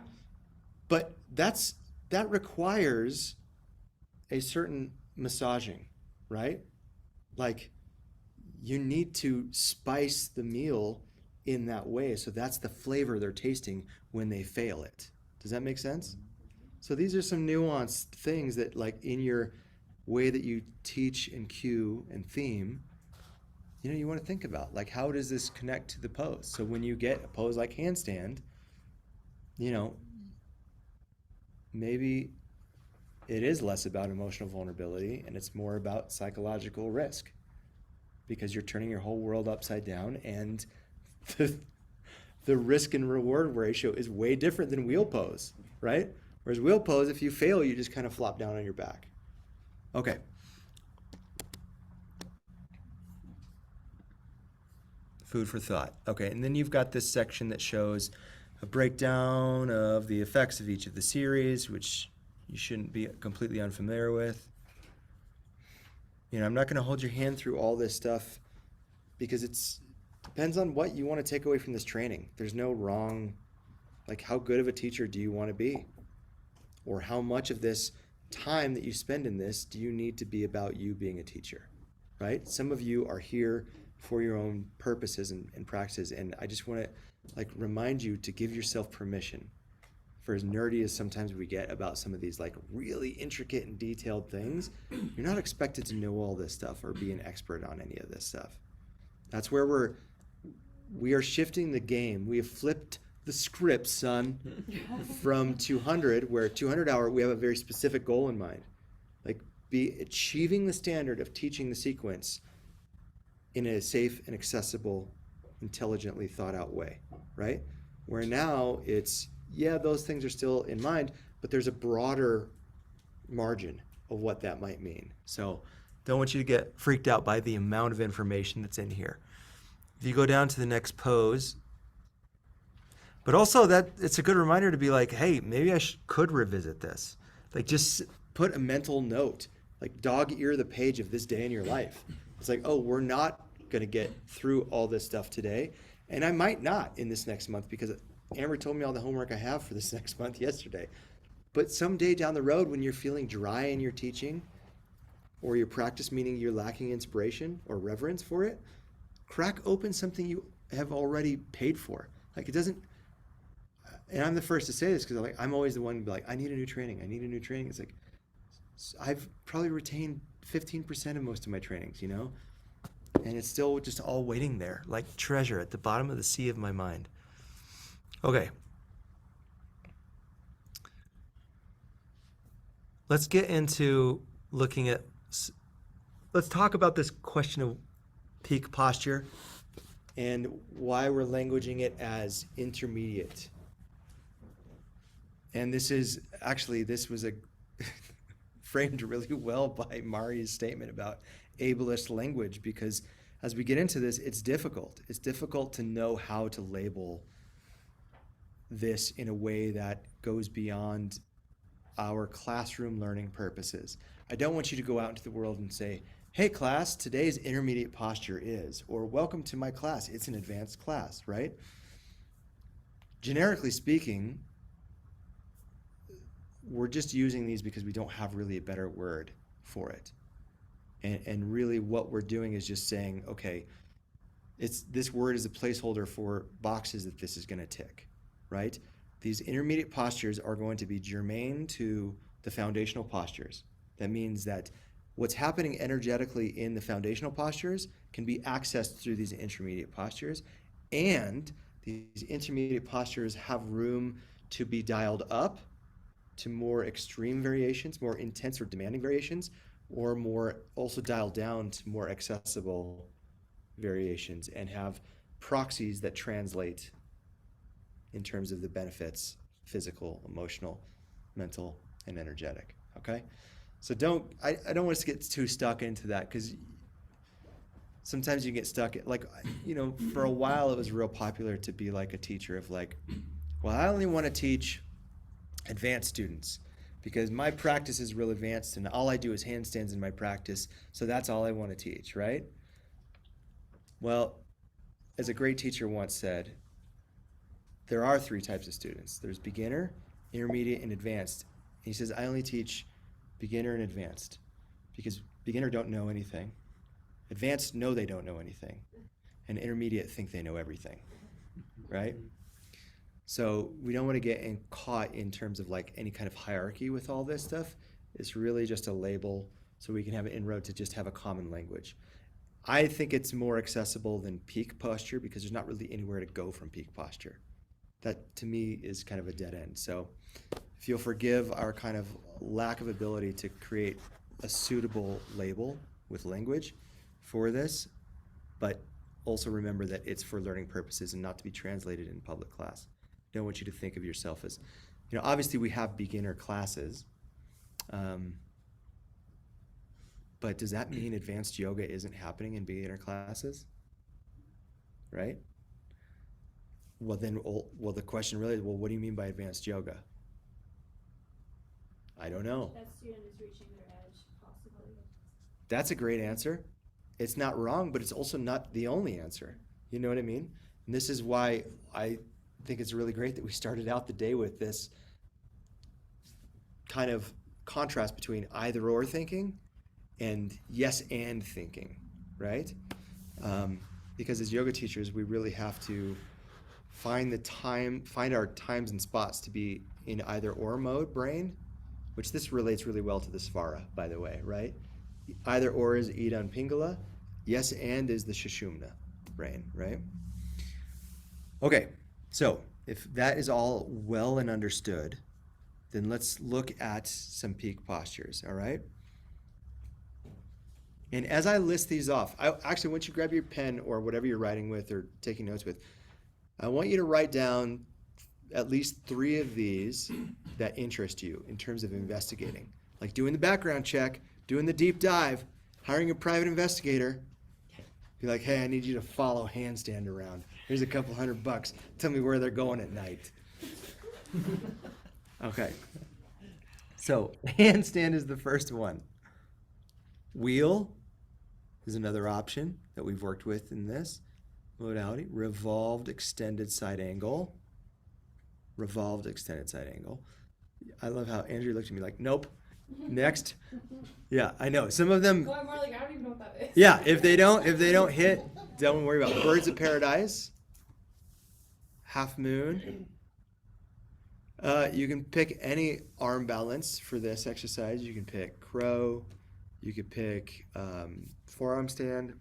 But that requires a certain massaging, right? Like you need to spice the meal in that way. So that's the flavor they're tasting when they fail it. Does that make sense? So these are some nuanced things that like in your way that you teach and cue and theme, you want to think about like, how does this connect to the pose? So when you get a pose like handstand, maybe it is less about emotional vulnerability and it's more about psychological risk because you're turning your whole world upside down and the risk and reward ratio is way different than wheel pose, right? Whereas wheel pose, if you fail, you just kind of flop down on your back. Okay. Food for thought. Okay, and then you've got this section that shows a breakdown of the effects of each of the series, which you shouldn't be completely unfamiliar with. I'm not going to hold your hand through all this stuff because it depends on what you want to take away from this training. There's no wrong, like how good of a teacher do you want to be? Or how much of this time that you spend in this do you need to be about you being a teacher, right? Some of you are here for your own purposes and practices, and I just want to remind you to give yourself permission. For as nerdy as sometimes we get about some of these really intricate and detailed things, you're not expected to know all this stuff or be an expert on any of this stuff. That's where we are shifting the game. We have flipped the script, son, from 200, where 200 hour, we have a very specific goal in mind. Be achieving the standard of teaching the sequence in a safe and accessible, intelligently thought out way, right? Where now it's, those things are still in mind, but there's a broader margin of what that might mean. So don't want you to get freaked out by the amount of information that's in here. If you go down to the next pose, but also that it's a good reminder to be like, hey, maybe I could revisit this. Just put a mental note, dog ear the page of this day in your life. It's we're not going to get through all this stuff today. And I might not in this next month because Amber told me all the homework I have for this next month yesterday. But someday down the road when you're feeling dry in your teaching or your practice, meaning you're lacking inspiration or reverence for it, crack open something you have already paid for. It doesn't, and I'm the first to say this because I'm always the one to be like, I need a new training. It's I've probably retained 15% of most of my trainings, and it's still just all waiting there, like treasure at the bottom of the sea of my mind. Okay. Let's get into let's talk about this question of peak posture and why we're languaging it as intermediate. And this was framed really well by Mari's statement about ableist language, because as we get into this, it's difficult. It's difficult to know how to label this in a way that goes beyond our classroom learning purposes. I don't want you to go out into the world and say, hey class, today's intermediate posture is, or welcome to my class, it's an advanced class, right? Generically speaking, we're just using these because we don't have really a better word for it. And really what we're doing is just saying, okay, this word is a placeholder for boxes that this is going to tick, right? These intermediate postures are going to be germane to the foundational postures. That means that what's happening energetically in the foundational postures can be accessed through these intermediate postures, and these intermediate postures have room to be dialed up to more extreme variations, more intense or demanding variations, or more also dialed down to more accessible variations, and have proxies that translate in terms of the benefits, physical, emotional, mental, and energetic. okay? So I don't want us to get too stuck into that, because sometimes you get stuck at, like, for a while it was real popular to be like a teacher of like, well, I only want to teach advanced students because my practice is real advanced and all I do is handstands in my practice, so that's all I want to teach, right? Well, as a great teacher once said, there are 3 types of students. There's beginner, intermediate, and advanced. He says, I only teach beginner and advanced because beginner don't know anything. Advanced know they don't know anything. And intermediate think they know everything, right? So we don't want to get caught in terms of like any kind of hierarchy with all this stuff. It's really just a label so we can have an inroad to just have a common language. I think it's more accessible than peak posture because there's not really anywhere to go from peak posture. That to me is kind of a dead end. So if you'll forgive our kind of lack of ability to create a suitable label with language for this, but also remember that it's for learning purposes and not to be translated in public class. I don't want you to think of yourself as, obviously we have beginner classes, but does that mean advanced yoga isn't happening in beginner classes? Right? Well, then, the question really is, well, what do you mean by advanced yoga? I don't know. That student is reaching their edge, possibly. That's a great answer. It's not wrong, but it's also not the only answer. You know what I mean? And this is why I think it's really great that we started out the day with this kind of contrast between either or thinking and yes and thinking, right? Because as yoga teachers, we really have to find our times and spots to be in either or mode brain, which this relates really well to the Svara, by the way, right? Either or is Ida and Pingala. Yes and is the Sushumna brain, right? Okay, so if that is all well and understood, then let's look at some peak postures, all right? And as I list these off, actually, once you grab your pen or whatever you're writing with or taking notes with, I want you to write down at least 3 of these that interest you in terms of investigating. Like doing the background check, doing the deep dive, hiring a private investigator. Be like, hey, I need you to follow handstand around. Here's a couple $100. Tell me where they're going at night. Okay. So handstand is the first one. Wheel is another option that we've worked with in this modality. Revolved extended side angle. Revolved extended side angle. I love how Andrew looked at me like, nope. Next. Yeah, I know. Some of them. No, I'm more like, I don't even know what that is. Yeah, if they don't hit, don't worry about it. Birds of Paradise. Half moon. You can pick any arm balance for this exercise. You can pick crow. You could pick forearm stand.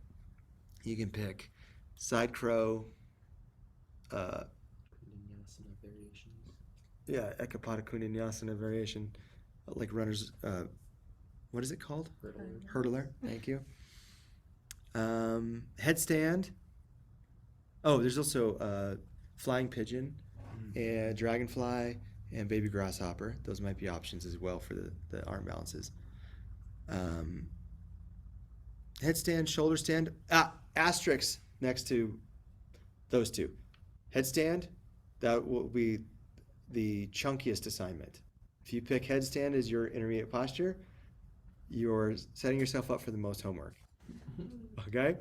You can pick side crow. Yeah, Ekapada Kundinyasana variation, like runners. What is it called? Hurdler. Thank you. Headstand. Oh, there's also flying pigeon, and dragonfly, and baby grasshopper. Those might be options as well for the arm balances. Headstand, shoulder stand. Asterisks next to those 2. Headstand, that will be the chunkiest assignment. If you pick headstand as your intermediate posture, you're setting yourself up for the most homework. Okay?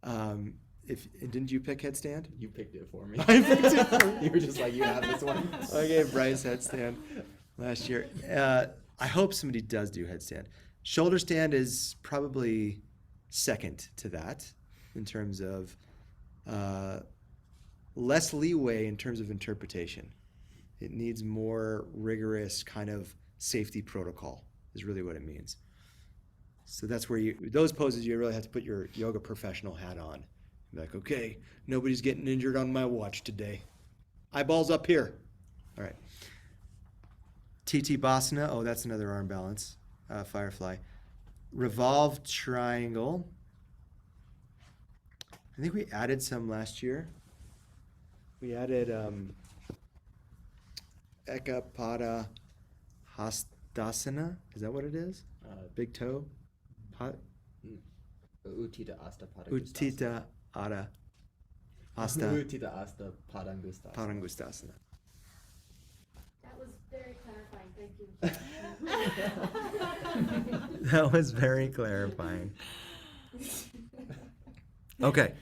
Didn't you pick headstand? You picked it for me. I picked it for you. You were just like, you have this one. I gave Bryce headstand last year. I hope somebody does do headstand. Shoulder stand is probably second to that in terms of less leeway in terms of interpretation. It needs more rigorous kind of safety protocol is really what it means. So that's where those poses you really have to put your yoga professional hat on. Be like, okay, nobody's getting injured on my watch today. Eyeballs up here. All right. TT Basana. Oh, that's another arm balance. Firefly. Revolved triangle. I think we added some last year. We added Ekapada Dasana, is that what it is? Big toe? Uttita Asta Padangustasana. Uttita Ada Asta Uttita Asta Padangustasana. Parangustasana. That was very clarifying, thank you. That was very clarifying. Okay.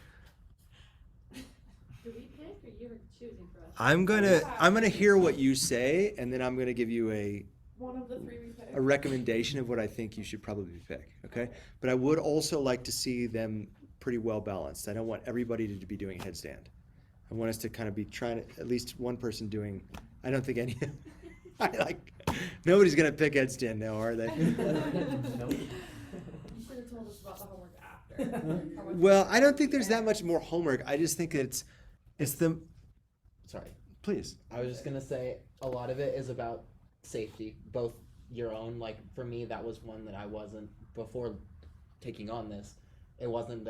Do we pick or you're choosing for us? I'm gonna hear what you say, and then I'm gonna give you One of the three we picked. a recommendation of what I think you should probably pick, okay? But I would also like to see them pretty well balanced. I don't want everybody to be doing headstand. I want us to kind of be trying to, at least one person doing, I don't think any, nobody's gonna pick headstand now, are they? You should have told us about the homework after. Well, I don't think there's that much more homework. I just think it's the, Sorry. please. I was just gonna say a lot of it is about safety, both your own. Like for me, that was one that I wasn't before taking on this. It wasn't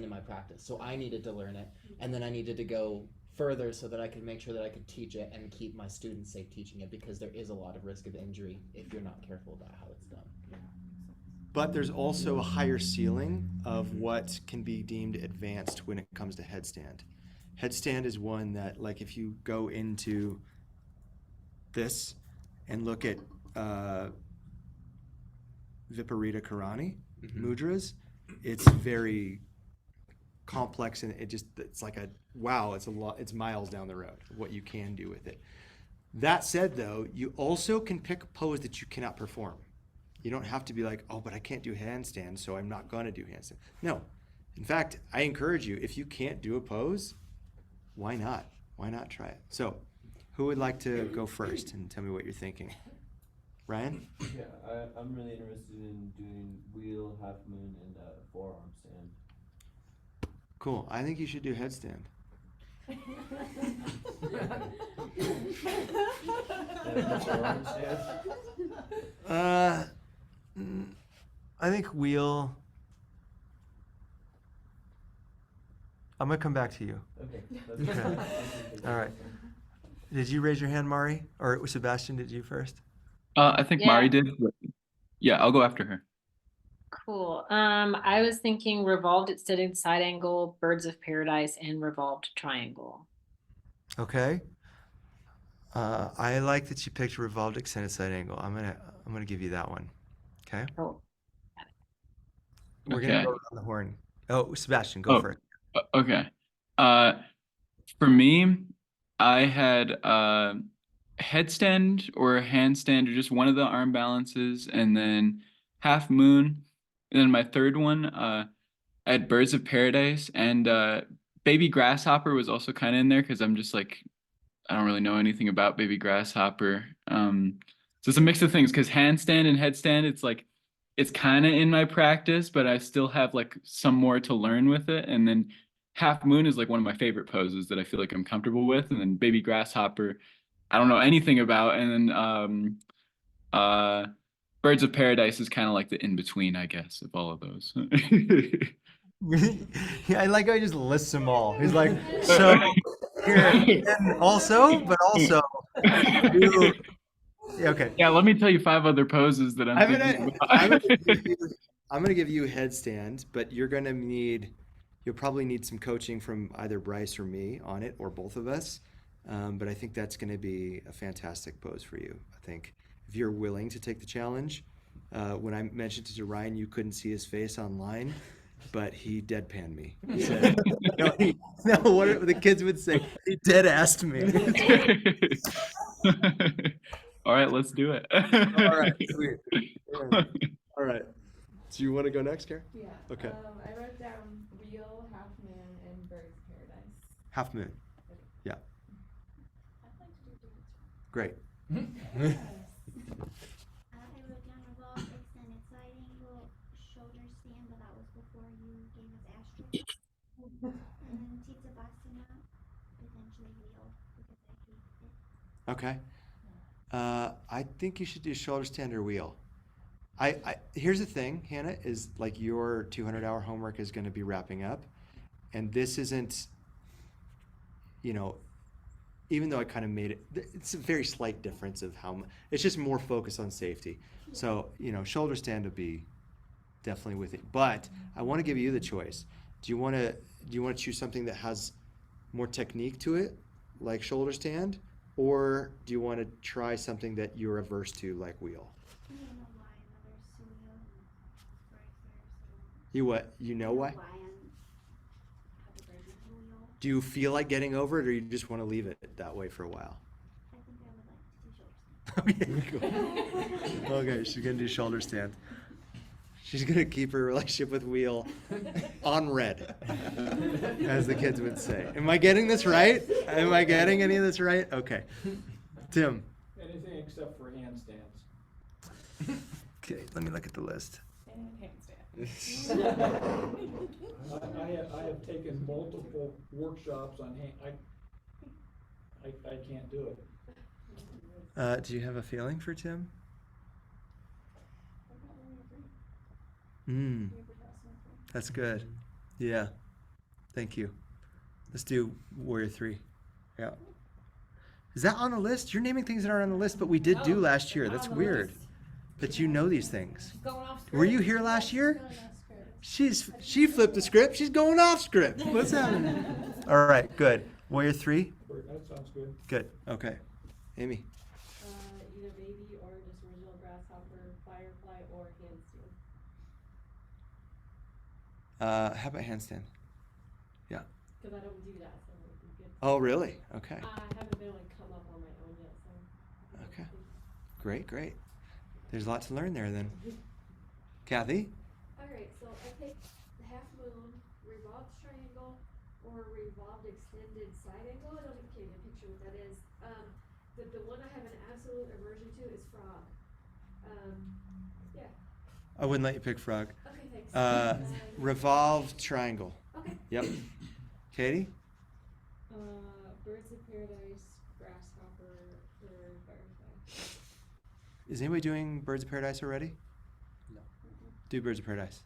in my practice, so I needed to learn it, and then I needed to go further so that I could make sure that I could teach it and keep my students safe teaching it, because there is a lot of risk of injury if you're not careful about how it's done. But there's also a higher ceiling of what can be deemed advanced when it comes to headstand. Headstand is one that, like, if you go into this and look at Viparita Karani mudras, it's very complex, and it's like it's miles down the road what you can do with it. That said, though, you also can pick a pose that you cannot perform. You don't have to be like, oh, but I can't do handstand, so I'm not gonna do handstand. No, in fact, I encourage you, if you can't do a pose, why not? Why not try it? So, who would like to go first and tell me what you're thinking? Ryan? Yeah, I'm really interested in doing wheel, half moon, and forearm stand. Cool. I think you should do headstand. Forearm stand? I think wheel. I'm gonna come back to you. Okay. Okay. All right. Did you raise your hand, Mari? Or Sebastian, did you first? I think Mari did. But yeah, I'll go after her. Cool. I was thinking revolved extended side angle, birds of paradise, and revolved triangle. Okay. I like that you picked revolved extended side angle. I'm gonna give you that one. Okay. Cool. We're gonna go around the horn. Oh, Sebastian, go first. Okay. For me, I had headstand or handstand or just one of the arm balances, and then half moon. And then my third one, I had birds of paradise, and baby grasshopper was also kind of in there because I'm just like, I don't really know anything about baby grasshopper. So it's a mix of things, because handstand and headstand, it's like, it's kind of in my practice, but I still have like some more to learn with it. And then half moon is like one of my favorite poses that I feel like I'm comfortable with. And then baby grasshopper, I don't know anything about. And then birds of paradise is kind of like the in-between, I guess, of all of those. Yeah, I like how he just lists them all. He's like, so here, and also, but also. Okay. Yeah, let me tell you 5 other poses that I'm thinking about. I'm gonna give you headstand, but you'll probably need some coaching from either Bryce or me on it, or both of us. But I think that's gonna be a fantastic pose for you. I think if you're willing to take the challenge. When I mentioned it to Ryan, you couldn't see his face online, but he deadpanned me. He said, what the kids would say, he dead-assed me. All right, let's do it. All right, sweet. All right. Do you want to go next, Karen? Yeah. Okay. I wrote down wheel, half moon, and birds of paradise. Half moon. Yeah. I'd like to do birds. Great. I wrote down revolved extended side angle, shoulder stand, but that was before you gave us asterisk. And then Tita Basana, potentially wheel, because I hate it. Okay. I think you should do shoulder stand or wheel. Here's the thing, Hannah, is like your 200-hour homework is going to be wrapping up, and this isn't, even though I kind of made it, it's a very slight difference of how, it's just more focused on safety. So, you know, shoulder stand would be definitely with it, but I want to give you the choice. Do you want to choose something that has more technique to it, like shoulder stand, or do you want to try something that you're averse to, like wheel? I don't know why another studio right there, so. You what? You know why? I have a very good wheel. Do you feel like getting over it, or you just want to leave it that way for a while? I think I would like to do shoulder stand. Okay, she's gonna do shoulder stand. She's gonna keep her relationship with wheel on red, as the kids would say. Am I getting this right? Am I getting any of this right? Okay. Tim. Anything except for handstands. Okay, let me look at the list. And handstand. I have taken multiple workshops on I can't do it. Do you have a feeling for Tim? That's good. Yeah. Thank you. Let's do Warrior 3. Yeah. Is that on the list? You're naming things that aren't on the list, but we did do last year. That's weird. That you know these things. Were you here last year? She flipped the script. She's going off script. What's happening? All right, good. Warrior 3? That sounds good. Good. Okay. Amy. Either baby or just original grasshopper, firefly, or handstand. How about handstand? Yeah. Because I don't do that, so it would be good. Oh, really? Okay. I haven't been able to come up on my own yet, so. Okay. Great, great. There's a lot to learn there then. Kathy? Alright, so I picked the half moon, revolved triangle, or revolved extended side angle. I don't know if you can picture what that is. The one I have an absolute aversion to is frog. Yeah. I wouldn't let you pick frog. Okay, thanks. Revolved triangle. Okay. Yep. Katie? Birds of paradise, grasshopper, or firefly. Is anybody doing Birds of Paradise already? No. Do Birds of Paradise.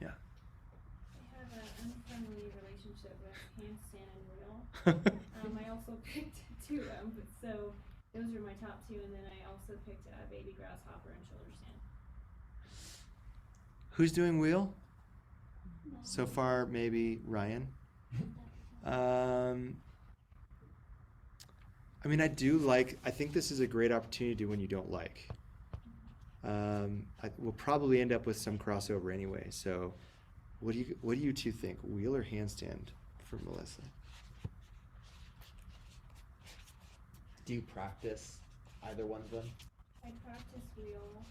Yeah. I have an unfriendly relationship with handstand and wheel. I also picked two of them, but so those are my top two, and then I also picked baby grasshopper and shoulder stand. Who's doing wheel? So far, maybe Ryan. I mean, I think this is a great opportunity to do when you don't like. We'll probably end up with some crossover anyway. So what do you two think? Wheel or handstand for Melissa? Do you practice either one of them? I practice wheel.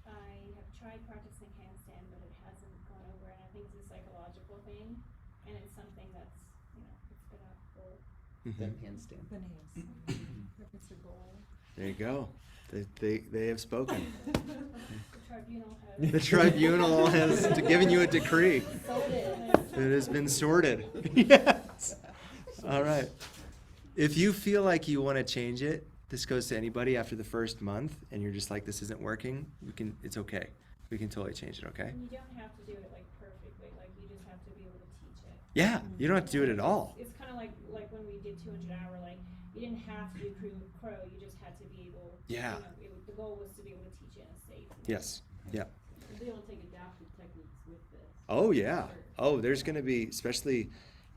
I have tried practicing handstand, but it hasn't gone over, and I think it's a psychological thing, and it's something that's, it's been a goal. Then handstand. Then handstand. If it's a goal. There you go. They have spoken. The tribunal has. The tribunal has given you a decree. It has been sorted. Yes. All right. If you feel like you want to change it, this goes to anybody after the first month, and you're just like, this isn't working, it's okay. We can totally change it, okay? And you don't have to do it perfectly, you just have to be able to teach it. Yeah, you don't have to do it at all. It's kind of like when we did 200 hour, you didn't have to do crow, you just had to be able. Yeah. The goal was to be able to teach it in a safe. Yes. Yeah. You'll be able to take adaptive techniques with this. Oh yeah. Oh, there's gonna be, especially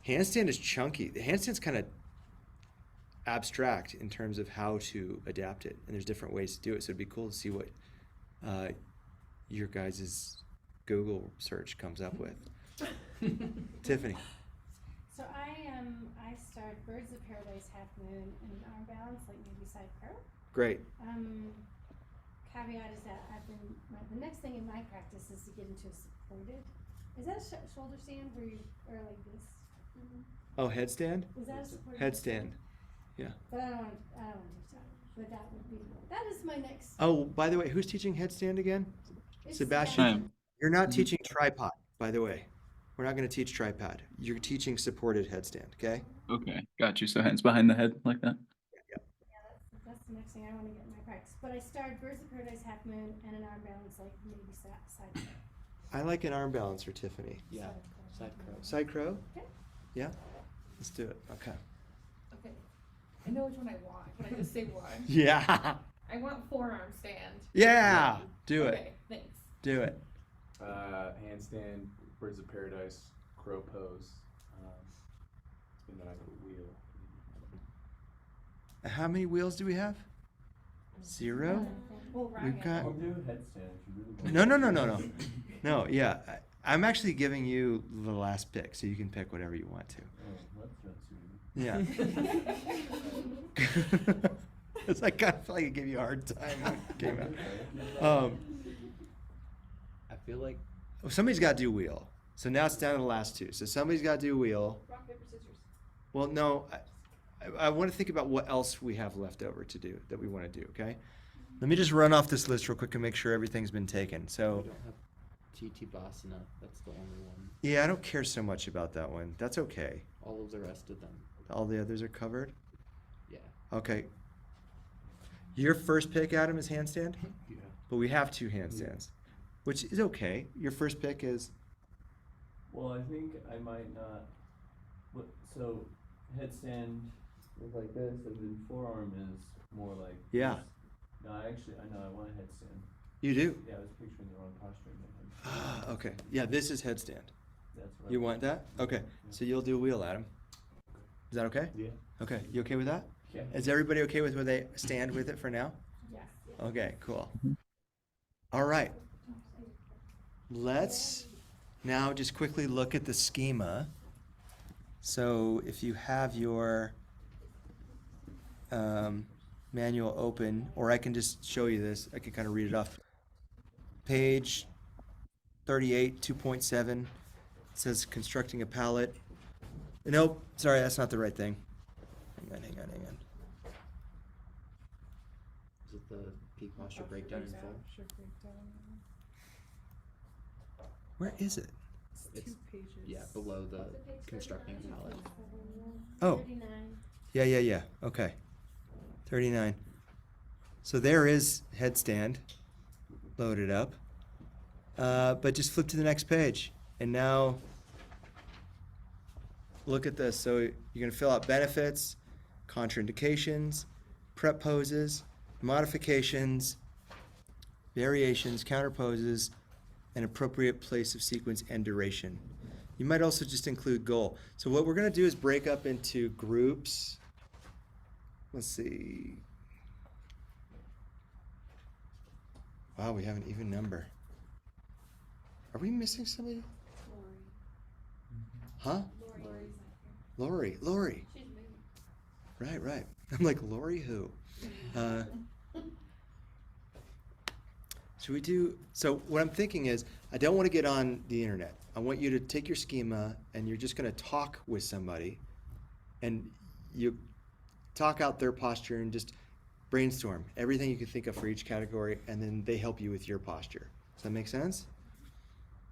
handstand is chunky. The handstand's kind of abstract in terms of how to adapt it, and there's different ways to do it. So it'd be cool to see what your guys' Google search comes up with. Tiffany. So I start Birds of Paradise, Half Moon, and arm balance, maybe side crow. Great. Caveat is that the next thing in my practice is to get into a supported. Is that a shoulder stand where you are like this? Mm-hmm. Oh, headstand? Is that a supported? Headstand. Yeah. But I don't want to teach that. But that is my next. Oh, by the way, who's teaching headstand again? It's Sebastian. You're not teaching tripod, by the way. We're not going to teach tripod. You're teaching supported headstand, okay? Okay, got you. So hands behind the head like that. Yeah, that's the next thing I want to get in my practice. But I started Birds of Paradise, Half Moon, and an arm balance, maybe side crow. I like an arm balance for Tiffany. Yeah. Side crow. Side crow? Okay. Yeah? Let's do it. Okay. Okay. I know which one I want. Can I just say one? Yeah. I want forearm stand. Yeah. Do it. Okay, thanks. Do it. Handstand, birds of paradise, crow pose, and then I put wheel. How many wheels do we have? 0? Well, We've got. I'll do a headstand if you really want. No. No, yeah. I'm actually giving you the last pick, so you can pick whatever you want to. Oh, that's not suited. Yeah. It's like, I feel like it gave you a hard time when it came out. I feel like Somebody's got to do wheel. So now it's down to the last 2. So somebody's got to do wheel. Rock, paper, scissors. Well, no, I want to think about what else we have left over to do that we want to do, okay? Let me just run off this list real quick and make sure everything's been taken. we So, don't have TT Basana. That's the only one. yeah, I don't care so much about that one. That's okay. All of the rest of them. All the others are covered? Yeah. Okay. Your first pick, Adam, is handstand? Yeah. But we have 2 handstands, which is okay. Your first pick is, Well, I think I might not. So headstand is like this, and then forearm is more like. Yeah. this. No, I want a headstand. you do? Yeah, I was picturing the wrong posture in my head. Okay. Yeah, this is headstand. That's what I You want that? Okay. So you'll do wheel, Adam. Is that okay? Yeah. Okay. You okay with that? Yeah. Is everybody okay with where they stand with it for now? Yes. Okay, cool. All right. Let's now just quickly look at the schema. So if you have your manual open, or I can just show you this, I can kind of read it off. Page 38, 2.7, says constructing a palette. Nope, sorry, that's not the right thing. Hang on. Is it the peak posture breakdown in full? Where is it? It's yeah, below the constructing palette. Oh, 39. yeah. Okay. 39. So there is headstand loaded up. But just flip to the next page. And now look at this. So you're going to fill out benefits, contraindications, prep poses, modifications, variations, counter poses, and appropriate place of sequence and duration. You might also just include goal. So what we're going to do is break up into groups. Let's see. Wow, we have an even number. Are we missing somebody? Huh? Lori. She's moving. Right. I'm like, Lori who? Should we do, so what I'm thinking is, I don't want to get on the internet. I want you to take your schema and you're just going to talk with somebody and you talk out their posture and just brainstorm everything you can think of for each category, and then they help you with your posture. Does that make sense?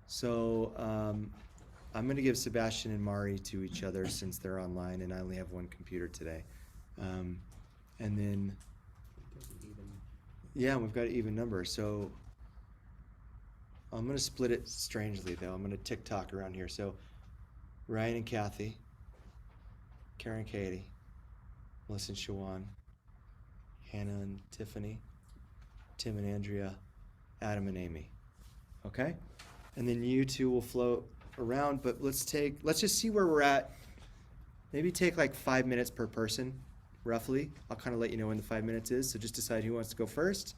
So I'm going to give Sebastian and Mari to each other since they're online and I only have one computer today. And then, yeah, we've got an even number. So I'm going to split it strangely, though. I'm going to tick-tock around here. So Ryan and Kathy, Karen and Katie, Melissa and Shawan, Hannah and Tiffany, Tim and Andrea, Adam and Amy. Okay? And then you two will float around, but let's just see where we're at. Maybe take like 5 minutes per person, roughly. I'll kind of let you know when the 5 minutes is, so just decide who wants to go first.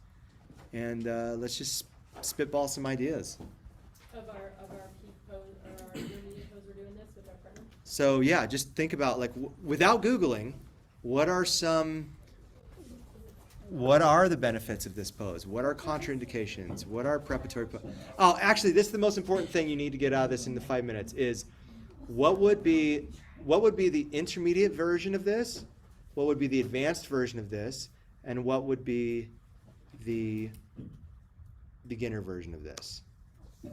And let's just spitball some ideas. Of our peak pose, or our intermediate pose, we're doing this with our partner? So yeah, just think about, like, without Googling, what are the benefits of this pose? What are contraindications? What are preparatory Oh, actually, this is the most important thing you need to get out of this in the 5 minutes is what would be the intermediate version of this? What would be the advanced version of this? And what would be the beginner version of this?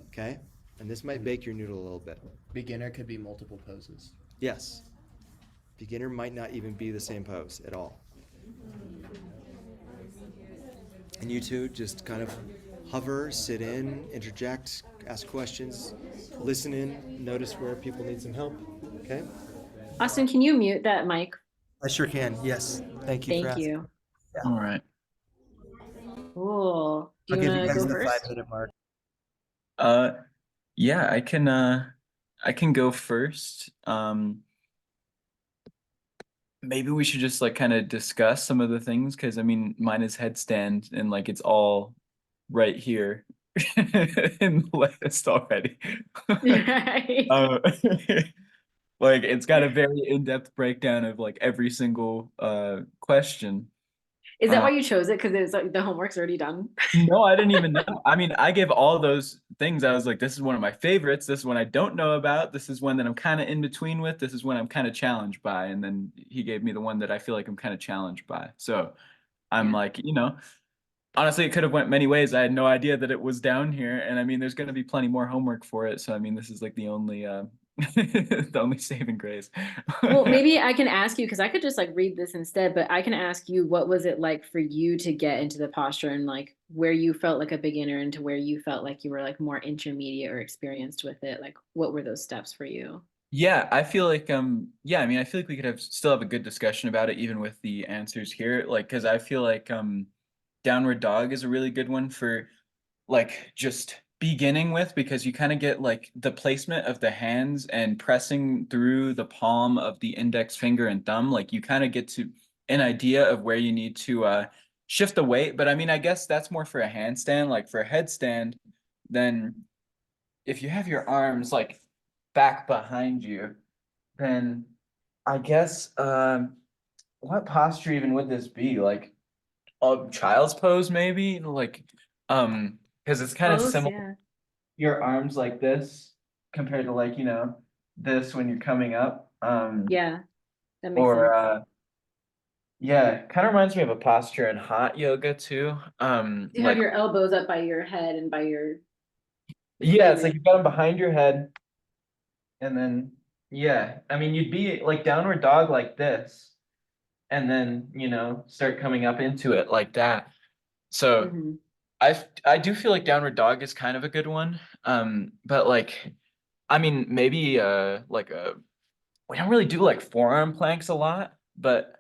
Okay? And this might bake your noodle a little bit. Beginner could be multiple poses. Yes. Beginner might not even be the same pose at all. And you two just kind of hover, sit in, interject, ask questions, listen in, notice where people need some help. Okay? Austin, can you mute that mic I sure can. Yes. Thank you for Thank asking. you. All right. Cool. Do I'll you give you wanna guys go the first? 5-minute mark. Yeah, I can go first. Maybe we should just like kind of discuss some of the things because I mean mine is headstand and like it's all right here in the list already. Right. Uh, like it's got a very in-depth breakdown of like every single question. Is that Uh, why you chose it? Because it's like the homework's already done. no, I didn't even know. I mean, I gave all those things. I was like, this is one of my favorites. This is one I don't know about. This is one that I'm kind of in between with. This is one I'm kind of challenged by. And then he gave me the one that I feel like I'm kind of challenged by. So I'm Yeah. like, honestly, it could have went many ways. I had no idea that it was down here. And I mean, there's going to be plenty more homework for it. So I mean, this is like the only the only saving grace. Well, maybe I can ask you because I could just like read this instead, but I can ask you what was it like for you to get into the posture and like where you felt like a beginner and to where you felt like you were like more intermediate or experienced with it? Like what were those steps for you? Yeah, I feel like yeah, I mean I feel like we could have still have a good discussion about it even with the answers here. Like because I feel like downward dog is a really good one for like just beginning with because you kind of get like the placement of the hands and pressing through the palm of the index finger and thumb, like you kind of get to an idea of where you need to shift the weight. But I mean, I guess that's more for a handstand. Like for a headstand, then if you have your arms like back behind you, then I guess what posture even would this be? Like a child's pose maybe? Like because it's kind of Close, similar yeah. your arms like this compared to like, this when you're coming up. Yeah, that makes Or sense. yeah, kind of reminds me of a posture in hot yoga too. You have Like your elbows up by your head and by your yeah, it's like fingers. you've got them behind your head and then yeah, I mean you'd be like downward dog like this and then, start coming up into it like that. So Mhm. I do feel like downward dog is kind of a good one. But like I mean maybe like a we don't really do like forearm planks a lot, but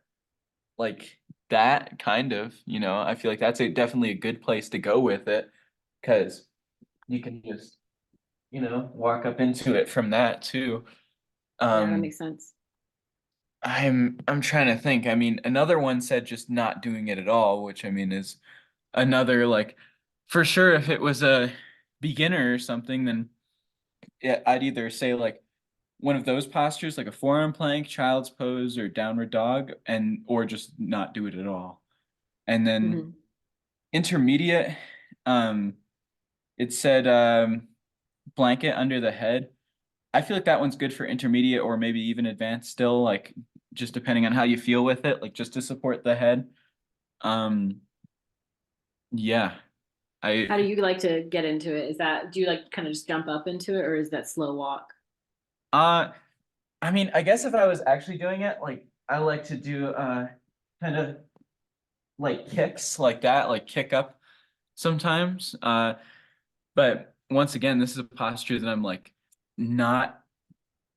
like that kind of, I feel like that's definitely a good place to go with it because you can just, walk up into it from that too. Yeah, that Um, makes sense. I'm trying to think. I mean, another one said just not doing it at all, which I mean is another like for sure if it was a beginner or something, then yeah, I'd either say like one of those postures, like a forearm plank, child's pose, or downward dog, and or just not do it at all. And then Mhm. intermediate, um, it said blanket under the head. I feel like that one's good for intermediate or maybe even advanced still, like just depending on how you feel with it, like just to support the head. Um, yeah, How do I you like to get into it? Do you like kind of just jump up into it or is that slow walk? uh I mean, I guess if I was actually doing it, like I like to do kind of like kicks like that, like kick up sometimes. But once again, this is a posture that I'm like not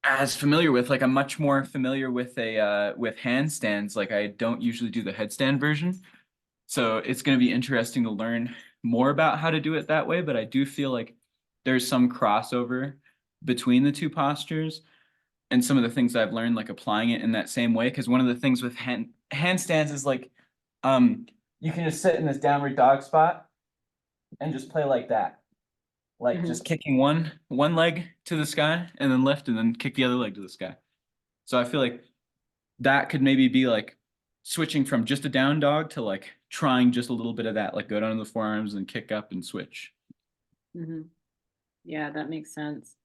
as familiar with. Like I'm much more familiar with a with handstands. Like I don't usually do the headstand version. So it's going to be interesting to learn more about how to do it that way, but I do feel like there's some crossover between the two postures and some of the things I've learned, like applying it in that same way. Because one of the things with handstands is like, you can just sit in this downward dog spot and just play like that, like Mhm. just kicking one leg to the sky and then lift and then kick the other leg to the sky. So I feel like that could maybe be like switching from just a down dog to like trying just a little bit of that, like go down to the forearms and kick up and switch. Mhm. Yeah, that makes sense.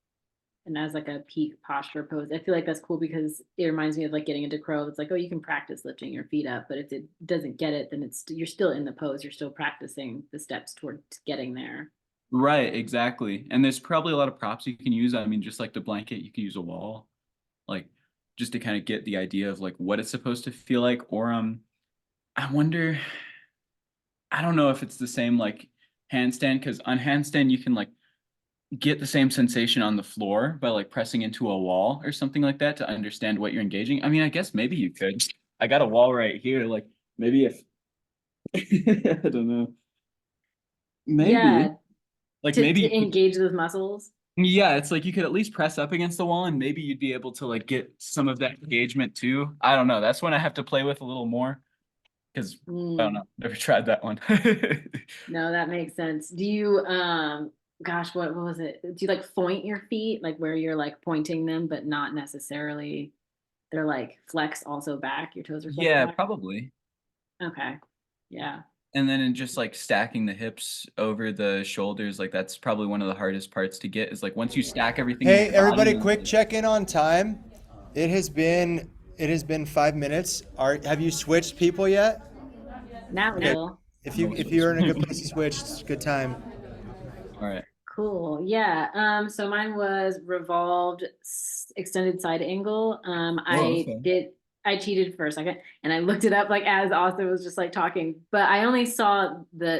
And as like a peak posture pose, I feel like that's cool because it reminds me of like getting into crow. It's like, oh, you can practice lifting your feet up, but if it doesn't get it, then you're still in the pose. You're still practicing the steps towards getting there. Right, exactly. And there's probably a lot of props you can use. I mean, just like the blanket, you can use a wall, like just to kind of get the idea of like what it's supposed to feel like. Or I wonder, I don't know if it's the same like handstand, because on handstand you can like get the same sensation on the floor by like pressing into a wall or something like that to understand what you're engaging. I mean, I guess maybe you could. I got a wall right here. Like maybe if I don't know. Maybe Yeah, like to maybe you could- engage those muscles. yeah, it's like you could at least press up against the wall and maybe you'd be able to like get some of that engagement too. I don't know. That's when I have to play with a little more because I don't know. Never tried that one. No, that makes sense. Do you gosh, what was it? Do you like point your feet like where you're like pointing them but not necessarily they're like flex also back, your toes are flexed Yeah, back? probably. Okay. Yeah. And then in just like stacking the hips over the shoulders, like that's probably one of the hardest parts to get is like once you stack everything. Hey, in your everybody, body, quick like- check-in on time. It has been 5 minutes. Have you switched people yet? Now Okay. will. If you're in a good place to switch, it's a good time. All right. Cool. Yeah. So mine was revolved extended side angle. Okay. I cheated for a second and I looked it up like as Austin was just like talking, but I only saw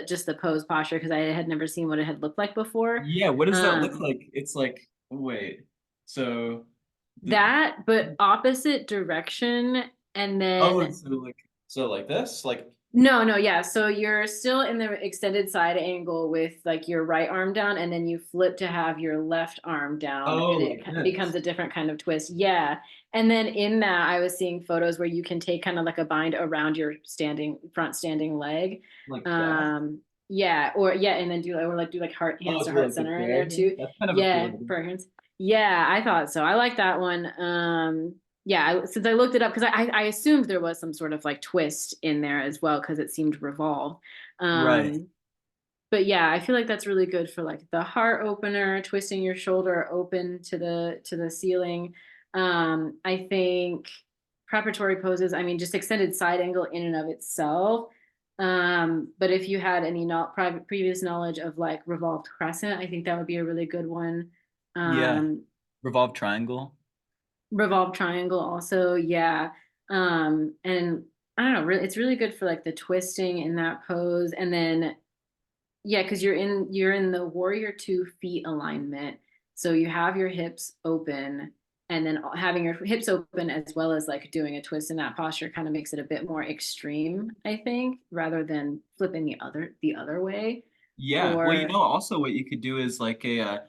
just the pose posture because I had never seen what it had looked like before. Yeah, what does that look Um, like? It's like, wait, so That, but opposite direction, and then so like this, like no, yeah. So you're still in the extended side angle with like your right arm down, and then you flip to have your left arm down, and it like becomes this. a different kind of twist. Yeah. And then in that, I was seeing photos where you can take kind of like a bind around your front standing leg. Like that. Yeah, and then do like heart hands to Do heart like the center in prayer there thing? too. That's kind of a Yeah, cool idea. for hands. Yeah, I thought so. I like that one. Yeah, since I looked it up because I assumed there was some sort of like twist in there as well because it seemed revolved. Right. But yeah, I feel like that's really good for like the heart opener, twisting your shoulder open to the ceiling. I think preparatory poses, I mean, just extended side angle in and of itself. But if you had any previous knowledge of like revolved crescent, I think that would be a really good one. Yeah. Revolved triangle. Revolved triangle also, yeah. And I don't know, really, it's really good for like the twisting in that pose. And then yeah, because you're in the warrior 2 feet alignment. So you have your hips open and then having your hips open as well as like doing a twist in that posture kind of makes it a bit more extreme, I think, rather than flipping the other way. Yeah. Well, you Or know, also what you could do is like a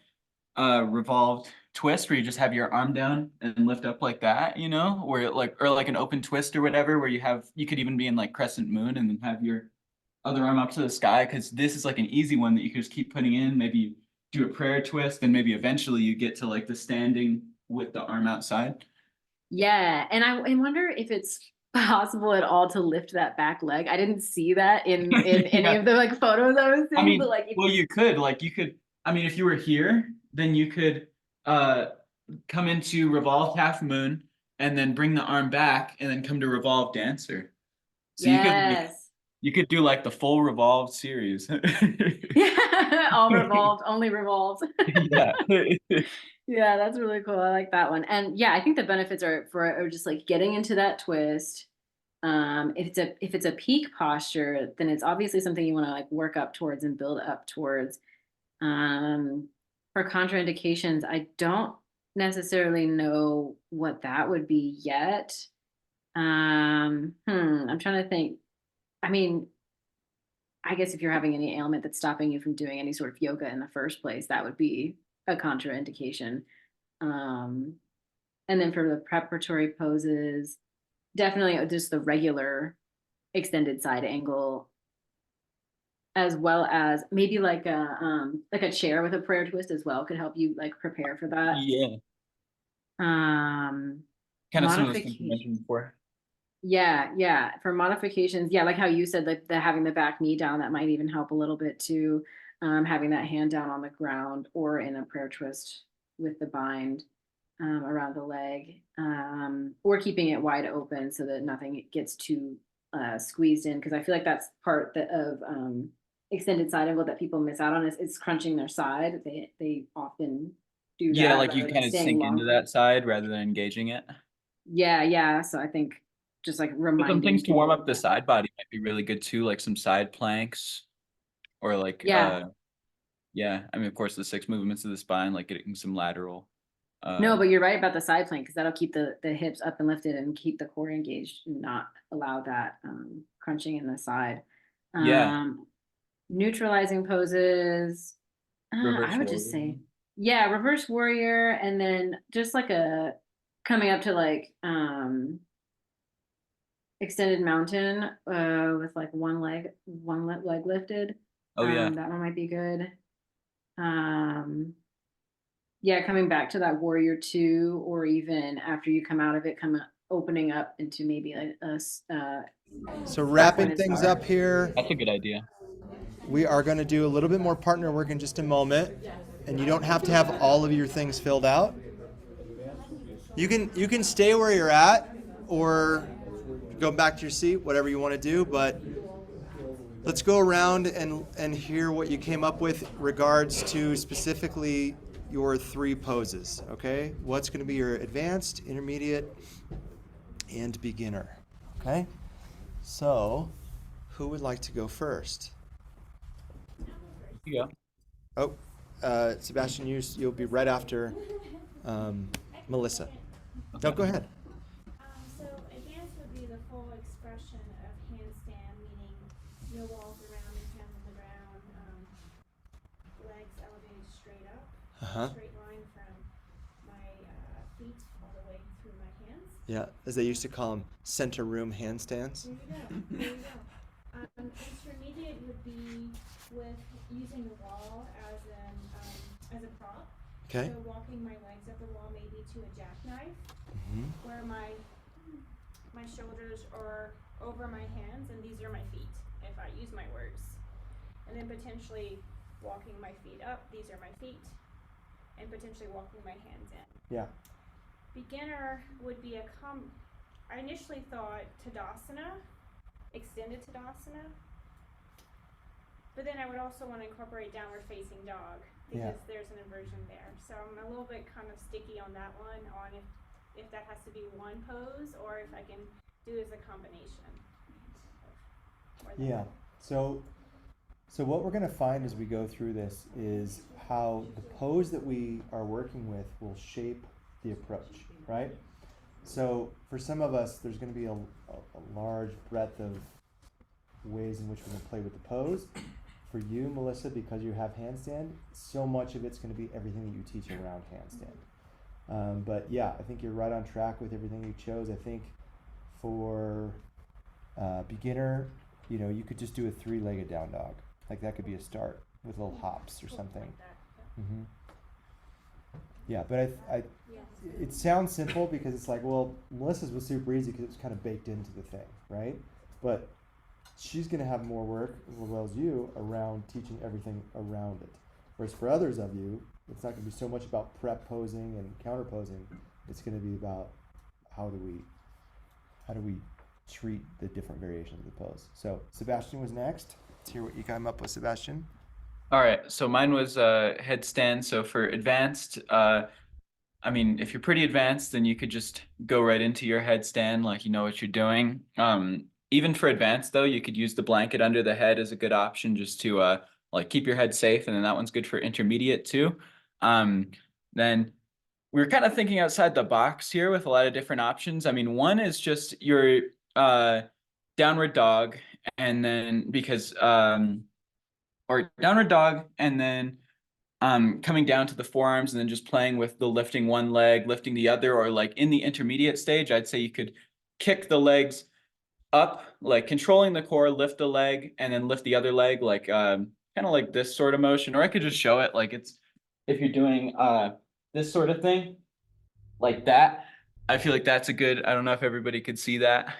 revolved twist where you just have your arm down and lift up like that, you know, where like or like an open twist or whatever, where you could even be in like crescent moon and then have your other arm up to the sky because this is like an easy one that you can just keep putting in. Maybe do a prayer twist, and maybe eventually you get to like the standing with the arm outside. yeah, and I wonder if it's possible at all to lift that back leg. I didn't see that in any Yeah. of the like photos I was I seeing, mean, but like well, you could, I mean, if you were here, then you could come into revolved half moon and then bring the arm back and then come to revolved dancer. So yes. you could do like the full revolved series. Yeah, all revolved, only revolved. Yeah. Yeah, that's really cool. I like that one. And yeah, I think the benefits are just like getting into that twist. If it's a peak posture, then it's obviously something you want to like work up towards and build up towards. For contraindications, I don't necessarily know what that would be yet. I'm trying to think. I mean, I guess if you're having any ailment that's stopping you from doing any sort of yoga in the first place, that would be a contraindication. Um, and then for the preparatory poses, definitely just the regular extended side angle, as well as maybe like a chair with a prayer twist as well could help you like prepare for that. Yeah. Um, Kind of some of those things you modification. mentioned before. Yeah. For modifications, yeah, like how you said, like the having the back knee down, that might even help a little bit too. Having that hand down on the ground or in a prayer twist with the bind around the leg, or keeping it wide open so that nothing gets too squeezed in. Because I feel like that's part of extended side angle that people miss out on is crunching their side. They often do that. Yeah, like you rather than kind of staying sink into longer. that side rather than engaging it. Yeah. So I think just like But reminding some things to warm people up the side body might be really good too, like some side planks or like Yeah. yeah, I mean of course the 6 movements of the spine, like getting some lateral No, but you're right about the side plank, because that'll keep the hips up and lifted and keep the core engaged and not allow that crunching in the side. Yeah. Neutralizing poses. Reverse I would just warrior. say, yeah, reverse warrior, and then just like a coming up to like extended mountain with like one leg lifted. Oh yeah. That one might be good. Yeah, coming back to that warrior two, or even after you come out of it, opening up into maybe like So wrapping pointed things star. up here, That's a good idea. we are going to do a little bit more partner work in just a moment, and you don't have to have all of your things filled out. You can stay where you're at or go back to your seat, whatever you want to do, but let's go around and hear what you came up with regards to specifically your 3 poses, okay? What's going to be your advanced, intermediate, and beginner, okay? So, who would like to go first? You go. Oh, Sebastian, you'll be right after Melissa. No, go ahead. So advanced would be the full expression of handstand, meaning no walls around me, hands on the ground, legs elevated straight up, Uh-huh. straight line from my feet all the way through my hands. Yeah, as they used to call them, center room handstands. There you go. There you go. Intermediate would be with using the wall as a prop. Okay. So walking my legs up the wall maybe to a jackknife, Mm-hmm. where my shoulders are over my hands and these are my feet, if I use my words. And then potentially walking my feet up, these are my feet, and potentially walking my hands in. Yeah. Beginner would be I initially thought Tadasana, extended Tadasana, but then I would also want to incorporate downward facing dog, because there's an inversion there. So I'm a little bit kind of sticky on that one, on if that has to be one pose or if I can do it as a combination. Yeah, so what we're gonna find as we go through this is how the pose that we are working with will shape the approach, right? So for some of us, there's gonna be a large breadth of ways in which we're gonna play with the pose. For you, Melissa, because you have handstand, so much of it's gonna be everything that you teach around handstand. But yeah, I think you're right on track with everything you chose. I think for beginner, you could just do a 3-legged down dog. Like that could be a start with little hops or something. Mm-hmm. Yeah, but it sounds simple because it's like, well, Melissa's was super easy because it was kind of baked into the thing, right? But she's going to have more work, as well as you, around teaching everything around it. Whereas for others of you, it's not going to be so much about prep posing and counter posing. It's going to be about how do we treat the different variations of the pose. So Sebastian was next. Let's hear what you came up with, Sebastian. All right, so mine was headstand. So for advanced, I mean, if you're pretty advanced, then you could just go right into your headstand, like you know what you're doing. Even for advanced though, you could use the blanket under the head as a good option just to like keep your head safe, and then that one's good for intermediate too. Then we're kind of thinking outside the box here with a lot of different options. I mean, one is just your downward dog, and then or downward dog, and then coming down to the forearms, and then just playing with the lifting one leg, lifting the other, or like in the intermediate stage, I'd say you could kick the legs up, like controlling the core, lift the leg, and then lift the other leg, like kind of like this sort of motion. Or I could just show it like it's, if you're doing this sort of thing, like that. I feel like that's a good, I don't know if everybody could see that.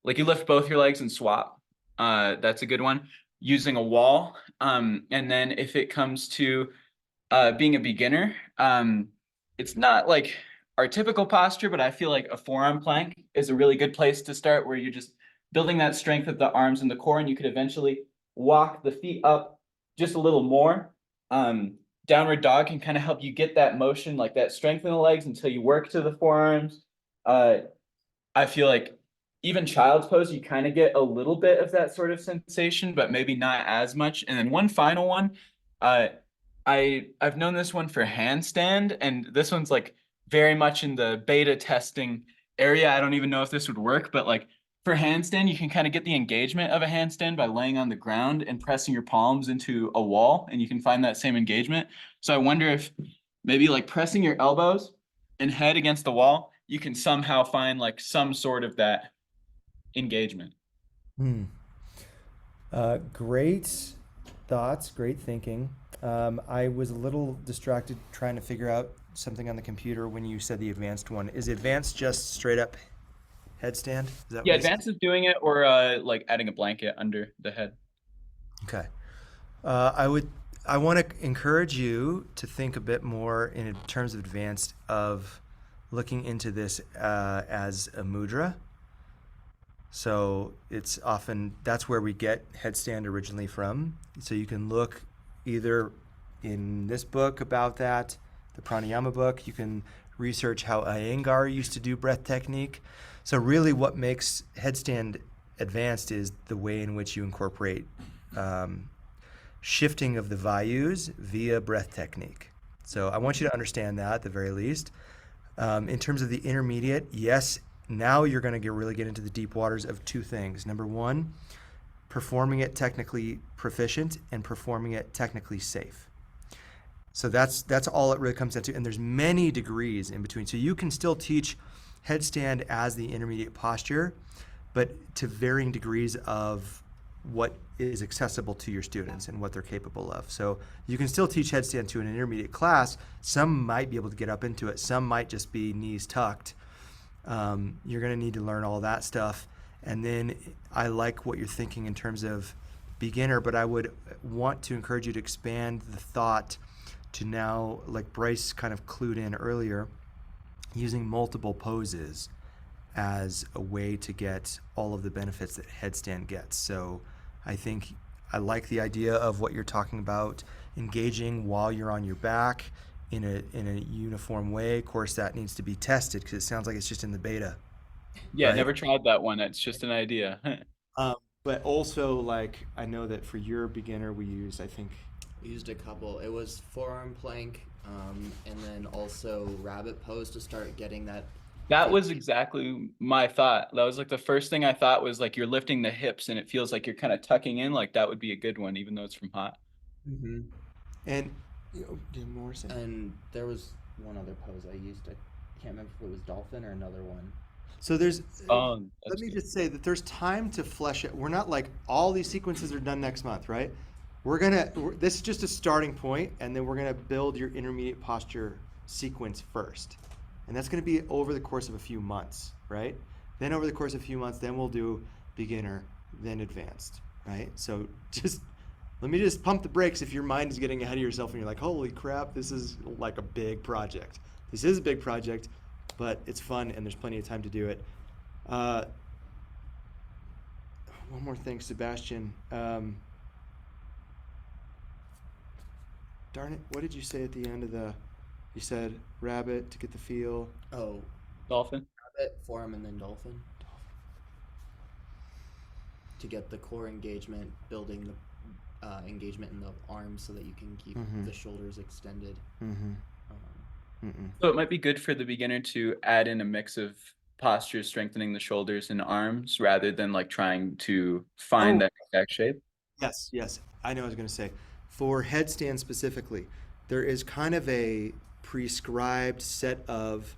Like you lift both your legs and swap. That's a good one. Using a wall. And then if it comes to being a beginner, it's not like our typical posture, but I feel like a forearm plank is a really good place to start, where you're just building that strength of the arms and the core, and you could eventually walk the feet up just a little more. Downward dog can kind of help you get that motion, like that strength in the legs until you work to the forearms. I feel like even child's pose, you kind of get a little bit of that sort of sensation, but maybe not as much. And then one final one, I've known this one for handstand, and this one's like very much in the beta testing area. I don't even know if this would work, but like for handstand, you can kind of get the engagement of a handstand by laying on the ground and pressing your palms into a wall, and you can find that same engagement. So I wonder if maybe like pressing your elbows and head against the wall, you can somehow find like some sort of that engagement. Great thoughts, great thinking. I was a little distracted trying to figure out something on the computer when you said the advanced one. Is advanced just straight up headstand? Is that Yeah, what you said? advanced is doing it, or like adding a blanket under the head. Okay. I want to encourage you to think a bit more in terms of advanced of looking into this as a mudra. So it's often, that's where we get headstand originally from. So you can look either in this book about that, the pranayama book. You can research how Iyengar used to do breath technique. So really what makes headstand advanced is the way in which you incorporate shifting of the vayus via breath technique. So I want you to understand that at the very least. In terms of the intermediate, yes, now you're going to really get into the deep waters of two things. Number one, performing it technically proficient and performing it technically safe. So that's all it really comes down to. And there's many degrees in between. So you can still teach headstand as the intermediate posture, but to varying degrees of what is accessible to your students and what they're capable of. So you can still teach headstand to an intermediate class. Some might be able to get up into it. Some might just be knees tucked. You're going to need to learn all that stuff. And then I like what you're thinking in terms of beginner, but I would want to encourage you to expand the thought to now, like Bryce kind of clued in earlier, using multiple poses as a way to get all of the benefits that headstand gets. So I think I like the idea of what you're talking about, engaging while you're on your back in a uniform way. Of course, that needs to be tested because it sounds like it's just in the beta. Yeah, Right. never tried that one. It's just an idea. But also, like, I know that for your beginner, we used, I think, We used a couple. It was forearm plank, and then also rabbit pose to start getting that. That was exactly my thought. That was like the first thing I thought was like you're lifting the hips and it feels like you're kind of tucking in. Like that would be a good one, even though it's from hot. Mm-hmm. and do more say. And there was one other pose I used. I can't remember if it was dolphin or another one. So there's, Oh, let me just say that there's time to flesh it. We're not like all these sequences are done next month, right? This is just a starting point, and then we're gonna build your intermediate posture sequence first. And that's gonna be over the course of a few months, right? Then over the course of a few months, then we'll do beginner, then advanced, right? So let me just pump the brakes if your mind is getting ahead of yourself and you're like, holy crap, this is like a big project. This is a big project, but it's fun and there's plenty of time to do it. One more thing, Sebastian. Darn it, what did you say at the end of you said rabbit to get the feel. Oh, Dolphin. rabbit, forearm, and then dolphin. To get the core engagement, building the engagement in the arms so that you can keep the shoulders extended. So it might be good for the beginner to add in a mix of postures, strengthening the shoulders and arms rather than like trying to find that exact shape. Yes, I know what I was going to say. For headstand specifically, there is kind of a prescribed set of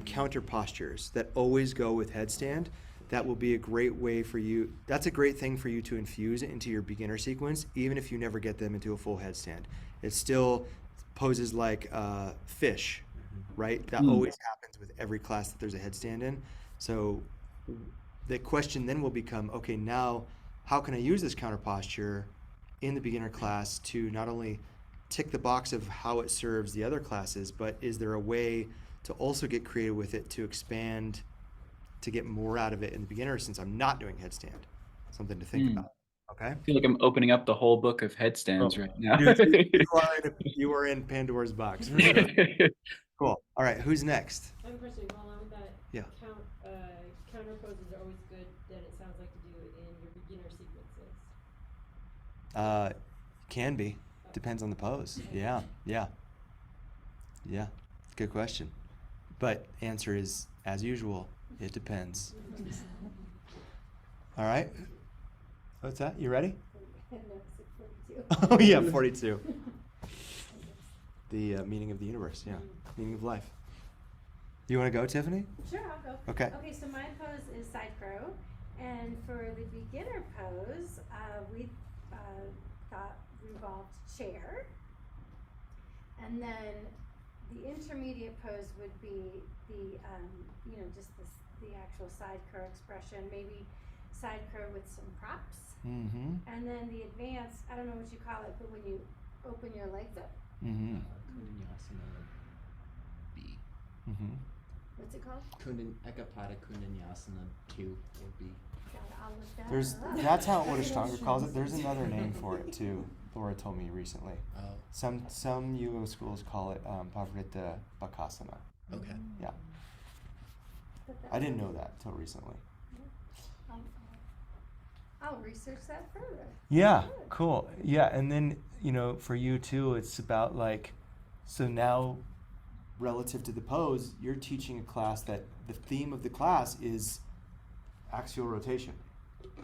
counter postures that always go with headstand. That will be a great way for you. That's a great thing for you to infuse into your beginner sequence, even if you never get them into a full headstand. It still poses like fish, right? That always happens with every class that there's a headstand in. So the question then will become, okay, now how can I use this counter posture in the beginner class to not only tick the box of how it serves the other classes, but is there a way to also get creative with it to expand, to get more out of it in the beginner since I'm not doing headstand? Something to think about. Okay. I feel like I'm opening up the whole book of headstands right now. You are in Pandora's box. Cool. All right. Who's next? I have a question to follow on with that. Yeah. Counter poses are always good, then it sounds like to do in your beginner sequences. Can be. Depends on the pose. Yeah. Good question. But answer is, as usual, it depends. All right. What's that? You ready? Oh yeah, 42. The meaning of the universe. Yeah, meaning of life. You want to go, Tiffany? Sure, I'll go. Okay. Okay, so my pose is side crow, and for the beginner pose, we thought revolved chair, and then the intermediate pose would be the just the actual side crow expression, maybe side crow with some props, and then the advanced, I don't know what you call it, but when you open your legs up. Kundanyasana B. What's it called? Ekapada Kundanyasana 2 or B. I'll look that There's up. that's how what Ashtanga calls it. There's another name for it too. Laura told me recently. Oh. Some yoga schools call it Pavrita Bakasana. Okay. Yeah. I didn't know that till recently. I'll research that further. Yeah, Good. cool. Yeah, and then, for you too, it's about like, so now relative to the pose, you're teaching a class that the theme of the class is axial rotation,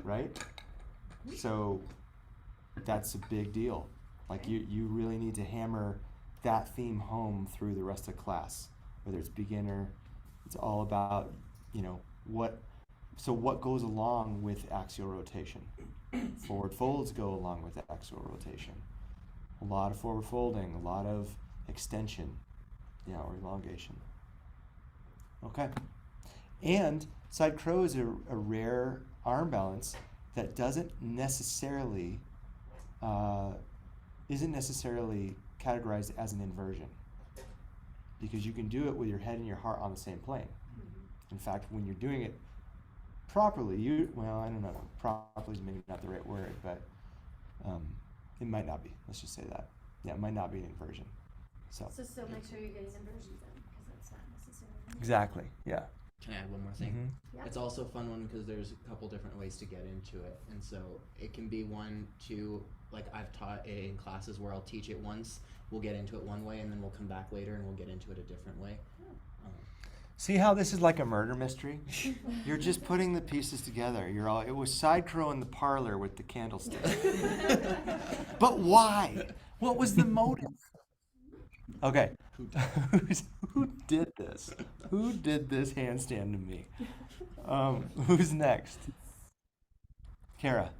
right? So that's a big deal. Like you really need to hammer that theme home through the rest of class, whether it's beginner, it's all about, what goes along with axial rotation? Forward folds go along with axial rotation. A lot of forward folding, a lot of extension, or elongation. Okay. And side crow is a rare arm balance that isn't necessarily categorized as an inversion, because you can do it with your head and your heart on the same plane. In fact, when you're doing it properly, I don't know, properly is maybe not the right word, but it might not be. Let's just say that. Yeah, it might not be an inversion. So still make sure you're getting inversions in, because that's not necessarily. exactly, yeah. Can I add one more thing? It's also a fun one because there's a couple different ways to get into it. And so it can be one to, like I've taught in classes where I'll teach it once, we'll get into it one way, and then we'll come back later and we'll get into it a different way. See how this is like a murder mystery? You're just putting the pieces together. It was side crow in the parlor with the candlestick. But why? What was the motive? Okay. Who did this? Who did this handstand to me? Who's next? Kara.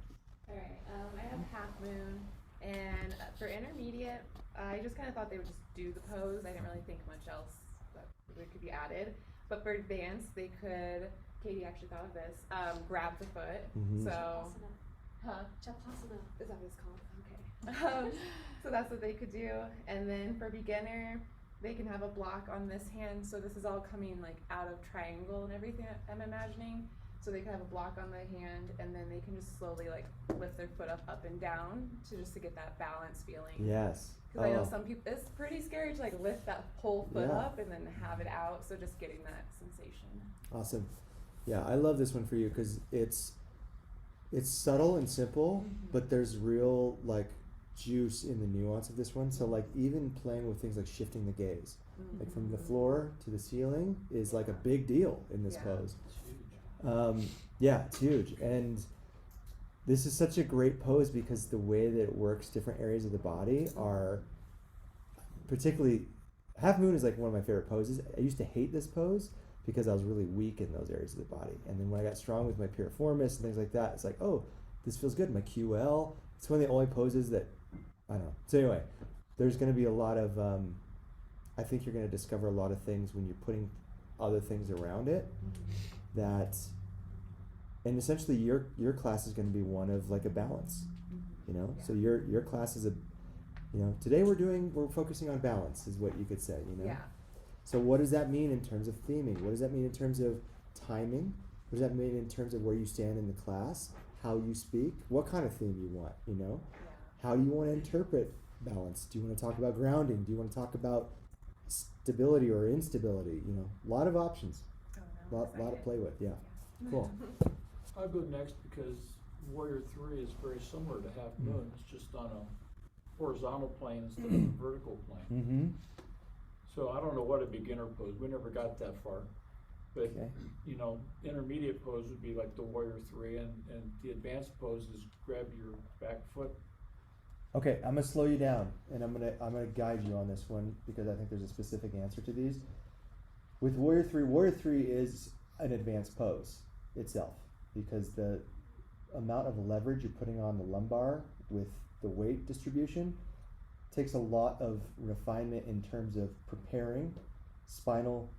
Alright, I have half moon, and for intermediate, I just kind of thought they would just do the pose. I didn't really think much else that could be added. But for advanced, they could, Katie actually thought of this, grab the foot. So, Chapasana. is that what it's called? Okay. So that's what they could do. And then for beginner, they can have a block on this hand. So this is all coming like out of triangle and everything I'm imagining. So they can have a block on the hand, and then they can just slowly like lift their foot up and down to get that balance feeling. Yes. Because I know some people, it's pretty scary to like lift that whole foot up and then have it out. So just getting that sensation. Awesome. Yeah, I love this one for you because it's subtle and simple, but there's real like juice in the nuance of this one. So like even playing with things like shifting the gaze, like from the floor to the ceiling is like a big deal in this pose. It's huge. And this is such a great pose because the way that it works different areas of the body are particularly, half moon is like one of my favorite poses. I used to hate this pose because I was really weak in those areas of the body. And then when I got strong with my piriformis and things like that, it's like, oh, this feels good. My QL, it's one of the only poses that, I don't know. So anyway, there's going to be a lot of, I think you're going to discover a lot of things when you're putting other things around it that, and essentially your class is going to be one of like a balance, so your class is today we're focusing on balance is what you could say, So what does that mean in terms of theming? What does that mean in terms of timing? What does that mean in terms of where you stand in the class, how you speak, what kind of theme you want, how do you want to interpret balance? Do you want to talk about grounding? Do you want to talk about stability or instability? A lot of options. Lot to play with, Cool. I'll go next because Warrior 3 is very similar to Half Moon. It's just on a horizontal plane instead of a vertical plane. Mm-hmm. So I don't know what a beginner pose, we never got that far. But, Okay. you know, intermediate pose would be like the warrior three, and the advanced pose is grab your back foot. Okay, I'm gonna slow you down, and I'm gonna guide you on this one because I think there's a specific answer to these. With Warrior 3 is an advanced pose itself because the amount of leverage you're putting on the lumbar with the weight distribution takes a lot of refinement in terms of preparing spinal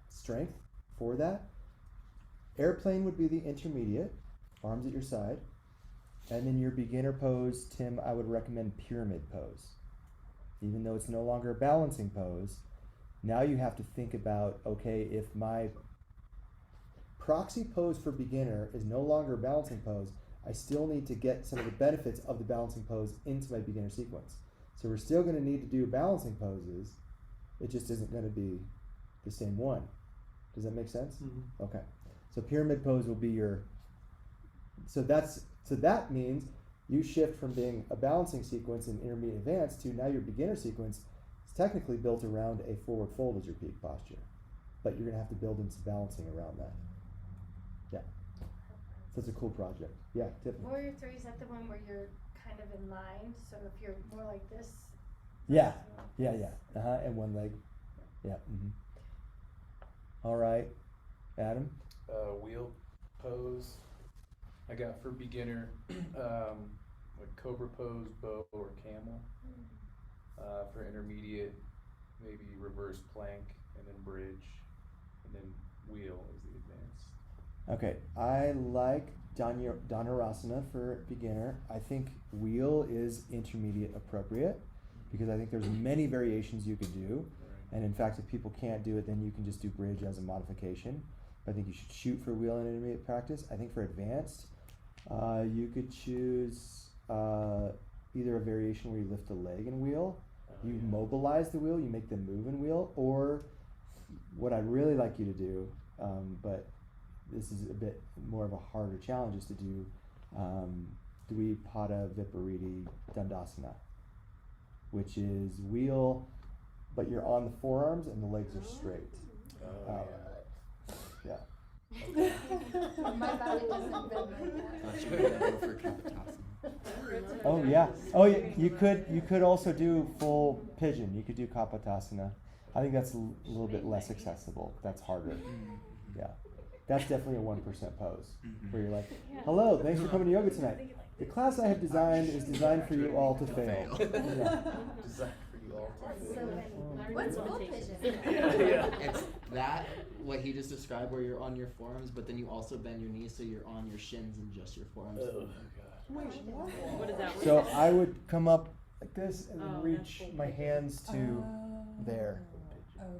strength for that. Airplane would be the intermediate, arms at your side. And then your beginner pose, Tim, I would recommend pyramid pose. Even though it's no longer a balancing pose, now you have to think about, okay, if my proxy pose for beginner is no longer a balancing pose, I still need to get some of the benefits of the balancing pose into my beginner sequence. So we're still gonna need to do balancing poses, it just isn't gonna be the same one. Does that make sense? Mm-hmm. Okay, so pyramid pose will be your, so that means you shift from being a balancing sequence in intermediate advanced to now your beginner sequence is technically built around a forward fold as your peak posture. But you're gonna have to build in some balancing around that. Yeah. So it's a cool project. Yeah, Tiffany. Warrior 3, is that the one where you're kind of in line? So if you're more like this? Yeah, yeah. And one leg. Yeah. Mm-hmm. All right, Adam. Wheel pose. I got for beginner, like cobra pose, bow, or camel. For intermediate, maybe reverse plank, and then bridge, and then wheel is the advanced. Okay, I like Dhanurasana for beginner. I think wheel is intermediate appropriate because I think there's many variations you could do. And in fact, if people can't do it, then you can just do bridge as a modification. But I think you should shoot for wheel in intermediate practice. I think for advanced, you could choose either a variation where you lift the leg and wheel, you mobilize the wheel, you make them move in wheel, or what I'd really like you to do, but this is a bit more of a harder challenge, is to do Dvipada Vipariti Dandasana, which is wheel, but you're on the forearms and the legs are straight. Yeah. My body doesn't bend like that. Oh yeah. Oh, you could also do full pigeon. You could do Kapotasana. I think that's a little bit less accessible. That's harder. Yeah. That's definitely a 1% pose where you're like, hello, thanks for coming to yoga tonight. The class I have designed is designed for you all to fail. Yeah. Designed for you all to fail. What's full pigeon? It's that, what he just described, where you're on your forearms, but then you also bend your knees so you're on your shins and just your forearms. Oh, God. What is that? So I would come up like this and then reach my hands to there.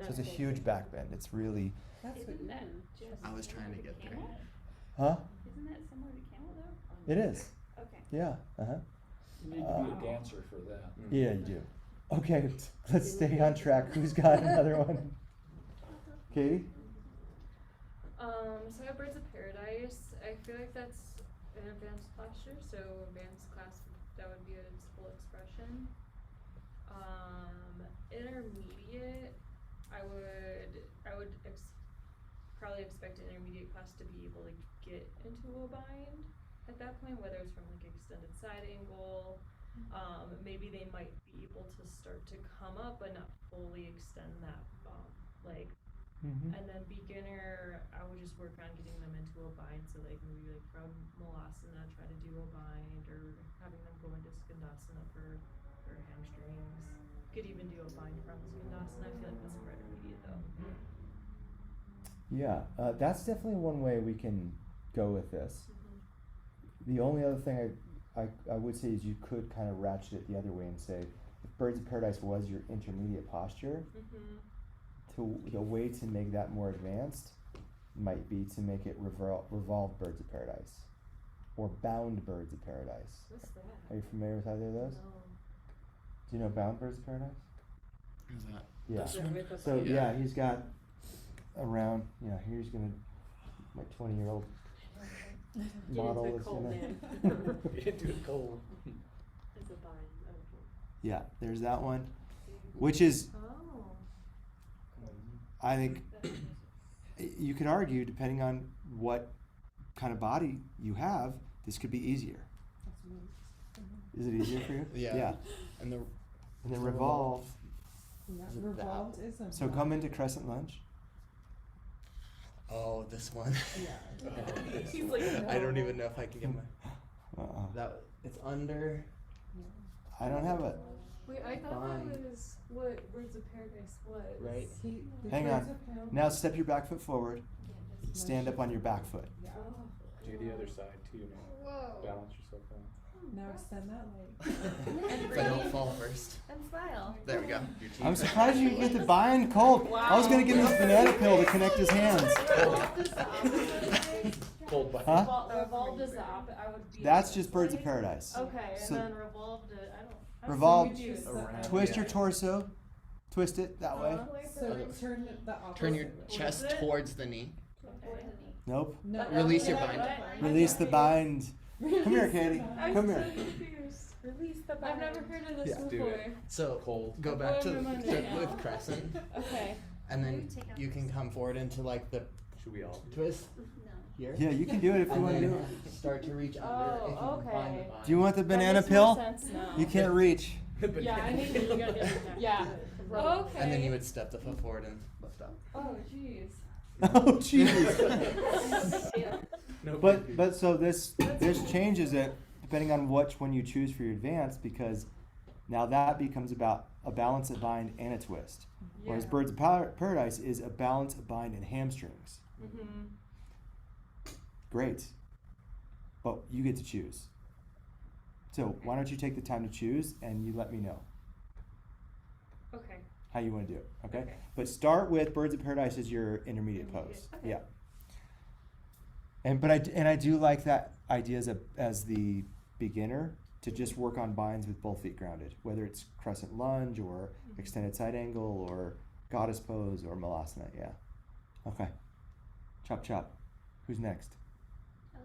So it's a huge back bend. It's really, Isn't that just I was trying to get there. huh? Isn't that similar to camel though? It is. Okay. Yeah. Uh-huh. You need to be a dancer for that. Yeah, you do. Okay, let's stay on track. Who's got another one? Katie? So I have Birds of Paradise. I feel like that's an advanced posture, so advanced class, that would be its full expression. Intermediate, I would probably expect an intermediate class to be able to get into a bind at that point, whether it's from like extended side angle. Maybe they might be able to start to come up but not fully extend that leg. And then beginner, I would just work on getting them into a bind, so like maybe like from Malasana, try to do a bind, or having them go into Skandasana for hamstrings. Could even do a bind from Skandasana. I feel like that's more intermediate though. Yeah, that's definitely one way we can go with this. The only other thing I would say is you could kind of ratchet it the other way and say, if Birds of Paradise was your intermediate posture, the way to make that more advanced might be to make it revolved Birds of Paradise or bound Birds of Paradise. What's that? Are you familiar with either of those? No. Do you know bound Birds of Paradise? Who's that? Yeah. This one? So yeah, he's got around, here's gonna, my 20-year-old model is gonna. Get into a cold. It's a bind. Yeah, there's that one, which is, Oh. I think, you could argue, depending on what kind of body you have, this could be easier. Is it easier for you? Yeah. And the And then revolve. Yeah, Is it revolved is a. So come into crescent lunge. oh, this one. Yeah. He's like, I don't even know if I can get my Uh-uh. it's under. I don't have a, Wait, I thought Fine. that was what Birds of Paradise was. Right. hang on. Now step your back foot forward. Stand up on your back foot. Yeah. Do the other side too, man. Whoa. Balance yourself out. Now extend that leg. If I don't fall first. and smile. There we go. I'm surprised you get the bind cold. I was gonna give him this banana pill to connect his hands. Cold button. Huh? Revolved is the opposite. I would be. That's just Birds of Paradise. Okay, and So- then revolved. I don't. Revolve, Around. twist your torso, twist it that way. So turn it the opposite. Turn your way. chest towards the knee. Nope. No. Release your bind. Release the bind. Come here, Katie. Come here. Release the I've bind. never heard of this Yeah. Do before. it. So Cold. go back to Put 'em in start now. with crescent, Okay. and then you can come forward into like the Should we all? twist here. Yeah, you can do it if you And want to then do it. start to reach under if you can find the okay. bind. Do you want the banana That makes more pill? sense now. You can't reach. Yeah, I need to. You gotta do it. Yeah. Okay. And then you would step the foot forward and lift up. Oh, jeez. Oh, jeez. No. But so this changes it depending on which one you choose for your advance, because now that becomes about a balance, a bind, and a twist. Whereas Yeah. Birds of Paradise is a balance, a bind, and hamstrings. Mm-hmm. Great. But you get to choose. So why don't you take the time to choose and you let me know Okay. how you want to do it, okay? Okay. But start with Birds of Paradise as your intermediate pose. Okay. Yeah. And I do like that idea as the beginner to just work on binds with both feet grounded, whether it's crescent lunge or extended side angle or goddess pose or malasana. Yeah. Okay. Chop chop. Who's next? Okay.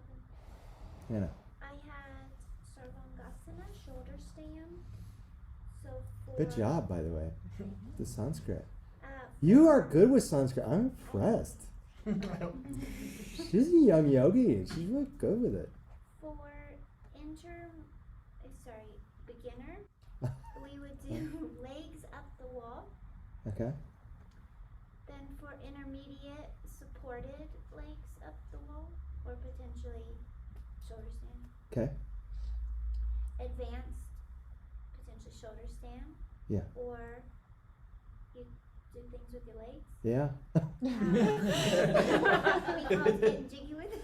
Hannah. I had Sarvangasana, shoulder stand. So for. Good job, by the way. The Sanskrit. Uh, You are good with Sanskrit. I'm impressed. She's a young yogi and she's really good with it. For beginner, we would do legs up the wall. Okay. Then for intermediate, supported legs up the wall, or potentially shoulder stand. Okay. Advanced, potentially shoulder stand. Yeah. Or you do things with your legs. Yeah. We call it getting jiggy with it.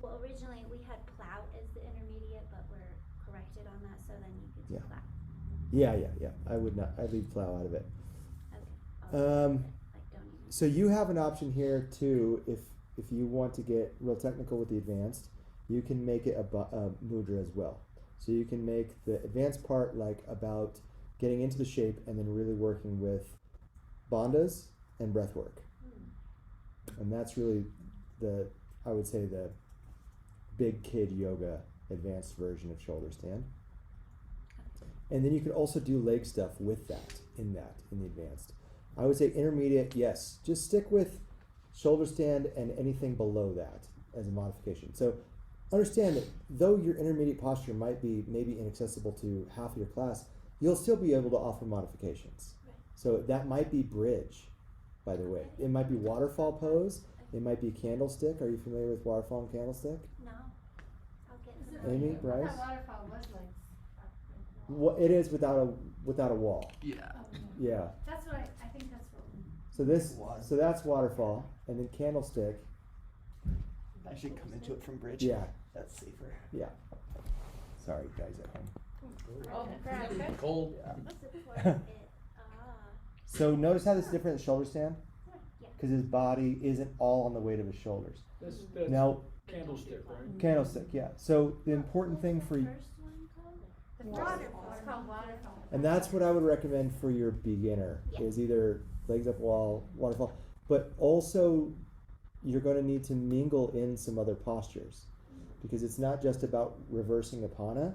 Or originally we had plow as the intermediate, but we're corrected on that, so then you could do Yeah. plow. Yeah. I would not. I'd leave plow out of it. Okay. Um, Like don't even. So you have an option here too. If you want to get real technical with the advanced, you can make it a mudra as well. So you can make the advanced part like about getting into the shape and then really working with bandhas and breath work. And that's really I would say the big kid yoga advanced version of shoulder stand. And then you can also do leg stuff with that in the advanced. I would say intermediate, yes. Just stick with shoulder stand and anything below that as a modification. So understand that though your intermediate posture might be maybe inaccessible to half of your class, you'll still be able to offer modifications. Right. So that might be bridge, by the way. It might be waterfall pose. It might be candlestick. Are you familiar with waterfall and candlestick? No. I'll get Amy, some. Bryce? waterfall was like. It is without a wall. Yeah. Yeah. That's what I think that's what. So that's waterfall, and then candlestick. I should come into it from bridge. Yeah. That's safer. Yeah. Sorry, guys at home. Oh, crap. Cold. Support it. So notice how this is different than shoulder stand, Yeah. because his body isn't all on the weight of his shoulders. That's Now, candlestick, right? candlestick, yeah. So the important thing for you, First one called? The waterfall, it's called waterfall. and that's what I would recommend for your beginner, Yeah. is either legs up wall, waterfall, but also you're going to need to mingle in some other postures. because it's not just about reversing apana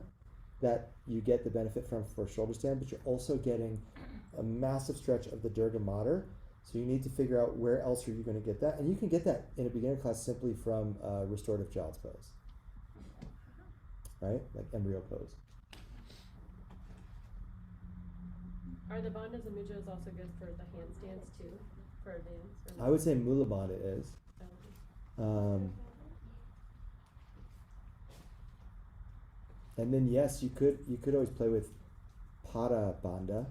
that you get the benefit from for shoulder stand, but you're also getting a massive stretch of the Durga Mater. So you need to figure out where else are you going to get that, and you can get that in a beginner class simply from restorative child's pose, right? Like embryo pose. Are the bandhas and mudras also good for the handstands too, for advanced? I would say Mula Bandha is. And then yes, you could always play with Pada Bandha,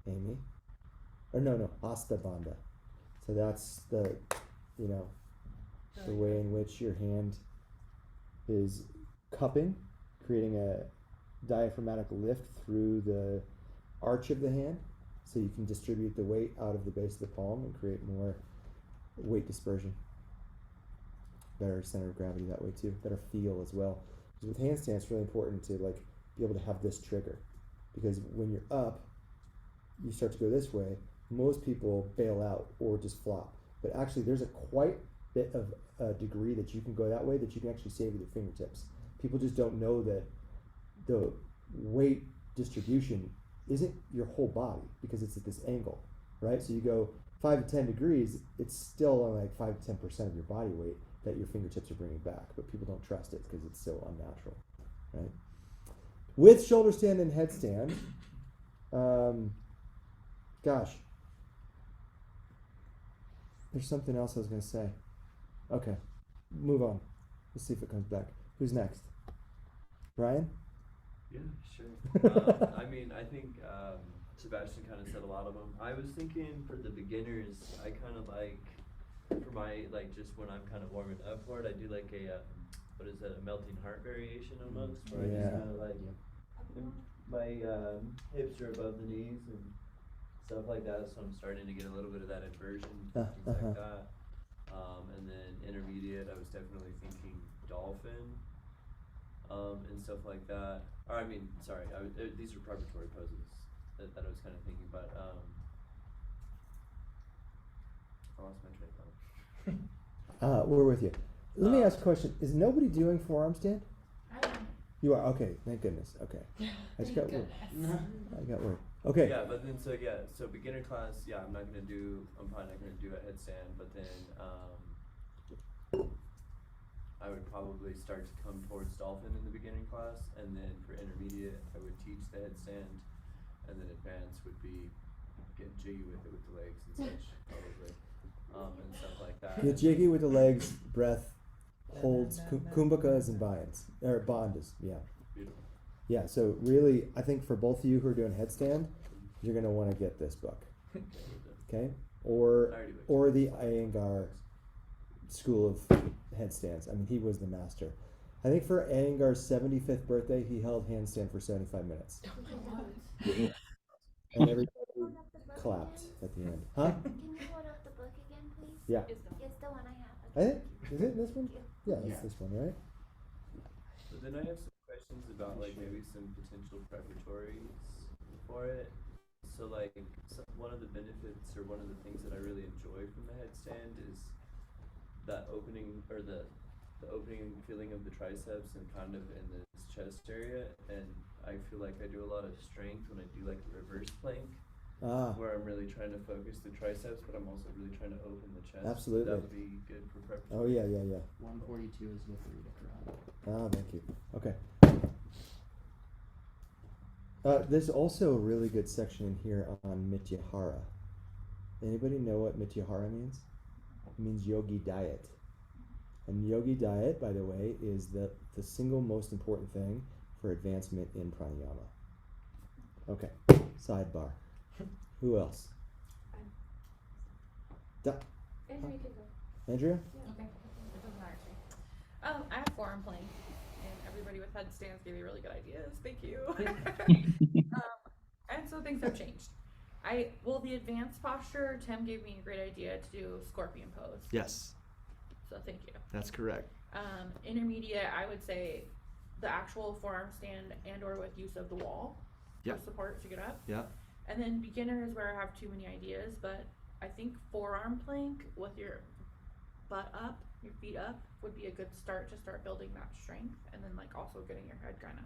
Amy. Or no, Asta Bandha. So that's the way in which your hand is cupping, creating a diaphragmatic lift through the arch of the hand, so you can distribute the weight out of the base of the palm and create more weight dispersion. Better center of gravity that way too, better feel as well. Because with handstand, it's really important to like be able to have this trigger, because when you're up, you start to go this way. Most people bail out or just flop, but actually there's a quite bit of a degree that you can go that way, that you can actually save with your fingertips. People just don't know that the weight distribution isn't your whole body, because it's at this angle, right? So you go 5 to 10 degrees, it's still only like 5 to 10% of your body weight that your fingertips are bringing back, but people don't trust it because it's so unnatural, right? With shoulder stand and headstand, gosh, there's something else I was going to say. Okay, move on. Let's see if it comes back. Who's next? Brian? Yeah, sure. I mean, I think Sebastian kind of said a lot of them. I was thinking for the beginners, I kind of like, for my, like, just when I'm kind of warming up for it, I do like a, what is that, a melting heart variation almost, where I just kind of like, my hips are above the knees and stuff like that, so I'm starting to get a little bit of that inversion, things like that. And then intermediate, I was definitely thinking dolphin, and stuff like that. Or I mean, sorry, these are preparatory poses that I was kind of thinking, but I lost my train of thought. We're with you. Let me ask a question. Is nobody doing forearm stand? I am. You are? Okay, thank goodness. Okay. I just got worried. I got worried. Okay. Yeah, but then so beginner class, I'm probably not gonna do a headstand, but then I would probably start to come towards dolphin in the beginning class, and then for intermediate I would teach the headstand, and then advanced would be get jiggy with it with the legs and such, probably. And stuff like that. Get jiggy with the legs, breath, holds, kumbhakas and binds, or bandhas, yeah. Beautiful. Yeah, so really, I think for both of you who are doing headstand, you're going to want to get this book, okay? Or the Iyengar school of headstands. I mean, he was the master. I think for Iyengar's 75th birthday, he held handstand for 75 minutes. And everybody clapped at the end. Huh? Can you hold up the book again, please? Yeah. It's the one I have. I think, is it this one? Yeah, it's this one, right? But then I have some questions about like maybe some potential preparatories for it. So like one of the benefits or one of the things that I really enjoy from the headstand is that opening or the opening feeling of the triceps and kind of in this chest area, and I feel like I do a lot of strength when I do like a reverse plank. Where I'm really trying to focus the triceps, but I'm also really trying to open the chest. Absolutely. That would be good for preparation. Oh, yeah. 142 is with the reader. Thank you. Okay. There's also a really good section in here on Mityahara. Anybody know what Mityahara means? It means yogi diet. And yogi diet, by the way, is the single most important thing for advancement in pranayama. Okay, sidebar. Who else? Andrea, you can go. Andrea? Yeah. Okay. It doesn't matter to me. I have forearm plank, and everybody with headstands gave me really good ideas. Thank you. And so things have changed. The advanced posture, Tim gave me a great idea to do scorpion pose. Yes. So thank you. That's correct. Intermediate, I would say the actual forearm stand and or with use of the wall for support to get up. Yeah. And then beginner is where I have too many ideas, but I think forearm plank with your butt up, your feet up, would be a good start to start building that strength, and then like also getting your head kind of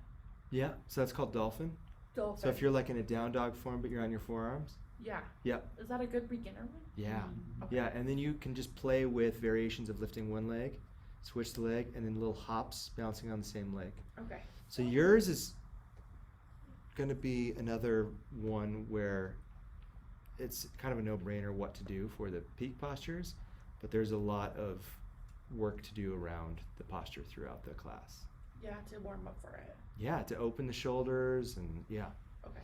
Yeah, so that's called dolphin. dolphin. So if you're like in a down dog form, but you're on your forearms. Yeah. Yeah. Is that a good beginner one? Yeah. Okay. Yeah, and then you can just play with variations of lifting one leg, switch the leg, and then little hops bouncing on the same leg. Okay. So yours is going to be another one where it's kind of a no-brainer what to do for the peak postures, but there's a lot of work to do around the posture throughout the class. Yeah, to warm up for it. Yeah, to open the shoulders and yeah. Okay.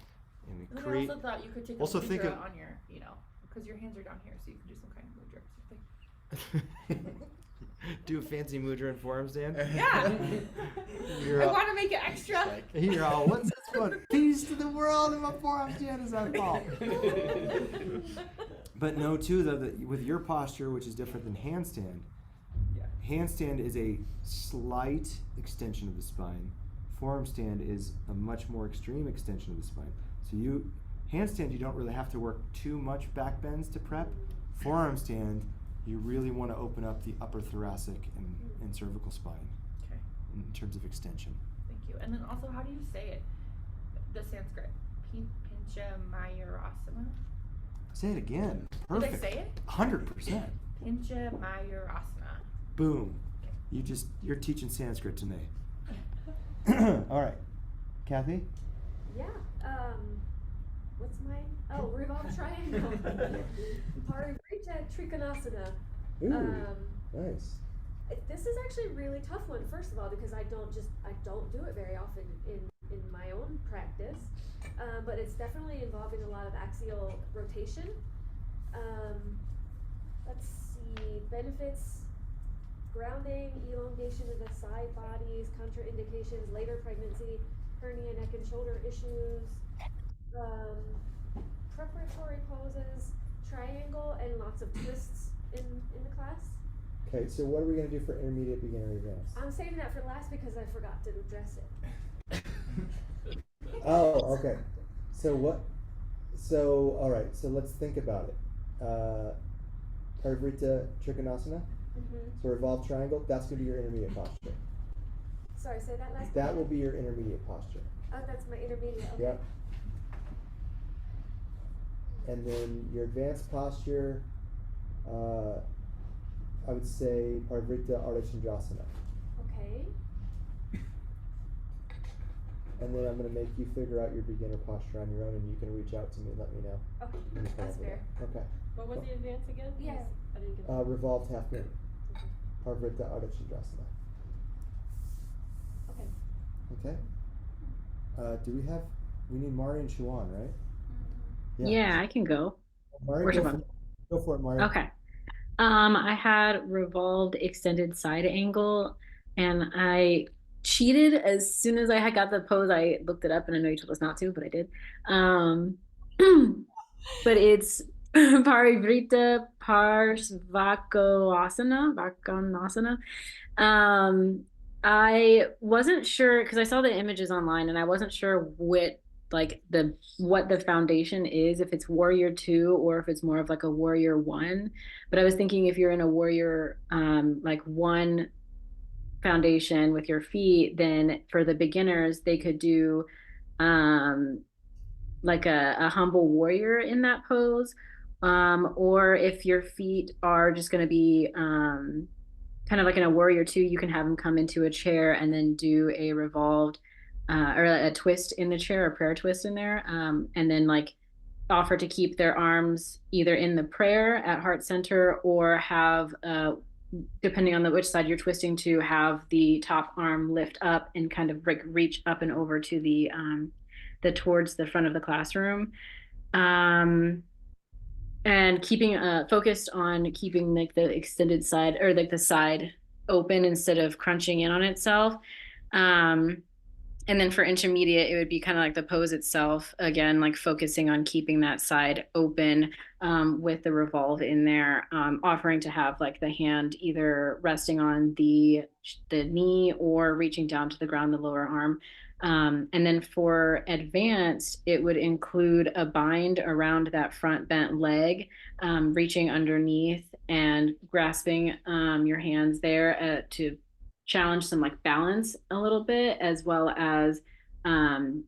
And And then create. I also thought you could take Also a think mudra of- on your, you know, because your hands are down here, so you can do some kind of mudra or something. Do a fancy mudra and forearm stand. Yeah. You're I all, want to make it extra. you're all, what's this one? Peace to the world, and my forearm stand is on fault. But know too, though, that with your posture, which is different than handstand, Yeah. handstand is a slight extension of the spine. Forearm stand is a much more extreme extension of the spine. So handstand, you don't really have to work too much back bends to prep. Forearm stand, you really want to open up the upper thoracic and cervical spine Okay. in terms of extension. Thank you. And then also, how do you say it? The Sanskrit. Pincha Mayurasana. Say it again. Did Perfect. I say it? 100%. Pincha Mayurasana. Boom. You're teaching Sanskrit to me. All right. Kathy? Yeah, what's mine? Oh, revolve triangle. Parivrita Trikonasana. Nice. This is actually a really tough one, first of all, because I don't do it very often in my own practice. But it's definitely involving a lot of axial rotation. Let's see, benefits: grounding, elongation of the side bodies, contraindications, later pregnancy, hernia, neck and shoulder issues, preparatory poses, triangle, and lots of twists in the class. Okay, so what are we going to do for intermediate, beginner, advanced? I'm saving that for last because I forgot to address it. Oh, okay. All right, so let's think about it. Parivrita Trikonasana, so revolved triangle, that's going to be your intermediate posture. Sorry, say that last. That will be your intermediate posture. Oh, that's my intermediate. Okay. Yep. And then your advanced posture, I would say Parivrita Ardha Chandrasana. Okay. And then I'm going to make you figure out your beginner posture on your own, and you can reach out to me and let me know. Okay, when you come that's up with fair. that. Okay. What was the advance again? Yes. I didn't get that. Revolved half moon. Parivrita Ardha Chandrasana. Okay. Okay. We need Mari and Shuan, right? Yeah, I can go. Mari, Where's go your for, phone? go for it, Mari. Okay. I had revolved extended side angle, and I cheated as soon as I had got the pose. I looked it up, and I know you told us not to, but I did. But it's Parivrita Vakonasana. I wasn't sure because I saw the images online, and I wasn't sure what the foundation is, if it's warrior 2 or if it's more of like a warrior 1. But I was thinking if you're in a warrior 1 foundation with your feet, then for the beginners they could do like a humble warrior in that pose, or if your feet are just going to be kind of like in a warrior 2, you can have them come into a chair and then do a revolved or a twist in the chair, a prayer twist in there, and then like offer to keep their arms either in the prayer at heart center, or have depending on which side you're twisting to, have the top arm lift up and kind of like reach up and over to the towards the front of the classroom, and keeping focused on keeping like the extended side or like the side open instead of crunching in on itself. And then for intermediate, it would be kind of like the pose itself, again, like focusing on keeping that side open with the revolve in there, offering to have like the hand either resting on the knee or reaching down to the ground, the lower arm. And then for advanced, it would include a bind around that front bent leg, reaching underneath and grasping your hands there to challenge some like balance a little bit, as well as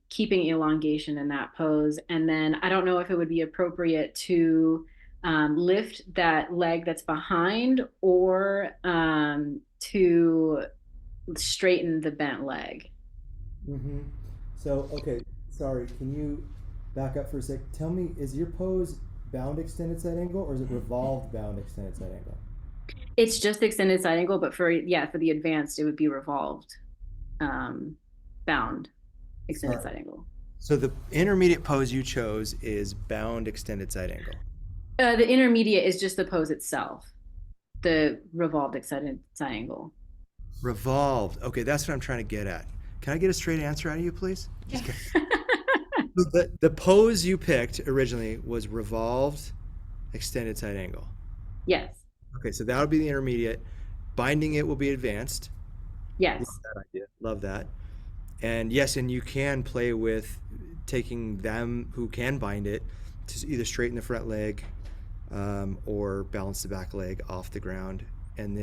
keeping elongation in that pose. And then I don't know if it would be appropriate to lift that leg that's behind or to straighten the bent leg. Mm-hmm. So, okay, sorry, can you back up for a sec? Tell me, is your pose bound extended side angle or is it revolved bound extended side angle? It's just extended side angle, but for the advanced, it would be revolved, bound, extended Sorry. side angle. So the intermediate pose you chose is bound extended side angle. The intermediate is just the pose itself, the revolved extended side angle. Revolved. Okay, that's what I'm trying to get at. Can I get a straight answer out of you, please? Just kidding. The pose you picked originally was revolved extended side angle. Yes. Okay, so that'll be the intermediate. Binding it will be advanced. Yes. Love that idea. Love that. And yes, and you can play with taking them who can bind it to either straighten the front leg or balance the back leg off the ground. And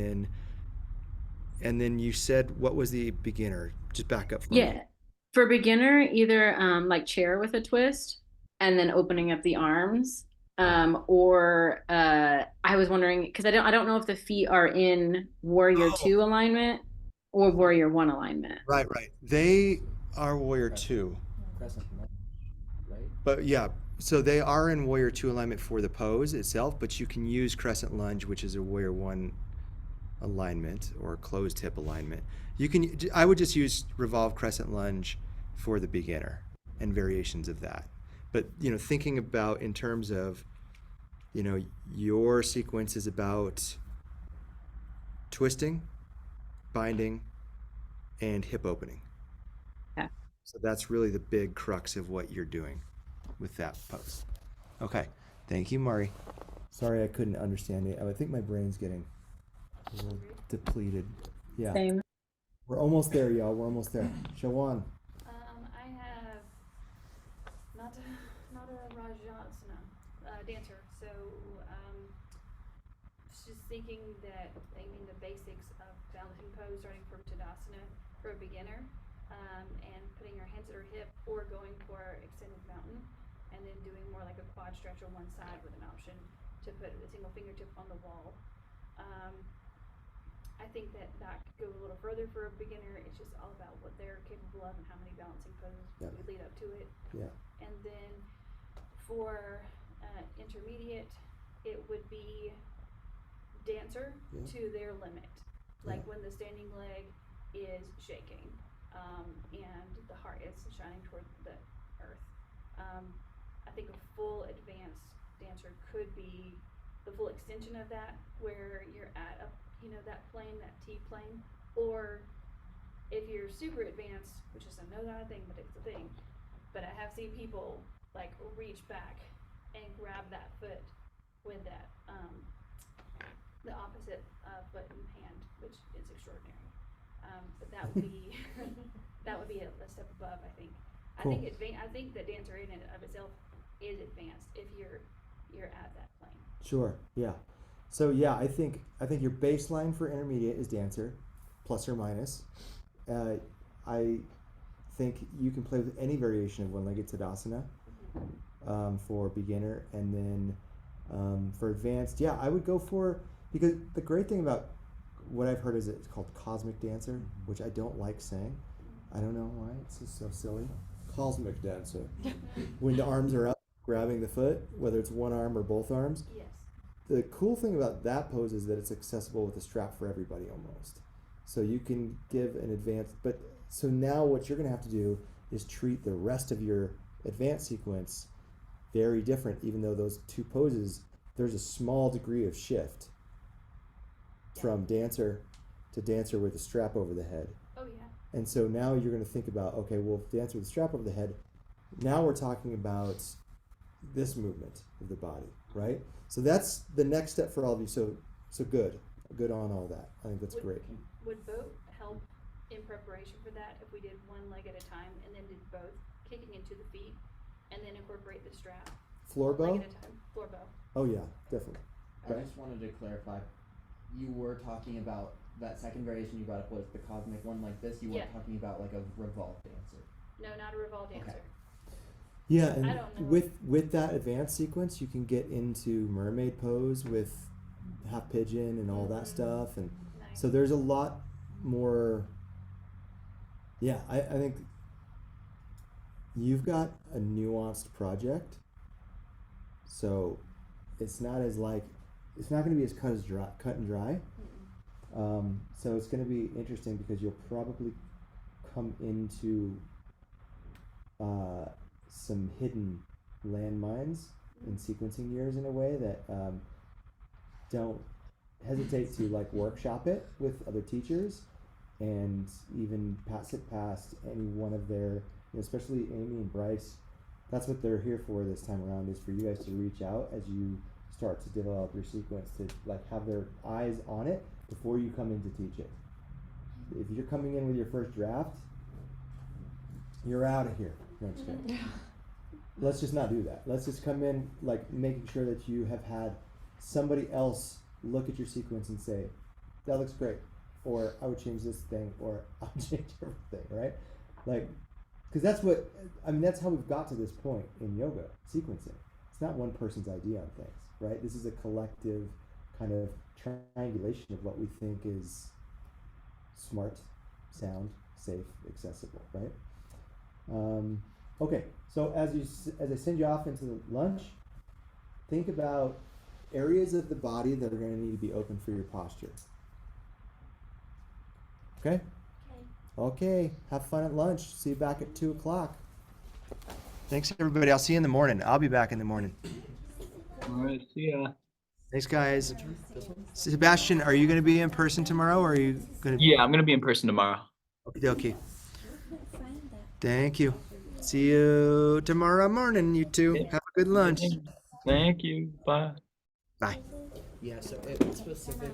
then you said, what was the beginner? Just back up for me. For beginner, either like chair with a twist and then opening up the arms. Or I was wondering, because I don't know if the feet are in Warrior 2 alignment or Warrior 1 alignment. Right. They are Warrior 2. Crescent, right? But yeah, so they are in Warrior 2 alignment for the pose itself, but you can use Crescent Lunge, which is a Warrior 1 alignment or closed hip alignment. I would just use Revolve Crescent Lunge for the beginner and variations of that. But, thinking about in terms of, your sequence is about twisting, binding, and hip opening. Yeah. So that's really the big crux of what you're doing with that pose. Okay. Thank you, Mari. Sorry, I couldn't understand it. I think my brain's getting a little depleted. Yeah. Same. We're almost there, y'all. We're almost there. Shawan. I have not a Rajasana dancer, so just thinking that the basics of balancing pose, starting from Tadasana for a beginner, and putting your hands at her hip or going for extended mountain, and then doing more like a quad stretch on one side with an option to put a single fingertip on the wall. I think that could go a little further for a beginner. It's just all about what they're capable of and how many balancing poses would lead up to it. Yeah. And then for intermediate, it would be dancer to their limit. Like when the standing leg is shaking, and the heart is shining toward the earth. I think a full advanced dancer could be the full extension of that, where you're at that plane, that T plane, or if you're super advanced, which is not a thing, but it's a thing. But I have seen people like reach back and grab that foot with that the opposite foot and hand, which is extraordinary. But that would be a step above, I think. Cool. I think the dancer in and of itself is advanced if you're at that plane. Sure. Yeah. So yeah, I think your baseline for intermediate is dancer, plus or minus. I think you can play with any variation of one-legged Tadasana for beginner, and then for advanced, I would go for, because the great thing about what I've heard is it's called cosmic dancer, which I don't like saying. I don't know why, it's just so silly. Cosmic dancer. When the arms are up, grabbing the foot, whether it's one arm or both arms. Yes. The cool thing about that pose is that it's accessible with a strap for everybody almost. So you can give an advanced, so now what you're gonna have to do is treat the rest of your advanced sequence very different, even though those two poses, there's a small degree of shift from dancer to dancer with a strap over the head. Oh yeah. And so now you're gonna think about, okay, well, dancer with a strap over the head, now we're talking about this movement of the body, right? So that's the next step for all of you. So good on all that. I think that's great. Would boat help in preparation for that, if we did one leg at a time and then did both, kicking into the feet, and then incorporate the strap. Floor One leg bow? at a time, floor bow. Oh, yeah, definitely. I just wanted to clarify, you were talking about that second variation you brought up was the cosmic one like this, you weren't Yeah. talking about like a revolve dancer. No, not a revolve dancer. Okay. Yeah, I and don't know. with that advanced sequence, you can get into mermaid pose with half pigeon and all that stuff, and Nice. so there's a lot more. Yeah, I think you've got a nuanced project, so it's not as like it's not going to be as cut and dry. So it's going to be interesting because you'll probably come into some hidden landmines in sequencing years in a way that don't hesitate to like workshop it with other teachers and even pass it past any one of their, especially Amy and Bryce. That's what they're here for this time around, is for you guys to reach out as you start to develop your sequence, to like have their eyes on it before you come in to teach it. If you're coming in with your first draft, you're out of here. No, I'm just kidding. Let's just not do that. Let's just come in like making sure that you have had somebody else look at your sequence and say, that looks great, or I would change this thing, or I'll change everything, right? Like, because that's what, I mean, that's how we've got to this point in yoga, sequencing. It's not one person's idea on things, right? This is a collective kind of triangulation of what we think is smart, sound, safe, accessible, right? Okay, so as I send you off into the lunch, think about areas of the body that are going to need to be open for your posture. Okay? Okay, have fun at lunch. See you back at 2 o'clock. Thanks, everybody. I'll see you in the morning. I'll be back in the morning. All right, see ya. Thanks, guys. Sebastian, are you going to be in person tomorrow, or are you going to? Yeah, I'm gonna be in person tomorrow. Okay. Thank you. See you tomorrow morning, you two. Have a good lunch. Thank you. Bye. Bye. Yeah, so it specific